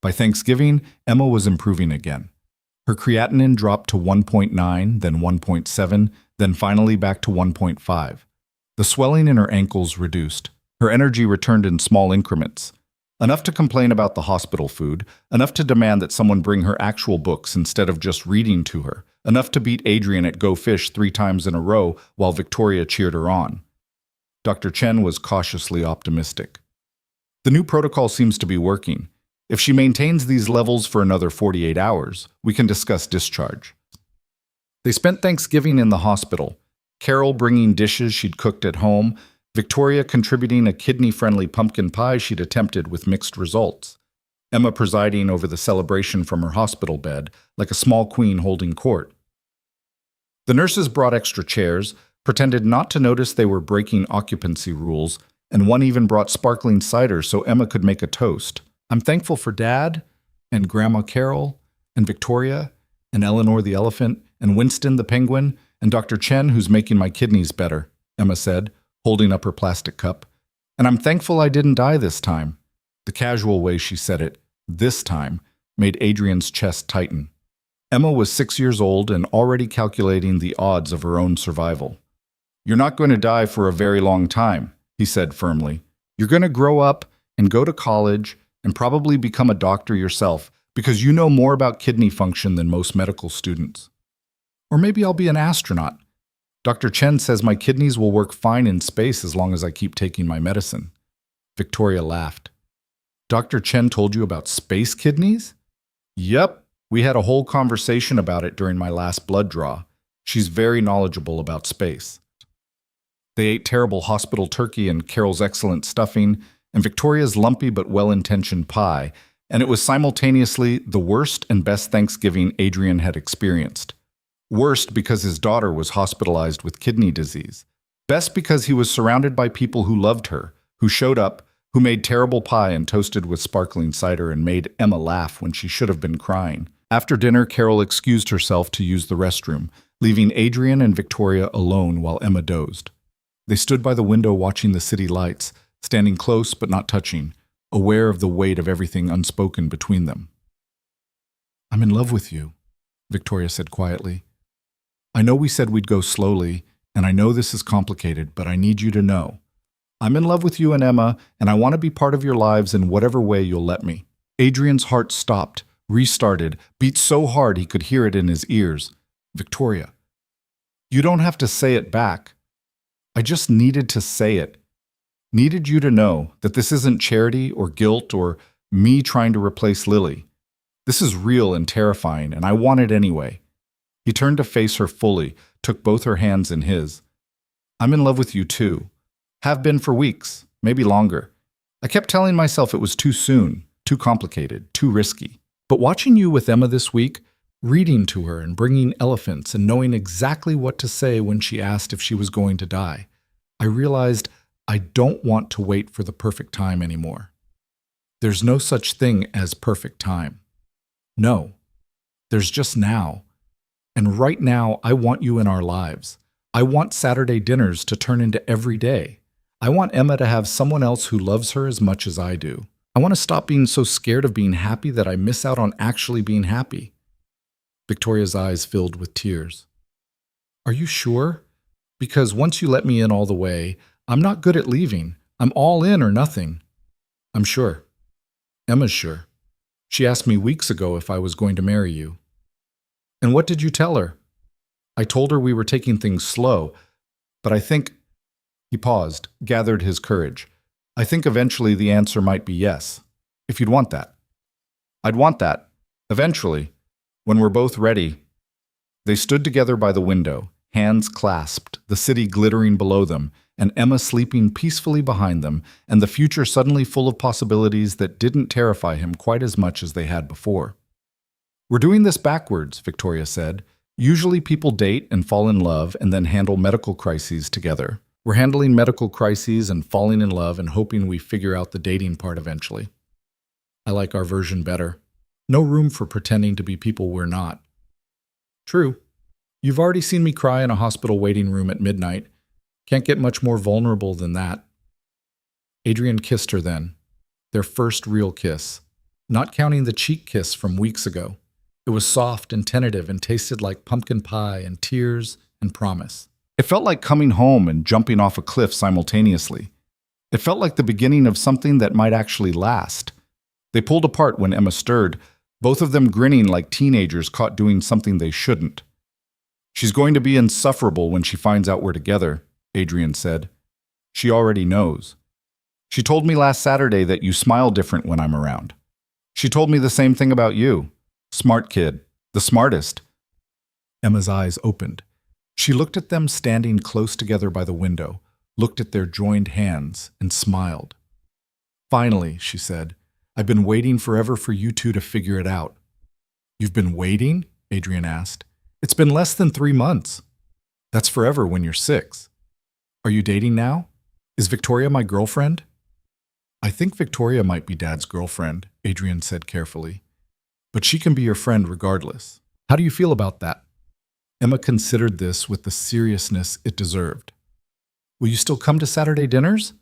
By Thanksgiving, Emma was improving again. Her creatinine dropped to 1.9, then 1.7, then finally back to 1.5. The swelling in her ankles reduced. Her energy returned in small increments. Enough to complain about the hospital food, enough to demand that someone bring her actual books instead of just reading to her, enough to beat Adrian at Go Fish 3 times in a row while Victoria cheered her on. Dr. Chen was cautiously optimistic. "The new protocol seems to be working. If she maintains these levels for another 48 hours, we can discuss discharge." They spent Thanksgiving in the hospital, Carol bringing dishes she'd cooked at home, Victoria contributing a kidney-friendly pumpkin pie she'd attempted with mixed results, Emma presiding over the celebration from her hospital bed, like a small queen holding court. The nurses brought extra chairs, pretended not to notice they were breaking occupancy rules, and one even brought sparkling cider so Emma could make a toast. "I'm thankful for Dad, and Grandma Carol, and Victoria, and Eleanor the elephant, and Winston the penguin, and Dr. Chen who's making my kidneys better," Emma said, holding up her plastic cup. "And I'm thankful I didn't die this time." The casual way she said it, "this time," made Adrian's chest tighten. Emma was 6 years old and already calculating the odds of her own survival. "You're not going to die for a very long time," he said firmly. "You're going to grow up and go to college and probably become a doctor yourself because you know more about kidney function than most medical students. Or maybe I'll be an astronaut. Dr. Chen says my kidneys will work fine in space as long as I keep taking my medicine." Victoria laughed. "Dr. Chen told you about space kidneys?" "Yep. We had a whole conversation about it during my last blood draw. She's very knowledgeable about space." They ate terrible hospital turkey and Carol's excellent stuffing, and Victoria's lumpy but well-intentioned pie, and it was simultaneously the worst and best Thanksgiving Adrian had experienced. Worst because his daughter was hospitalized with kidney disease. Best because he was surrounded by people who loved her, who showed up, who made terrible pie and toasted with sparkling cider and made Emma laugh when she should have been crying. After dinner, Carol excused herself to use the restroom, leaving Adrian and Victoria alone while Emma dozed. They stood by the window watching the city lights, standing close but not touching, aware of the weight of everything unspoken between them. "I'm in love with you," Victoria said quietly. "I know we said we'd go slowly, and I know this is complicated, but I need you to know. I'm in love with you and Emma, and I want to be part of your lives in whatever way you'll let me." Adrian's heart stopped, restarted, beat so hard he could hear it in his ears. "Victoria, you don't have to say it back. I just needed to say it. Needed you to know that this isn't charity or guilt or me trying to replace Lily. This is real and terrifying, and I want it anyway." He turned to face her fully, took both her hands in his. "I'm in love with you too. Have been for weeks, maybe longer. I kept telling myself it was too soon, too complicated, too risky. But watching you with Emma this week, reading to her and bringing elephants and knowing exactly what to say when she asked if she was going to die. I realized I don't want to wait for the perfect time anymore. There's no such thing as perfect time. No, there's just now. And right now, I want you in our lives. I want Saturday dinners to turn into every day. I want Emma to have someone else who loves her as much as I do. I want to stop being so scared of being happy that I miss out on actually being happy. Victoria's eyes filled with tears. Are you sure? Because once you let me in all the way, I'm not good at leaving. I'm all in or nothing. I'm sure. Emma's sure. She asked me weeks ago if I was going to marry you. And what did you tell her? I told her we were taking things slow, but I think... He paused, gathered his courage. I think eventually the answer might be yes, if you'd want that. I'd want that, eventually, when we're both ready. They stood together by the window, hands clasped, the city glittering below them, and Emma sleeping peacefully behind them, and the future suddenly full of possibilities that didn't terrify him quite as much as they had before. We're doing this backwards, Victoria said. Usually people date and fall in love and then handle medical crises together. We're handling medical crises and falling in love and hoping we figure out the dating part eventually. I like our version better. No room for pretending to be people we're not. True. You've already seen me cry in a hospital waiting room at midnight. Can't get much more vulnerable than that. Adrian kissed her then. Their first real kiss. Not counting the cheek kiss from weeks ago. It was soft and tentative and tasted like pumpkin pie and tears and promise. It felt like coming home and jumping off a cliff simultaneously. It felt like the beginning of something that might actually last. They pulled apart when Emma stirred, both of them grinning like teenagers caught doing something they shouldn't. She's going to be insufferable when she finds out we're together, Adrian said. She already knows. She told me last Saturday that you smile different when I'm around. She told me the same thing about you. Smart kid. The smartest. Emma's eyes opened. She looked at them standing close together by the window, looked at their joined hands, and smiled. Finally, she said, I've been waiting forever for you two to figure it out. You've been waiting? Adrian asked. It's been less than 3 months. That's forever when you're 6. Are you dating now? Is Victoria my girlfriend? I think Victoria might be Dad's girlfriend, Adrian said carefully. But she can be your friend regardless. How do you feel about that? Emma considered this with the seriousness it deserved. Will you still come to Saturday dinners?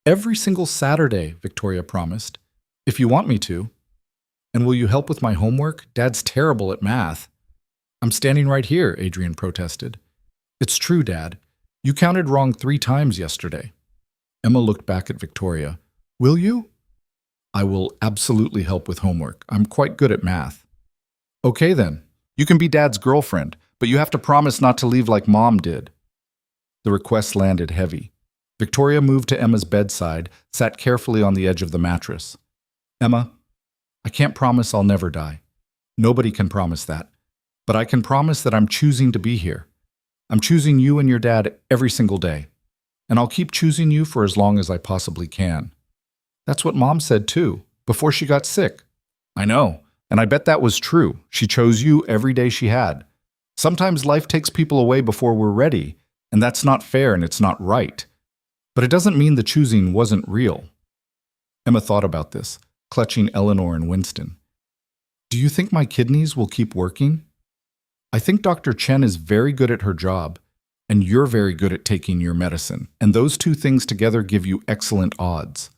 Every single Saturday, Victoria promised, if you want me to. And will you help with my homework? Dad's terrible at math. I'm standing right here, Adrian protested. It's true, Dad. You counted wrong 3 times yesterday. Emma looked back at Victoria. Will you? I will absolutely help with homework. I'm quite good at math. Okay then. You can be Dad's girlfriend, but you have to promise not to leave like Mom did. The request landed heavy. Victoria moved to Emma's bedside, sat carefully on the edge of the mattress. Emma, I can't promise I'll never die. Nobody can promise that. But I can promise that I'm choosing to be here. I'm choosing you and your dad every single day. And I'll keep choosing you for as long as I possibly can. That's what Mom said too, before she got sick. I know, and I bet that was true. She chose you every day she had. Sometimes life takes people away before we're ready, and that's not fair and it's not right. But it doesn't mean the choosing wasn't real. Emma thought about this, clutching Eleanor and Winston. Do you think my kidneys will keep working? I think Dr. Chen is very good at her job, and you're very good at taking your medicine, and those 2 things together give you excellent odds.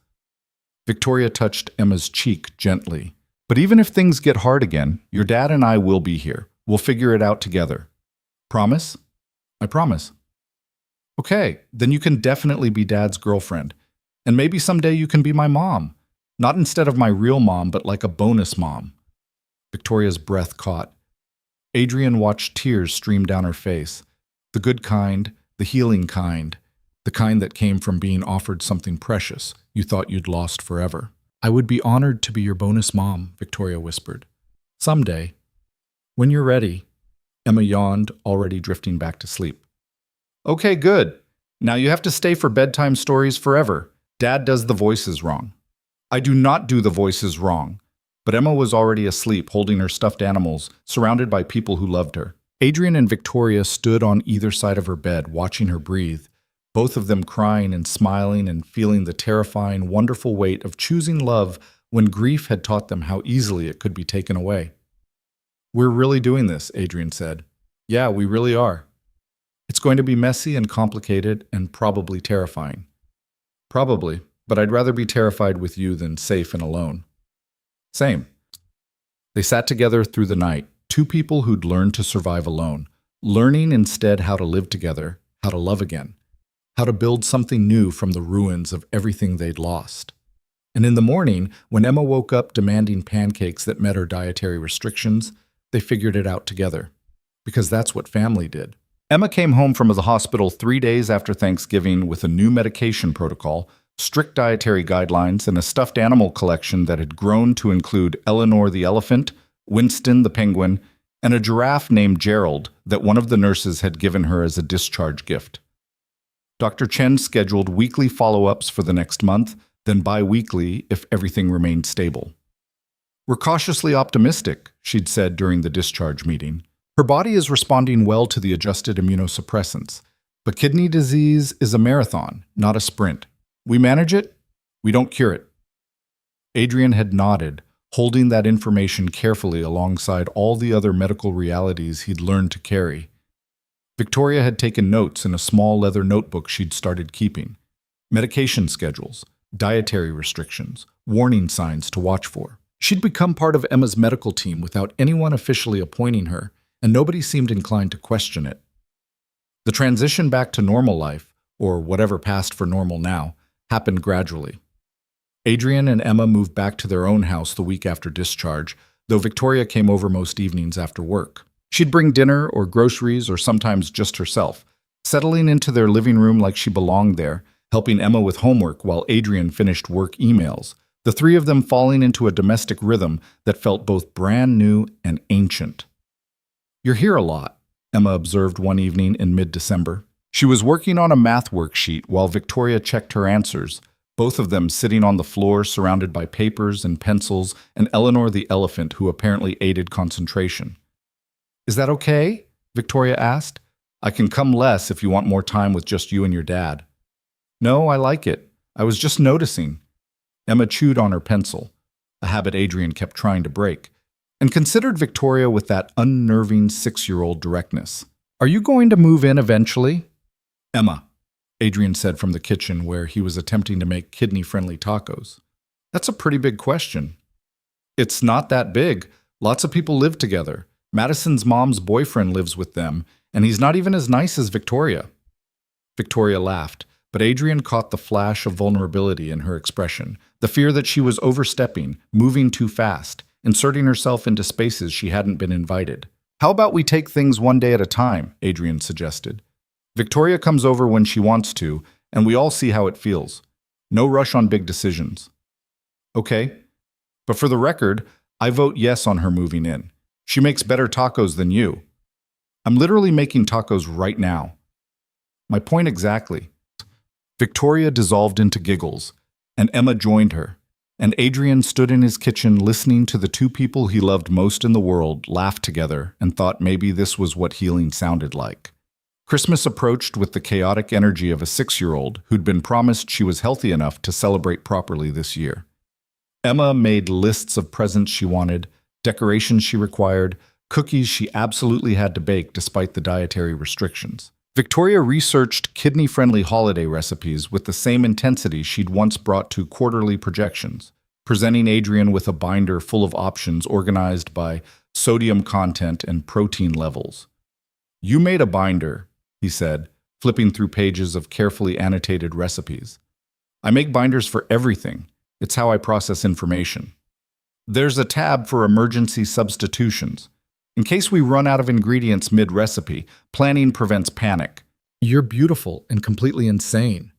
Victoria touched Emma's cheek gently. But even if things get hard again, your dad and I will be here. We'll figure it out together. Promise? I promise. Okay, then you can definitely be Dad's girlfriend. And maybe someday you can be my mom. Not instead of my real mom, but like a bonus mom. Victoria's breath caught. Adrian watched tears stream down her face. The good kind, the healing kind, the kind that came from being offered something precious you thought you'd lost forever. I would be honored to be your bonus mom, Victoria whispered. Someday. When you're ready. Emma yawned, already drifting back to sleep. Okay, good. Now you have to stay for bedtime stories forever. Dad does the voices wrong. I do not do the voices wrong. But Emma was already asleep, holding her stuffed animals, surrounded by people who loved her. Adrian and Victoria stood on either side of her bed, watching her breathe, both of them crying and smiling and feeling the terrifying, wonderful weight of choosing love when grief had taught them how easily it could be taken away. "We're really doing this," Adrian said. "Yeah, we really are. It's going to be messy and complicated and probably terrifying." "Probably, but I'd rather be terrified with you than safe and alone." "Same." They sat together through the night, two people who'd learned to survive alone, learning instead how to live together, how to love again, how to build something new from the ruins of everything they'd lost. And in the morning, when Emma woke up demanding pancakes that met her dietary restrictions, they figured it out together. Because that's what family did. Emma came home from the hospital 3 days after Thanksgiving with a new medication protocol, strict dietary guidelines, and a stuffed animal collection that had grown to include Eleanor the elephant, Winston the penguin, and a giraffe named Gerald that one of the nurses had given her as a discharge gift. Dr. Chen scheduled weekly follow-ups for the next month, then bi-weekly if everything remained stable. "We're cautiously optimistic," she'd said during the discharge meeting. "Her body is responding well to the adjusted immunosuppressants, but kidney disease is a marathon, not a sprint. We manage it, we don't cure it." Adrian had nodded, holding that information carefully alongside all the other medical realities he'd learned to carry. Victoria had taken notes in a small leather notebook she'd started keeping. Medication schedules, dietary restrictions, warning signs to watch for. She'd become part of Emma's medical team without anyone officially appointing her, and nobody seemed inclined to question it. The transition back to normal life, or whatever passed for normal now, happened gradually. Adrian and Emma moved back to their own house the week after discharge, though Victoria came over most evenings after work. She'd bring dinner or groceries or sometimes just herself, settling into their living room like she belonged there, helping Emma with homework while Adrian finished work emails, the three of them falling into a domestic rhythm that felt both brand new and ancient. "You're here a lot," Emma observed one evening in mid-December. She was working on a math worksheet while Victoria checked her answers, both of them sitting on the floor surrounded by papers and pencils and Eleanor the elephant who apparently aided concentration. "Is that okay?" Victoria asked. "I can come less if you want more time with just you and your dad." "No, I like it. I was just noticing." Emma chewed on her pencil, a habit Adrian kept trying to break, and considered Victoria with that unnerving 6-year-old directness. "Are you going to move in eventually?" "Emma," Adrian said from the kitchen where he was attempting to make kidney-friendly tacos. "That's a pretty big question." "It's not that big. Lots of people live together. Madison's mom's boyfriend lives with them, and he's not even as nice as Victoria." Victoria laughed, but Adrian caught the flash of vulnerability in her expression, the fear that she was overstepping, moving too fast, inserting herself into spaces she hadn't been invited. "How about we take things one day at a time?" Adrian suggested. "Victoria comes over when she wants to, and we all see how it feels. No rush on big decisions." "Okay. But for the record, I vote yes on her moving in. She makes better tacos than you." "I'm literally making tacos right now." "My point exactly." Victoria dissolved into giggles, and Emma joined her, and Adrian stood in his kitchen listening to the two people he loved most in the world laugh together and thought maybe this was what healing sounded like. Christmas approached with the chaotic energy of a 6-year-old who'd been promised she was healthy enough to celebrate properly this year. Emma made lists of presents she wanted, decorations she required, cookies she absolutely had to bake despite the dietary restrictions. Victoria researched kidney-friendly holiday recipes with the same intensity she'd once brought to quarterly projections, presenting Adrian with a binder full of options organized by sodium content and protein levels. "You made a binder," he said, flipping through pages of carefully annotated recipes. "I make binders for everything. It's how I process information. There's a tab for emergency substitutions. In case we run out of ingredients mid-recipe, planning prevents panic." "You're beautiful and completely insane."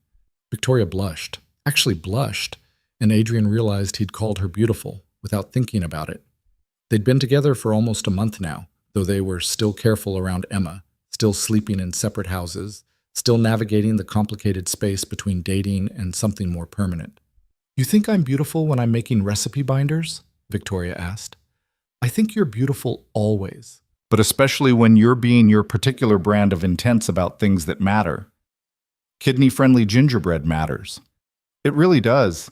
Victoria blushed, actually blushed, and Adrian realized he'd called her beautiful without thinking about it. They'd been together for almost a month now, though they were still careful around Emma, still sleeping in separate houses, still navigating the complicated space between dating and something more permanent. "You think I'm beautiful when I'm making recipe binders?" Victoria asked. I think you're beautiful always. But especially when you're being your particular brand of intense about things that matter. Kidney-friendly gingerbread matters. It really does.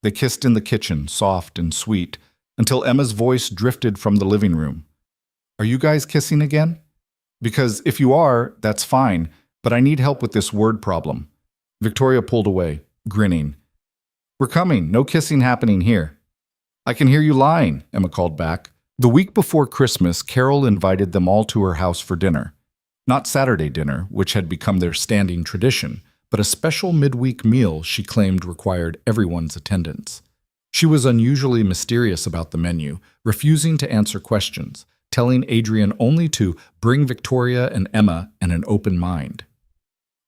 They kissed in the kitchen, soft and sweet, until Emma's voice drifted from the living room. Are you guys kissing again? Because if you are, that's fine, but I need help with this word problem. Victoria pulled away, grinning. We're coming. No kissing happening here. I can hear you lying, Emma called back. The week before Christmas, Carol invited them all to her house for dinner. Not Saturday dinner, which had become their standing tradition, but a special midweek meal she claimed required everyone's attendance. She was unusually mysterious about the menu, refusing to answer questions, telling Adrian only to bring Victoria and Emma and an open mind.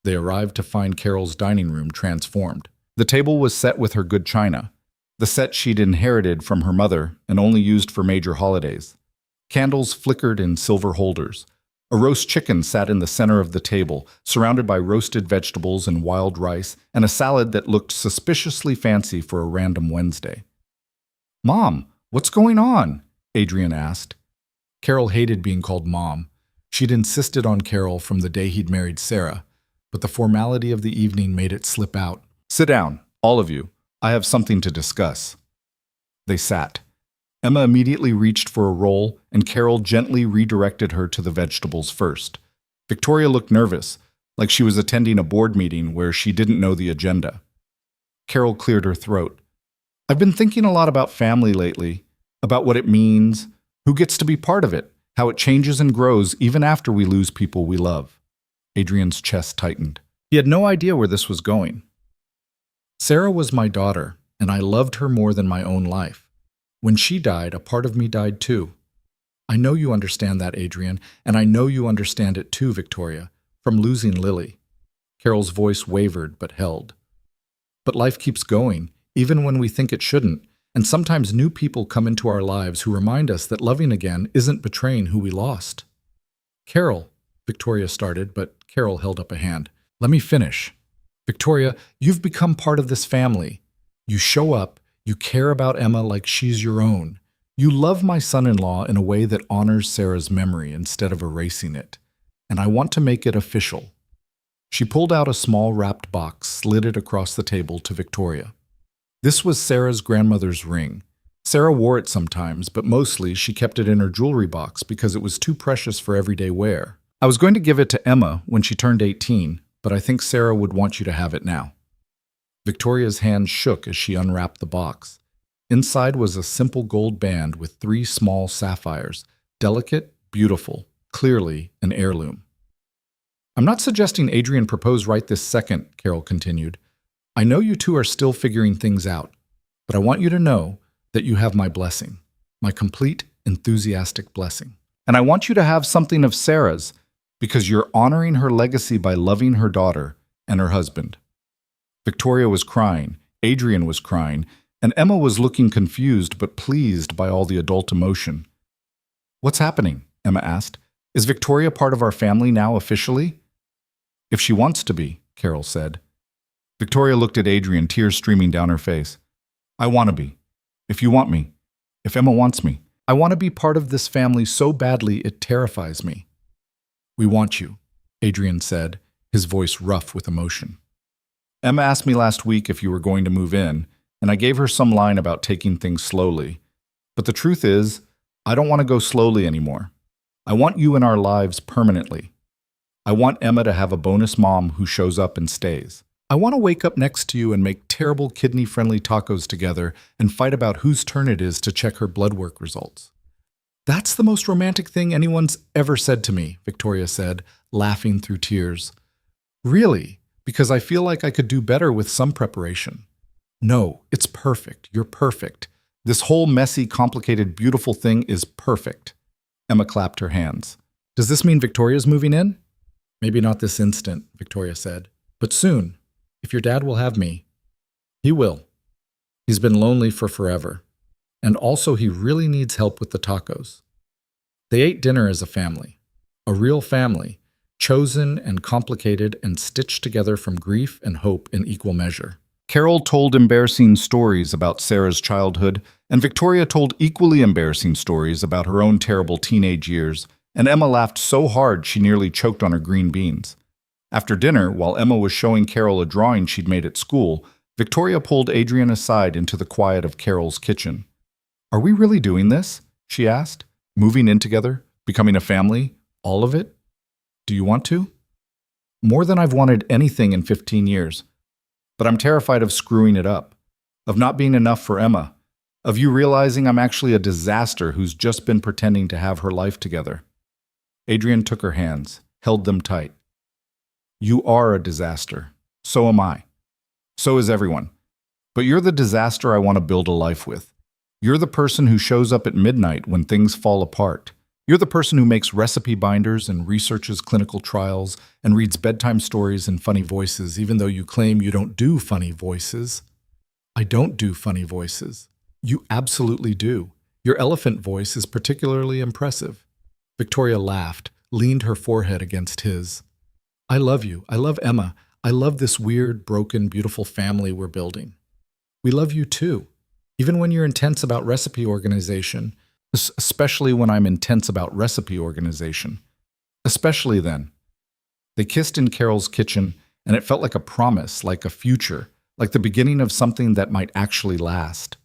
They arrived to find Carol's dining room transformed. The table was set with her good china, the set she'd inherited from her mother and only used for major holidays. Candles flickered in silver holders. A roast chicken sat in the center of the table, surrounded by roasted vegetables and wild rice, and a salad that looked suspiciously fancy for a random Wednesday. Mom, what's going on? Adrian asked. Carol hated being called Mom. She'd insisted on Carol from the day he'd married Sarah, but the formality of the evening made it slip out. Sit down, all of you. I have something to discuss. They sat. Emma immediately reached for a roll, and Carol gently redirected her to the vegetables first. Victoria looked nervous, like she was attending a board meeting where she didn't know the agenda. Carol cleared her throat. I've been thinking a lot about family lately, about what it means, who gets to be part of it, how it changes and grows even after we lose people we love. Adrian's chest tightened. He had no idea where this was going. Sarah was my daughter, and I loved her more than my own life. When she died, a part of me died too. I know you understand that, Adrian, and I know you understand it too, Victoria, from losing Lily. Carol's voice wavered but held. But life keeps going, even when we think it shouldn't, and sometimes new people come into our lives who remind us that loving again isn't betraying who we lost. Carol, Victoria started, but Carol held up a hand. Let me finish. Victoria, you've become part of this family. You show up, you care about Emma like she's your own. You love my son-in-law in a way that honors Sarah's memory instead of erasing it. And I want to make it official. She pulled out a small wrapped box, slid it across the table to Victoria. This was Sarah's grandmother's ring. Sarah wore it sometimes, but mostly she kept it in her jewelry box because it was too precious for everyday wear. I was going to give it to Emma when she turned 18, but I think Sarah would want you to have it now. Victoria's hand shook as she unwrapped the box. Inside was a simple gold band with 3 small sapphires, delicate, beautiful, clearly an heirloom. I'm not suggesting Adrian propose right this second, Carol continued. I know you two are still figuring things out, but I want you to know that you have my blessing, my complete, enthusiastic blessing. And I want you to have something of Sarah's, because you're honoring her legacy by loving her daughter and her husband. Victoria was crying, Adrian was crying, and Emma was looking confused but pleased by all the adult emotion. What's happening? Emma asked. Is Victoria part of our family now officially? If she wants to be, Carol said. Victoria looked at Adrian, tears streaming down her face. I want to be. If you want me. If Emma wants me. I want to be part of this family so badly it terrifies me. We want you, Adrian said, his voice rough with emotion. Emma asked me last week if you were going to move in, and I gave her some line about taking things slowly. But the truth is, I don't want to go slowly anymore. I want you in our lives permanently. I want Emma to have a bonus mom who shows up and stays. I want to wake up next to you and make terrible kidney-friendly tacos together and fight about whose turn it is to check her blood work results. That's the most romantic thing anyone's ever said to me, Victoria said, laughing through tears. Really, because I feel like I could do better with some preparation. No, it's perfect. You're perfect. This whole messy, complicated, beautiful thing is perfect. Emma clapped her hands. Does this mean Victoria's moving in? Maybe not this instant, Victoria said, but soon, if your dad will have me. He will. He's been lonely for forever. And also he really needs help with the tacos. They ate dinner as a family, a real family, chosen and complicated and stitched together from grief and hope in equal measure. Carol told embarrassing stories about Sarah's childhood and Victoria told equally embarrassing stories about her own terrible teenage years, and Emma laughed so hard she nearly choked on her green beans. After dinner, while Emma was showing Carol a drawing she'd made at school, Victoria pulled Adrian aside into the quiet of Carol's kitchen. "Are we really doing this?" she asked. "Moving in together? Becoming a family? All of it? Do you want to?" "More than I've wanted anything in 15 years. But I'm terrified of screwing it up, of not being enough for Emma, of you realizing I'm actually a disaster who's just been pretending to have her life together." Adrian took her hands, held them tight. "You are a disaster. So am I. So is everyone. But you're the disaster I want to build a life with. You're the person who shows up at midnight when things fall apart. You're the person who makes recipe binders and researches clinical trials and reads bedtime stories in funny voices, even though you claim you don't do funny voices." "I don't do funny voices." "You absolutely do. Your elephant voice is particularly impressive." Victoria laughed, leaned her forehead against his. "I love you. I love Emma. I love this weird, broken, beautiful family we're building. We love you too. Even when you're intense about recipe organization, especially when I'm intense about recipe organization. Especially then." They kissed in Carol's kitchen, and it felt like a promise, like a future, like the beginning of something that might actually last.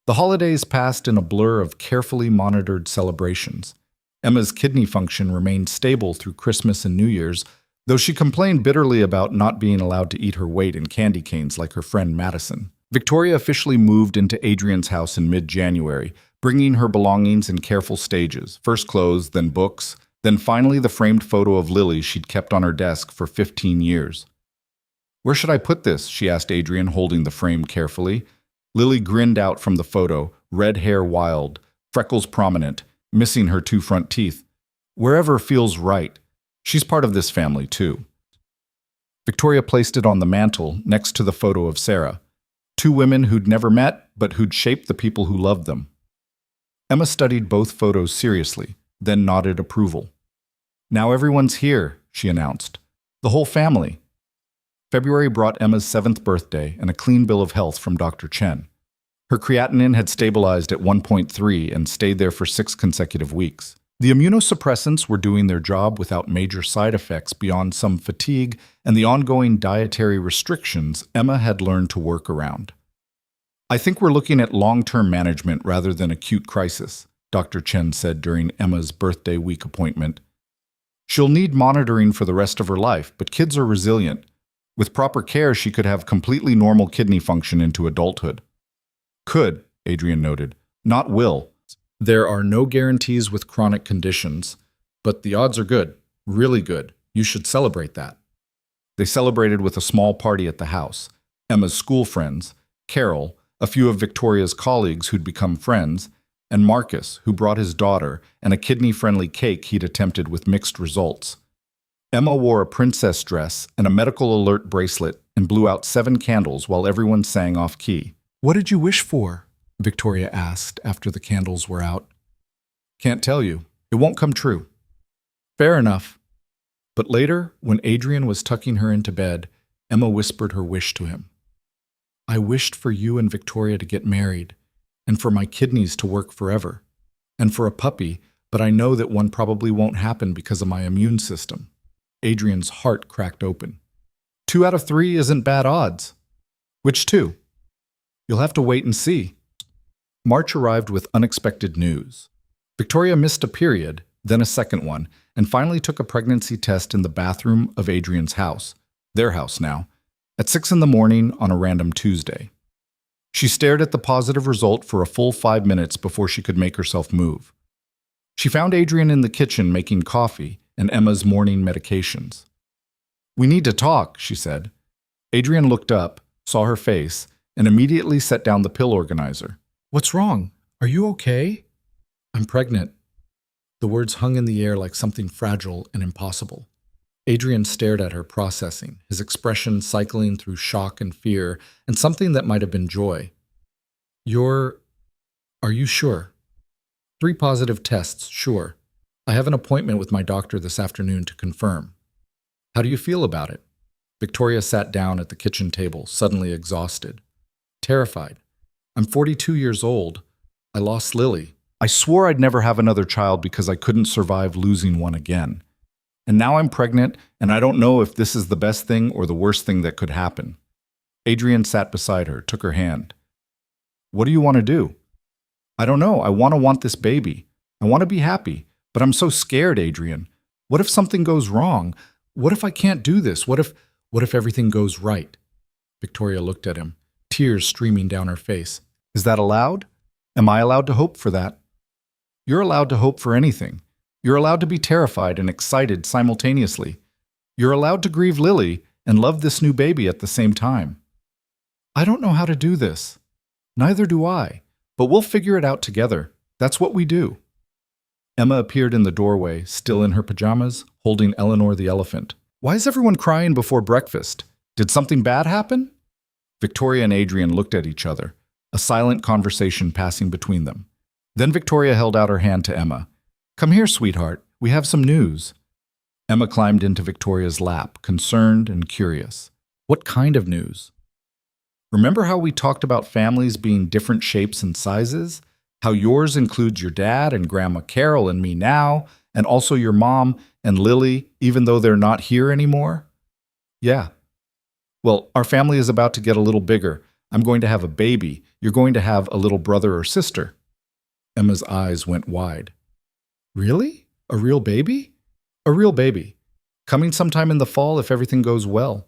The holidays passed in a blur of carefully monitored celebrations. Emma's kidney function remained stable through Christmas and New Year's, though she complained bitterly about not being allowed to eat her weight in candy canes like her friend Madison. Victoria officially moved into Adrian's house in mid-January, bringing her belongings in careful stages, first clothes, then books, then finally the framed photo of Lily she'd kept on her desk for 15 years. "Where should I put this?" she asked Adrian, holding the frame carefully. Lily grinned out from the photo, red hair wild, freckles prominent, missing her 2 front teeth. "Wherever feels right. She's part of this family, too." Victoria placed it on the mantel next to the photo of Sarah, 2 women who'd never met, but who'd shaped the people who loved them. Emma studied both photos seriously, then nodded approval. "Now everyone's here," she announced. "The whole family." February brought Emma's 7th birthday and a clean bill of health from Dr. Chen. Her creatinine had stabilized at 1.3 and stayed there for 6 consecutive weeks. The immunosuppressants were doing their job without major side effects beyond some fatigue and the ongoing dietary restrictions Emma had learned to work around. "I think we're looking at long-term management rather than acute crisis," Dr. Chen said during Emma's birthday week appointment. "She'll need monitoring for the rest of her life, but kids are resilient. With proper care, she could have completely normal kidney function into adulthood." "Could," Adrian noted, "not will. There are no guarantees with chronic conditions, but the odds are good, really good. You should celebrate that." They celebrated with a small party at the house. Emma's school friends, Carol, a few of Victoria's colleagues who'd become friends, and Marcus, who brought his daughter, and a kidney-friendly cake he'd attempted with mixed results. Emma wore a princess dress and a medical alert bracelet and blew out 7 candles while everyone sang off-key. "What did you wish for?" Victoria asked after the candles were out. "Can't tell you. It won't come true." "Fair enough." But later, when Adrian was tucking her into bed, Emma whispered her wish to him. "I wished for you and Victoria to get married, and for my kidneys to work forever, and for a puppy, but I know that one probably won't happen because of my immune system." Adrian's heart cracked open. 2 out of 3 isn't bad odds. "Which 2? You'll have to wait and see." March arrived with unexpected news. Victoria missed a period, then a second one, and finally took a pregnancy test in the bathroom of Adrian's house, their house now, at 6 in the morning on a random Tuesday. She stared at the positive result for a full 5 minutes before she could make herself move. She found Adrian in the kitchen making coffee and Emma's morning medications. "We need to talk," she said. Adrian looked up, saw her face, and immediately set down the pill organizer. "What's wrong? Are you okay?" "I'm pregnant." The words hung in the air like something fragile and impossible. Adrian stared at her, processing, his expression cycling through shock and fear, and something that might have been joy. Are you sure?" 3 positive tests, sure. I have an appointment with my doctor this afternoon to confirm." "How do you feel about it?" Victoria sat down at the kitchen table, suddenly exhausted. "Terrified. I'm 42 years old. I lost Lily. I swore I'd never have another child because I couldn't survive losing one again. And now I'm pregnant, and I don't know if this is the best thing or the worst thing that could happen. Adrian sat beside her, took her hand. What do you want to do? I don't know. I want this baby. I want to be happy. But I'm so scared, Adrian. What if something goes wrong? What if I can't do this? What if everything goes right? Victoria looked at him, tears streaming down her face. Is that allowed? Am I allowed to hope for that? You're allowed to hope for anything. You're allowed to be terrified and excited simultaneously. You're allowed to grieve Lily and love this new baby at the same time. I don't know how to do this. Neither do I, but we'll figure it out together. That's what we do. Emma appeared in the doorway, still in her pajamas, holding Eleanor the elephant. Why is everyone crying before breakfast? Did something bad happen? Victoria and Adrian looked at each other, a silent conversation passing between them. Then Victoria held out her hand to Emma. Come here, sweetheart. We have some news. Emma climbed into Victoria's lap, concerned and curious. What kind of news? Remember how we talked about families being different shapes and sizes? How yours includes your dad and Grandma Carol and me now, and also your mom and Lily, even though they're not here anymore? Yeah. Well, our family is about to get a little bigger. I'm going to have a baby. You're going to have a little brother or sister. Emma's eyes went wide. Really? A real baby? A real baby. Coming sometime in the fall if everything goes well.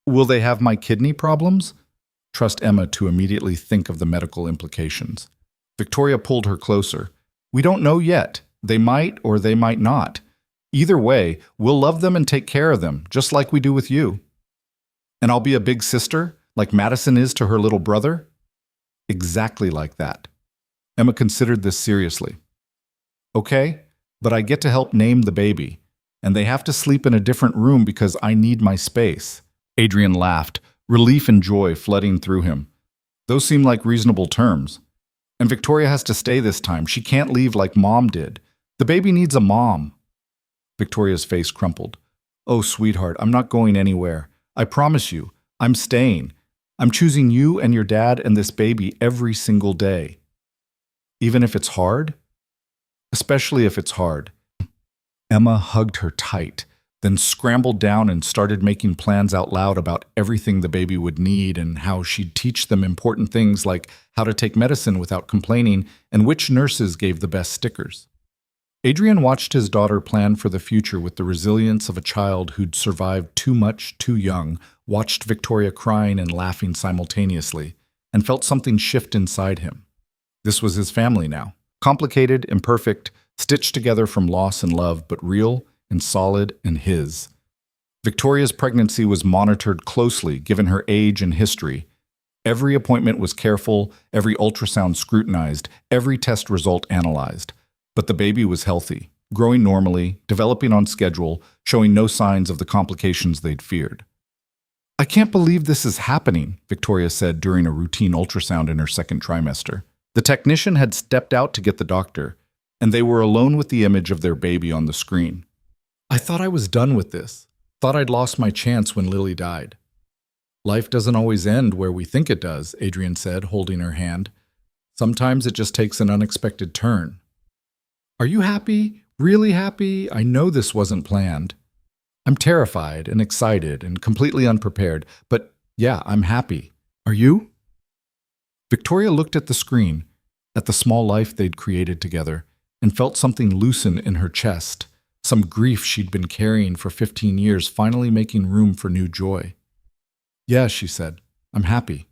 Will they have my kidney problems? Trust Emma to immediately think of the medical implications. Victoria pulled her closer. We don't know yet. They might or they might not. Either way, we'll love them and take care of them, just like we do with you. And I'll be a big sister, like Madison is to her little brother? Exactly like that. Emma considered this seriously. Okay, but I get to help name the baby, and they have to sleep in a different room because I need my space. Adrian laughed, relief and joy flooding through him. Those seem like reasonable terms. And Victoria has to stay this time. She can't leave like Mom did. The baby needs a mom. Victoria's face crumpled. Oh, sweetheart, I'm not going anywhere. I promise you, I'm staying. I'm choosing you and your dad and this baby every single day. Even if it's hard? Especially if it's hard. Emma hugged her tight, then scrambled down and started making plans out loud about everything the baby would need and how she'd teach them important things like how to take medicine without complaining and which nurses gave the best stickers. Adrian watched his daughter plan for the future with the resilience of a child who'd survived too much too young, watched Victoria crying and laughing simultaneously, and felt something shift inside him. This was his family now. Complicated, imperfect, stitched together from loss and love, but real and solid and his. Victoria's pregnancy was monitored closely, given her age and history. Every appointment was careful, every ultrasound scrutinized, every test result analyzed. But the baby was healthy, growing normally, developing on schedule, showing no signs of the complications they'd feared. I can't believe this is happening, Victoria said during a routine ultrasound in her second trimester. The technician had stepped out to get the doctor, and they were alone with the image of their baby on the screen. I thought I was done with this. Thought I'd lost my chance when Lily died. Life doesn't always end where we think it does, Adrian said, holding her hand. Sometimes it just takes an unexpected turn. Are you happy? Really happy? I know this wasn't planned. I'm terrified and excited and completely unprepared, but yeah, I'm happy. Are you? Victoria looked at the screen, at the small life they'd created together, and felt something loosen in her chest, some grief she'd been carrying for 15 years finally making room for new joy. Yeah, she said, I'm happy.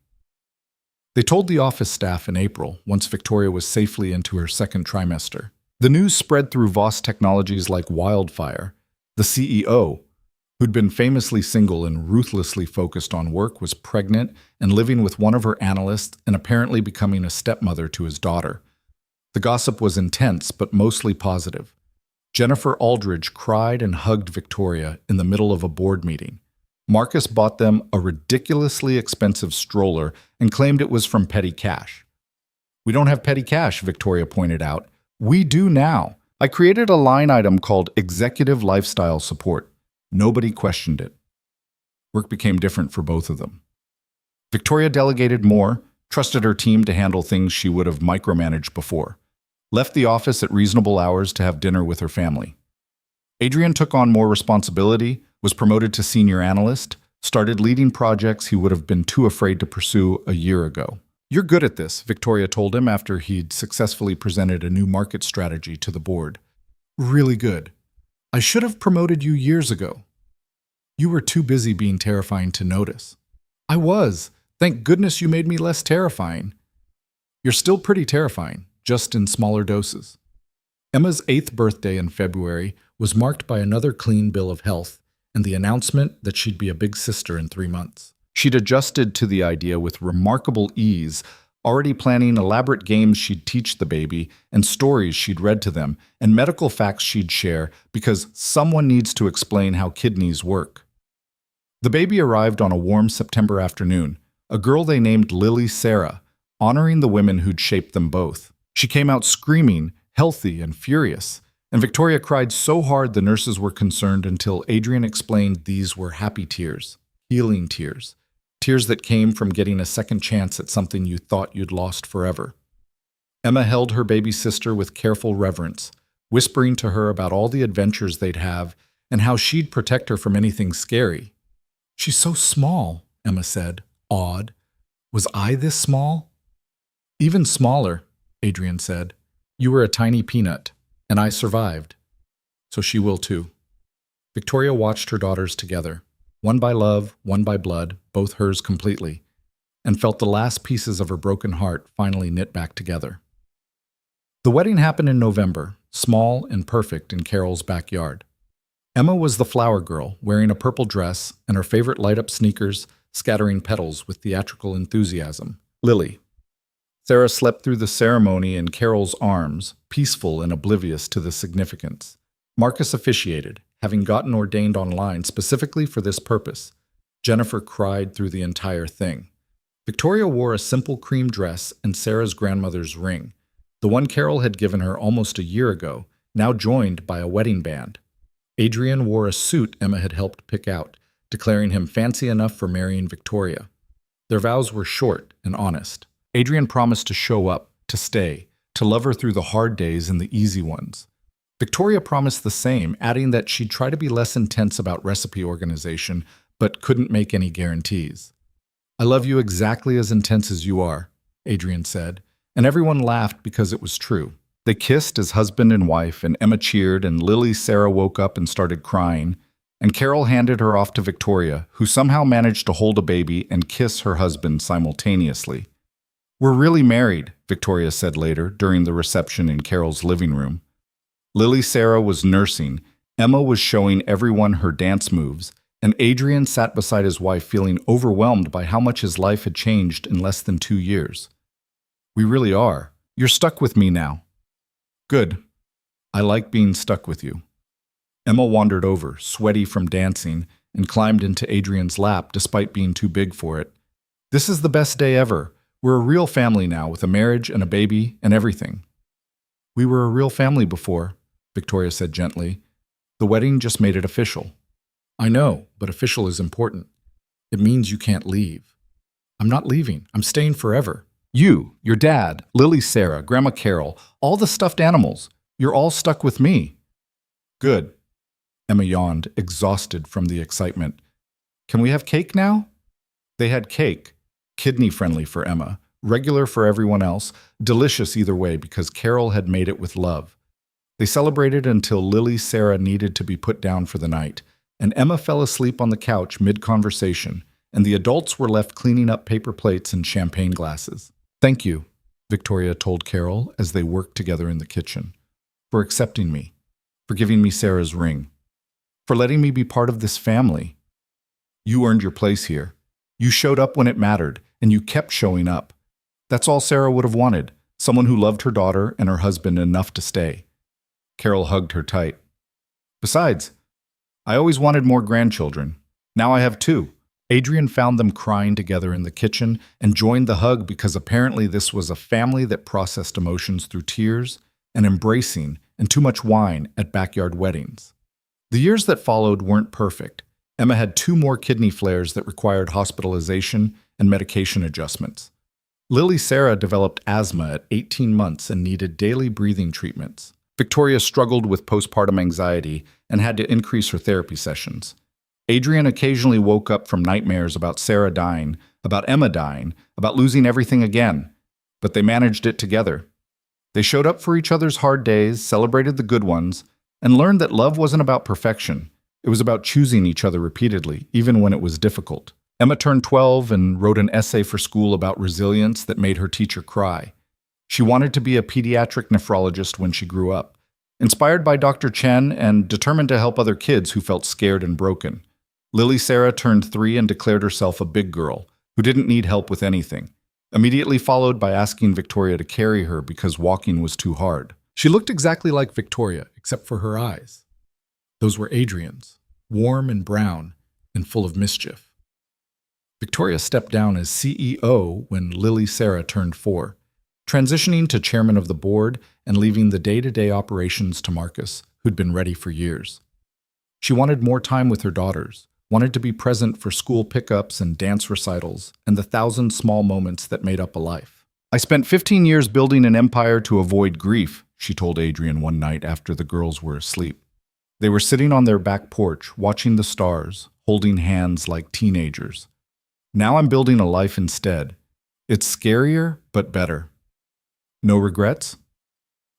They told the office staff in April, once Victoria was safely into her second trimester. The news spread through Voss Technologies like wildfire. The CEO, who'd been famously single and ruthlessly focused on work, was pregnant and living with one of her analysts and apparently becoming a stepmother to his daughter. The gossip was intense, but mostly positive. Jennifer Aldridge cried and hugged Victoria in the middle of a board meeting. Marcus bought them a ridiculously expensive stroller and claimed it was from petty cash. We don't have petty cash, Victoria pointed out. We do now. I created a line item called Executive Lifestyle Support. Nobody questioned it. Work became different for both of them. Victoria delegated more, trusted her team to handle things she would have micromanaged before, left the office at reasonable hours to have dinner with her family. Adrian took on more responsibility, was promoted to senior analyst, started leading projects he would have been too afraid to pursue a year ago. "You're good at this," Victoria told him after he'd successfully presented a new market strategy to the board. "Really good. I should have promoted you years ago. You were too busy being terrifying to notice." "I was. Thank goodness you made me less terrifying." "You're still pretty terrifying, just in smaller doses." Emma's 8th birthday in February was marked by another clean bill of health and the announcement that she'd be a big sister in 3 months. She'd adjusted to the idea with remarkable ease, already planning elaborate games she'd teach the baby and stories she'd read to them and medical facts she'd share because someone needs to explain how kidneys work. The baby arrived on a warm September afternoon, a girl they named Lily Sarah, honoring the women who'd shaped them both. She came out screaming, healthy and furious, and Victoria cried so hard the nurses were concerned until Adrian explained these were happy tears, healing tears, tears that came from getting a second chance at something you thought you'd lost forever. Emma held her baby sister with careful reverence, whispering to her about all the adventures they'd have and how she'd protect her from anything scary. "She's so small," Emma said, awed. "Was I this small?" "Even smaller," Adrian said. "You were a tiny peanut, and I survived. So she will too." Victoria watched her daughters together, one by love, one by blood, both hers completely, and felt the last pieces of her broken heart finally knit back together. The wedding happened in November, small and perfect in Carol's backyard. Emma was the flower girl, wearing a purple dress and her favorite light-up sneakers, scattering petals with theatrical enthusiasm. Lily. Sarah slept through the ceremony in Carol's arms, peaceful and oblivious to the significance. Marcus officiated, having gotten ordained online specifically for this purpose. Jennifer cried through the entire thing. Victoria wore a simple cream dress and Sarah's grandmother's ring, the one Carol had given her almost a year ago, now joined by a wedding band. Adrian wore a suit Emma had helped pick out, declaring him fancy enough for marrying Victoria. Their vows were short and honest. Adrian promised to show up, to stay, to love her through the hard days and the easy ones. Victoria promised the same, adding that she'd try to be less intense about recipe organization, but couldn't make any guarantees. "I love you exactly as intense as you are," Adrian said, and everyone laughed because it was true. They kissed as husband and wife, and Emma cheered, and Lily Sarah woke up and started crying, and Carol handed her off to Victoria, who somehow managed to hold a baby and kiss her husband simultaneously. "We're really married," Victoria said later, during the reception in Carol's living room. Lily Sarah was nursing, Emma was showing everyone her dance moves, and Adrian sat beside his wife feeling overwhelmed by how much his life had changed in less than 2 years. "We really are. You're stuck with me now." "Good. I like being stuck with you." Emma wandered over, sweaty from dancing, and climbed into Adrian's lap despite being too big for it. "This is the best day ever. We're a real family now, with a marriage and a baby and everything." "We were a real family before," Victoria said gently. "The wedding just made it official." "I know, but official is important. It means you can't leave." "I'm not leaving. I'm staying forever." "You, your dad, Lily Sarah, Grandma Carol, all the stuffed animals. You're all stuck with me." "Good." Emma yawned, exhausted from the excitement. "Can we have cake now?" They had cake. Kidney-friendly for Emma, regular for everyone else, delicious either way because Carol had made it with love. They celebrated until Lily Sarah needed to be put down for the night, and Emma fell asleep on the couch mid-conversation, and the adults were left cleaning up paper plates and champagne glasses. "Thank you," Victoria told Carol as they worked together in the kitchen, "for accepting me, for giving me Sarah's ring, for letting me be part of this family. You earned your place here. You showed up when it mattered, and you kept showing up. That's all Sarah would have wanted, someone who loved her daughter and her husband enough to stay." Carol hugged her tight. "Besides, I always wanted more grandchildren. Now I have 2. Adrian found them crying together in the kitchen and joined the hug because apparently this was a family that processed emotions through tears and embracing and too much wine at backyard weddings. The years that followed weren't perfect. Emma had 2 more kidney flares that required hospitalization and medication adjustments. Lily Sarah developed asthma at 18 months and needed daily breathing treatments. Victoria struggled with postpartum anxiety and had to increase her therapy sessions. Adrian occasionally woke up from nightmares about Sarah dying, about Emma dying, about losing everything again. But they managed it together. They showed up for each other's hard days, celebrated the good ones, and learned that love wasn't about perfection. It was about choosing each other repeatedly, even when it was difficult. Emma turned 12 and wrote an essay for school about resilience that made her teacher cry. She wanted to be a pediatric nephrologist when she grew up, inspired by Dr. Chen and determined to help other kids who felt scared and broken. Lily Sarah turned 3 and declared herself a big girl who didn't need help with anything, immediately followed by asking Victoria to carry her because walking was too hard. She looked exactly like Victoria, except for her eyes. Those were Adrian's, warm and brown and full of mischief. Victoria stepped down as CEO when Lily Sarah turned 4, transitioning to chairman of the board and leaving the day-to-day operations to Marcus, who'd been ready for years. She wanted more time with her daughters, wanted to be present for school pickups and dance recitals, and the 1,000 small moments that made up a life. "I spent 15 years building an empire to avoid grief," she told Adrian one night after the girls were asleep. They were sitting on their back porch, watching the stars, holding hands like teenagers. "Now I'm building a life instead. It's scarier, but better." No regrets?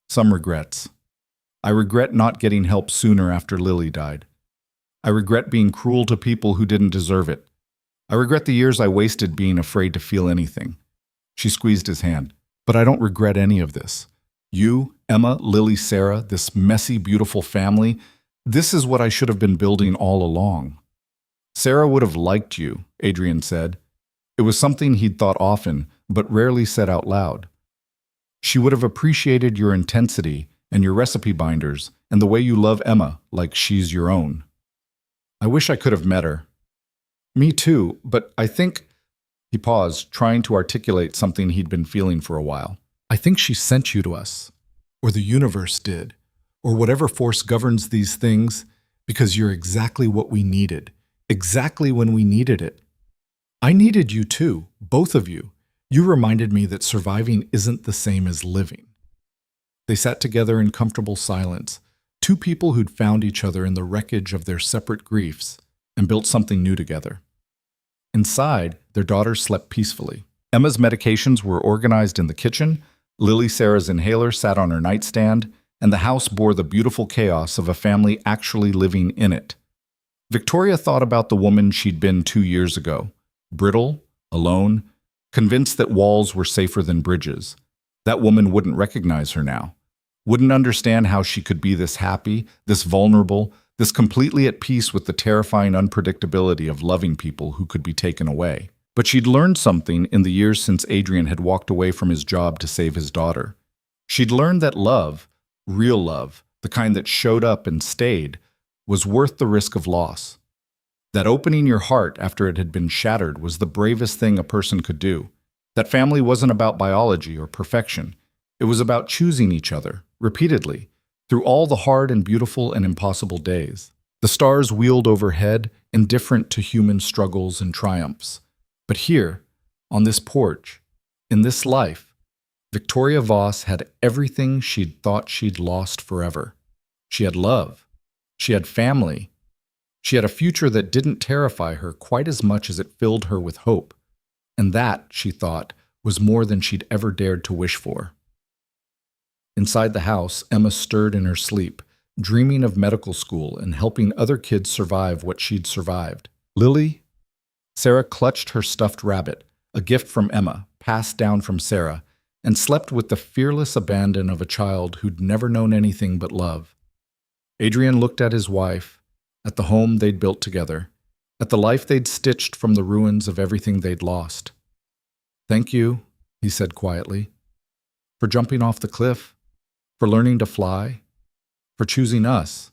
Some regrets. I regret not getting help sooner after Lily died. I regret being cruel to people who didn't deserve it. I regret the years I wasted being afraid to feel anything. She squeezed his hand. But I don't regret any of this. You, Emma, Lily, Sarah, this messy, beautiful family, this is what I should have been building all along. Sarah would have liked you, Adrian said. It was something he'd thought often, but rarely said out loud. She would have appreciated your intensity and your recipe binders and the way you love Emma like she's your own. I wish I could have met her. Me too, but I think... He paused, trying to articulate something he'd been feeling for a while. I think she sent you to us, or the universe did, or whatever force governs these things, because you're exactly what we needed, exactly when we needed it. I needed you too, both of you. You reminded me that surviving isn't the same as living. They sat together in comfortable silence, two people who'd found each other in the wreckage of their separate griefs and built something new together. Inside, their daughter slept peacefully. Emma's medications were organized in the kitchen, Lily Sarah's inhaler sat on her nightstand, and the house bore the beautiful chaos of a family actually living in it. Victoria thought about the woman she'd been 2 years ago, brittle, alone, convinced that walls were safer than bridges. That woman wouldn't recognize her now, wouldn't understand how she could be this happy, this vulnerable, this completely at peace with the terrifying unpredictability of loving people who could be taken away. But she'd learned something in the years since Adrian had walked away from his job to save his daughter. She'd learned that love, real love, the kind that showed up and stayed, was worth the risk of loss. That opening your heart after it had been shattered was the bravest thing a person could do. That family wasn't about biology or perfection. It was about choosing each other, repeatedly, through all the hard and beautiful and impossible days. The stars wheeled overhead, indifferent to human struggles and triumphs. But here, on this porch, in this life, Victoria Voss had everything she'd thought she'd lost forever. She had love. She had family. She had a future that didn't terrify her quite as much as it filled her with hope. And that, she thought, was more than she'd ever dared to wish for. Inside the house, Emma stirred in her sleep, dreaming of medical school and helping other kids survive what she'd survived. Lily? Sarah clutched her stuffed rabbit, a gift from Emma, passed down from Sarah, and slept with the fearless abandon of a child who'd never known anything but love. Adrian looked at his wife, at the home they'd built together, at the life they'd stitched from the ruins of everything they'd lost. "Thank you," he said quietly, "for jumping off the cliff, for learning to fly, for choosing us."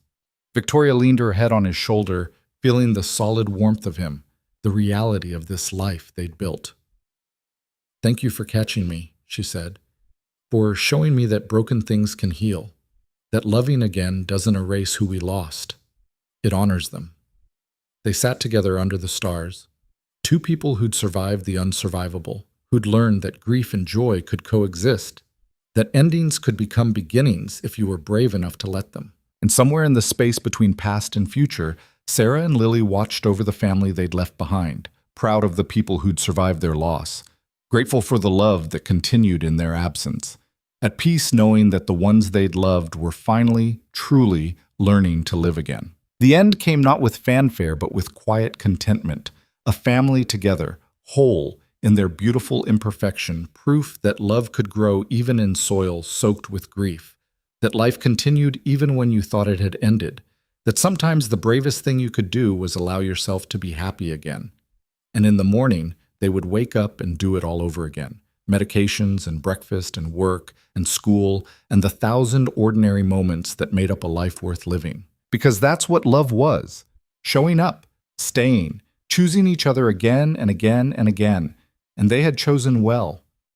Victoria leaned her head on his shoulder, feeling the solid warmth of him, the reality of this life they'd built. "Thank you for catching me," she said, "for showing me that broken things can heal, that loving again doesn't erase who we lost. It honors them." They sat together under the stars, two people who'd survived the unsurvivable, who'd learned that grief and joy could coexist, that endings could become beginnings if you were brave enough to let them. And somewhere in the space between past and future, Sarah and Lily watched over the family they'd left behind, proud of the people who'd survived their loss, grateful for the love that continued in their absence, at peace knowing that the ones they'd loved were finally, truly learning to live again. The end came not with fanfare, but with quiet contentment, a family together, whole in their beautiful imperfection, proof that love could grow even in soil soaked with grief, that life continued even when you thought it had ended, that sometimes the bravest thing you could do was allow yourself to be happy again. And in the morning, they would wake up and do it all over again. Medications and breakfast and work and school and the 1,000 ordinary moments that made up a life worth living. Because that's what love was. Showing up, staying, choosing each other again and again and again. And they had chosen well.